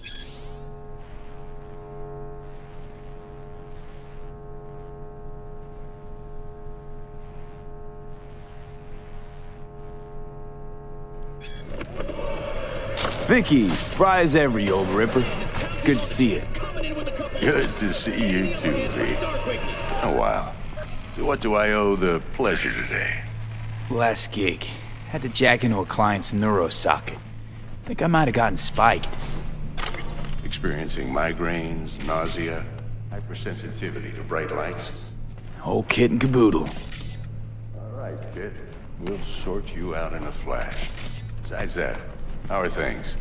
Vicky, surprise every old ripper. It's good to see you. Good to see you too, V. Oh, wow. What do I owe the pleasure today? Last gig. Had to jack into a client's neuro socket. Think I might have gotten spiked. Experiencing migraines, nausea, hypersensitivity to bright lights? Whole kit and caboodle. All right, kid. We'll sort you out in a flash. Besides that, how are things?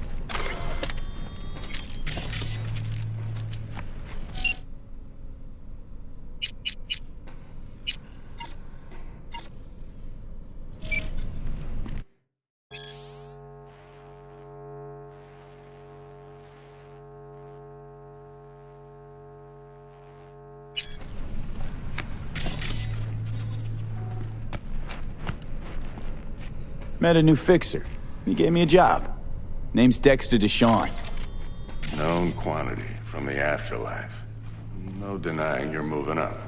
Met a new fixer. He gave me a job. Name's Dexter Deshawn. Known quantity from the afterlife. No denying you're moving up.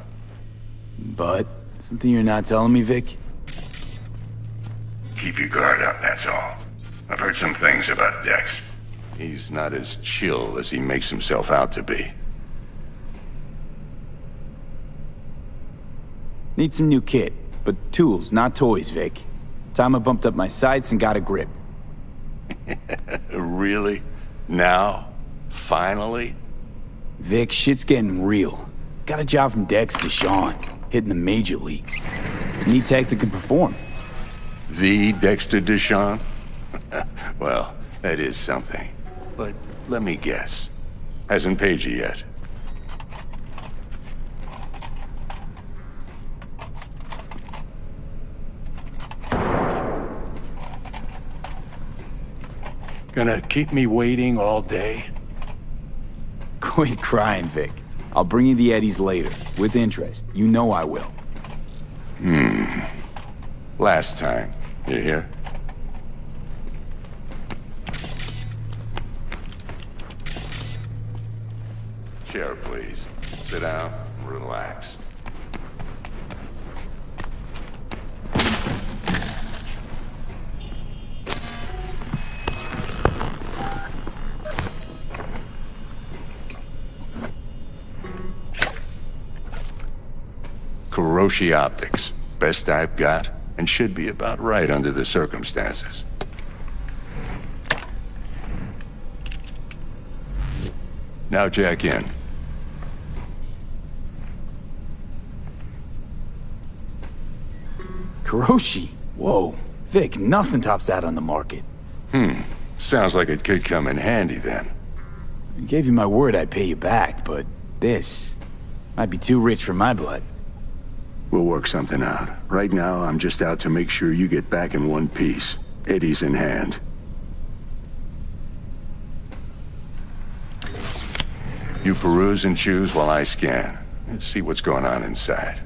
But, something you're not telling me, Vic? Keep your guard up, that's all. I've heard some things about Dex. He's not as chill as he makes himself out to be. Need some new kit, but tools, not toys, Vic. Time I bumped up my sights and got a grip. Really? Now? Finally? Vic, shit's getting real. Got a job from Dex Deshawn, hitting the major leagues. Need tech that can perform. The Dexter Deshawn? Well, that is something. But let me guess. Hasn't paid you yet. Gonna keep me waiting all day? Quit crying, Vic. I'll bring you the eddies later, with interest. You know I will. Last time. You hear? Chair, please. Sit down, relax. Kuroshi Optics. Best I've got, and should be about right under the circumstances. Now jack in. Kuroshi? Whoa. Vic, nothing tops that on the market. Sounds like it could come in handy then. I gave you my word I'd pay you back, but this might be too rich for my blood. We'll work something out. Right now, I'm just out to make sure you get back in one piece. Eddie's in hand. You peruse and choose while I scan. See what's going on inside.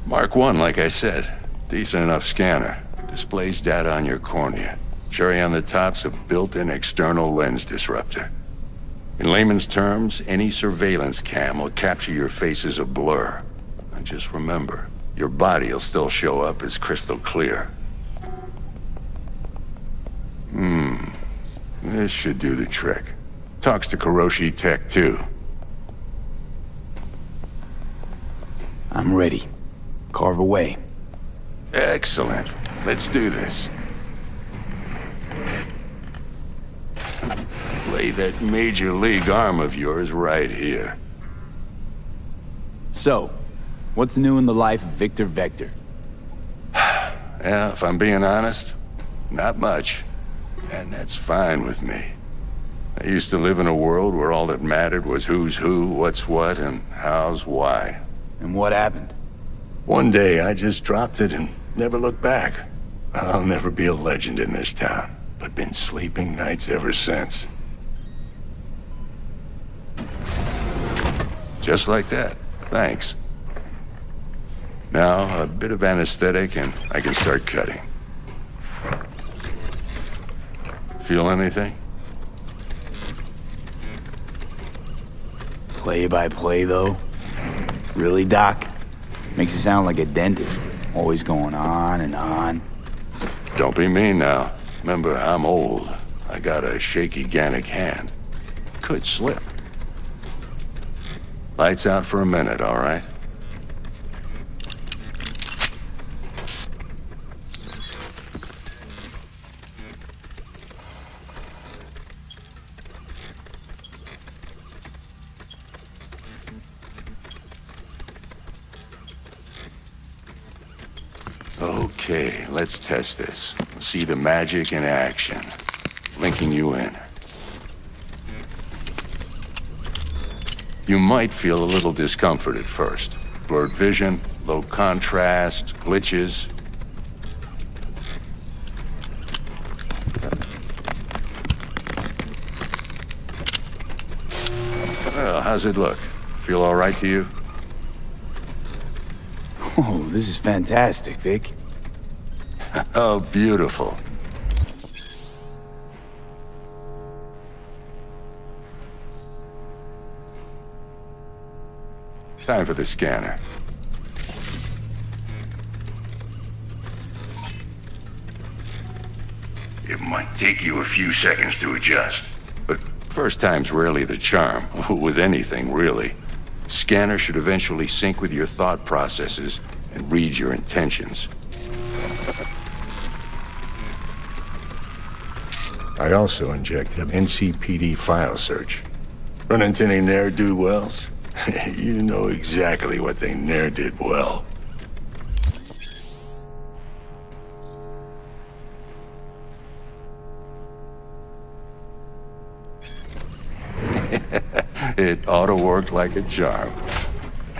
Mark 1, like I said. Decent enough scanner. Displays data on your cornea. Cherry on the top's a built-in external lens disruptor. In layman's terms, any surveillance cam will capture your face as a blur. And just remember, your body'll still show up as crystal clear. This should do the trick. Talks to Kuroshi Tech, too. I'm ready. Carve away. Excellent. Let's do this. Lay that Major League arm of yours right here. So, what's new in the life of Victor Vector? Yeah, if I'm being honest, not much. And that's fine with me. I used to live in a world where all that mattered was who's who, what's what, and how's why. And what happened? One day, I just dropped it and never looked back. I'll never be a legend in this town, but been sleeping nights ever since. Just like that. Thanks. Now, a bit of anesthetic and I can start cutting. Feel anything? Play-by-play, though? Really, Doc? Makes it sound like a dentist. Always going on and on. Don't be mean now. Remember, I'm old. I got a shaky Gannic hand. Could slip. Lights out for a minute, all right? Okay, let's test this. See the magic in action. Linking you in. You might feel a little discomfort at first. Blurred vision, low contrast, glitches. Well, how's it look? Feel all right to you? Oh, this is fantastic, Vic. Oh, beautiful. Time for the scanner. It might take you a few seconds to adjust, but first time's rarely the charm, with anything, really. Scanner should eventually sync with your thought processes and read your intentions. I also inject an NCPD file search. Run into any ne'er-do-wells? You know exactly what they ne'er did well. It ought to work like a charm.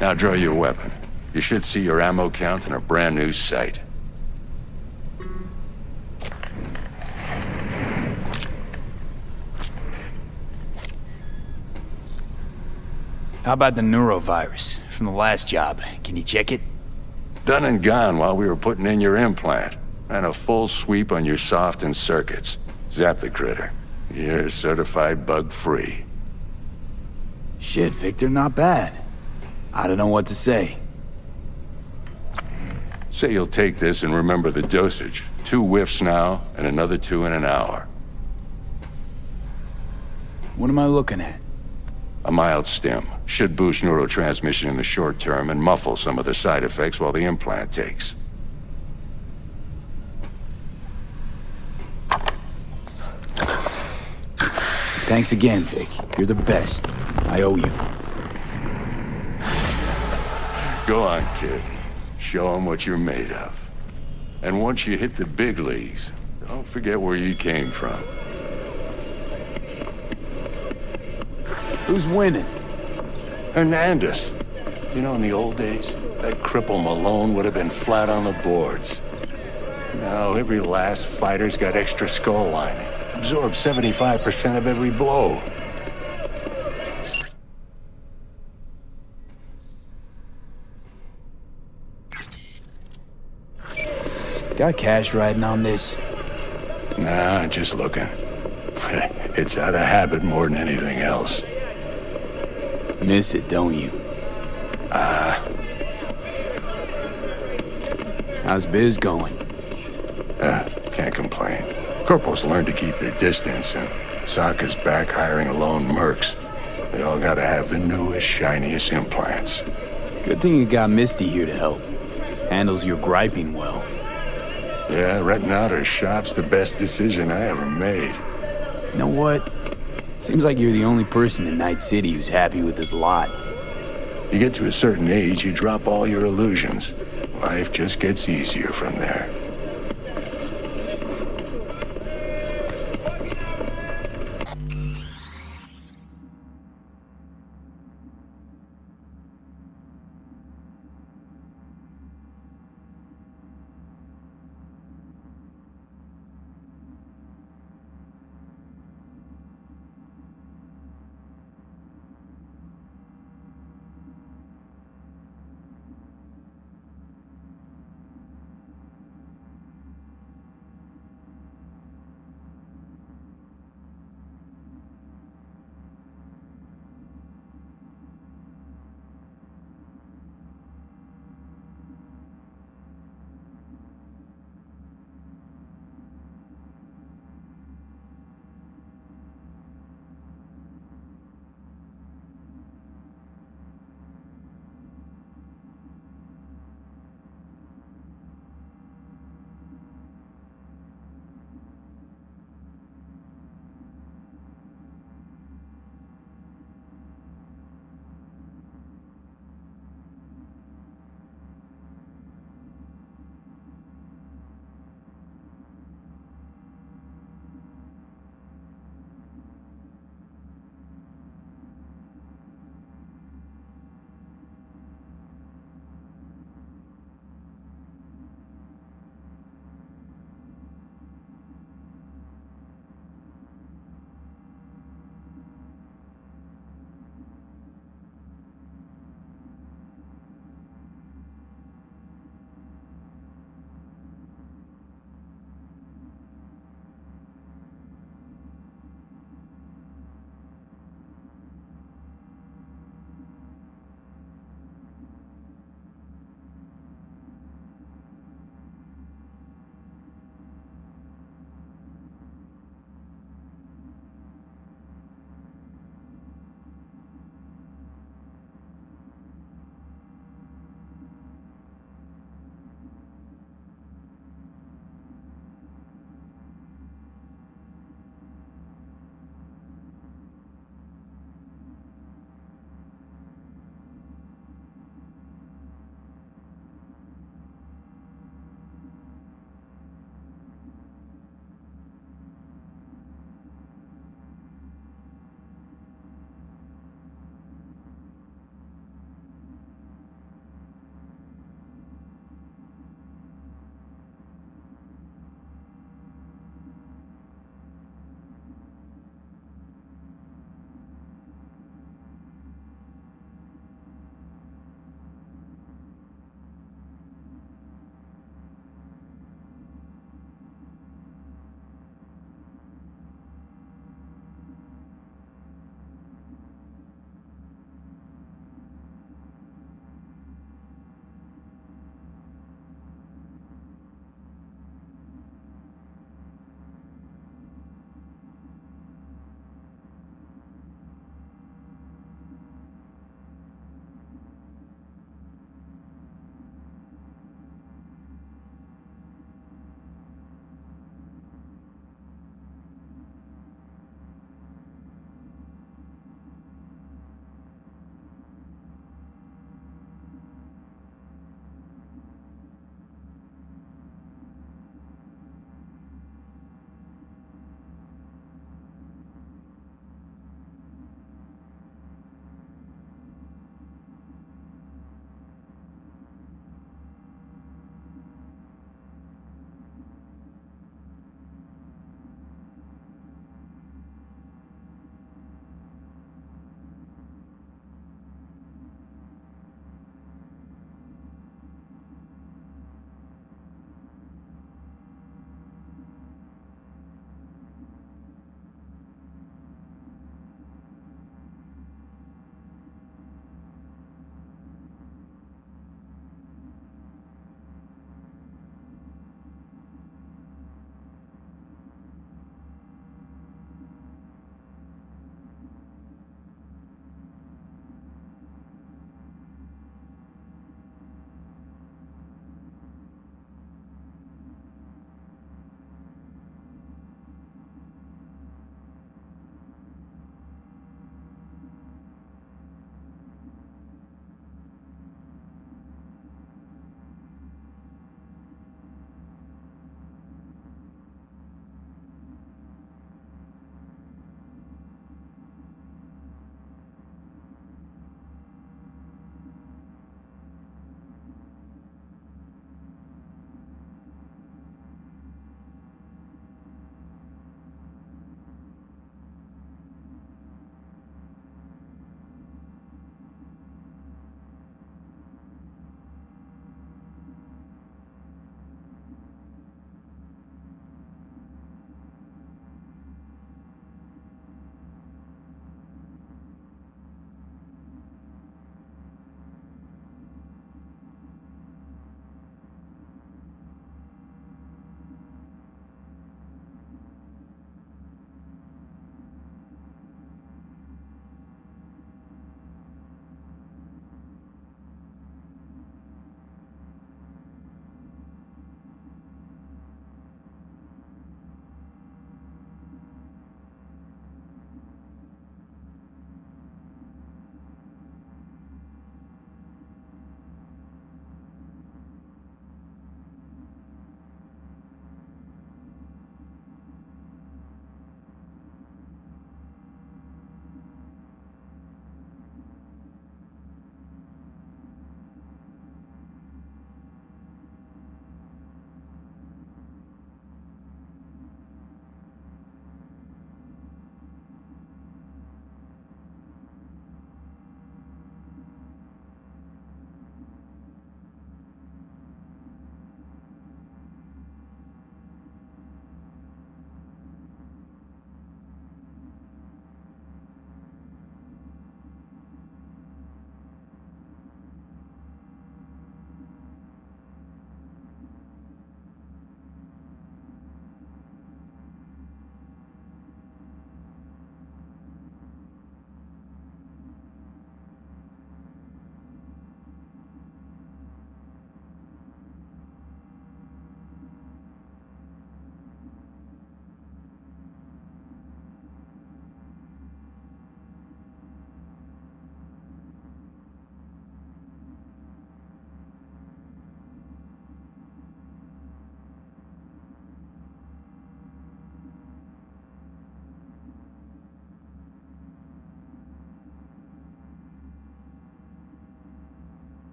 Now draw your weapon. You should see your ammo count in a brand new sight. How about the neurovirus from the last job? Can you check it? Done and gone while we were putting in your implant. And a full sweep on your soft and circuits. Zap the critter. You're certified bug-free. Shit, Victor, not bad. I don't know what to say. Say you'll take this and remember the dosage. 2 whiffs now, and another 2 in an hour. What am I looking at? A mild stim. Should boost neurotransmission in the short term and muffle some of the side effects while the implant takes. Thanks again, Vic. You're the best. I owe you. Go on, kid. Show them what you're made of. And once you hit the big leagues, don't forget where you came from. Who's winning? Hernandez. You know, in the old days, that cripple Malone would have been flat on the boards. Now, every last fighter's got extra skull lining. Absorbs 75% of every blow. Got cash riding on this? Nah, just looking. It's out of habit more than anything else. Miss it, don't you? How's biz going? Can't complain. Corpos learned to keep their distance, and Sokka's back hiring lone mercs. They all gotta have the newest, shiniest implants. Good thing you got Misty here to help. Handles your griping well. Yeah, renting out her shop's the best decision I ever made. You know what? Seems like you're the only person in Night City who's happy with this lot. You get to a certain age, you drop all your illusions. Life just gets easier from there.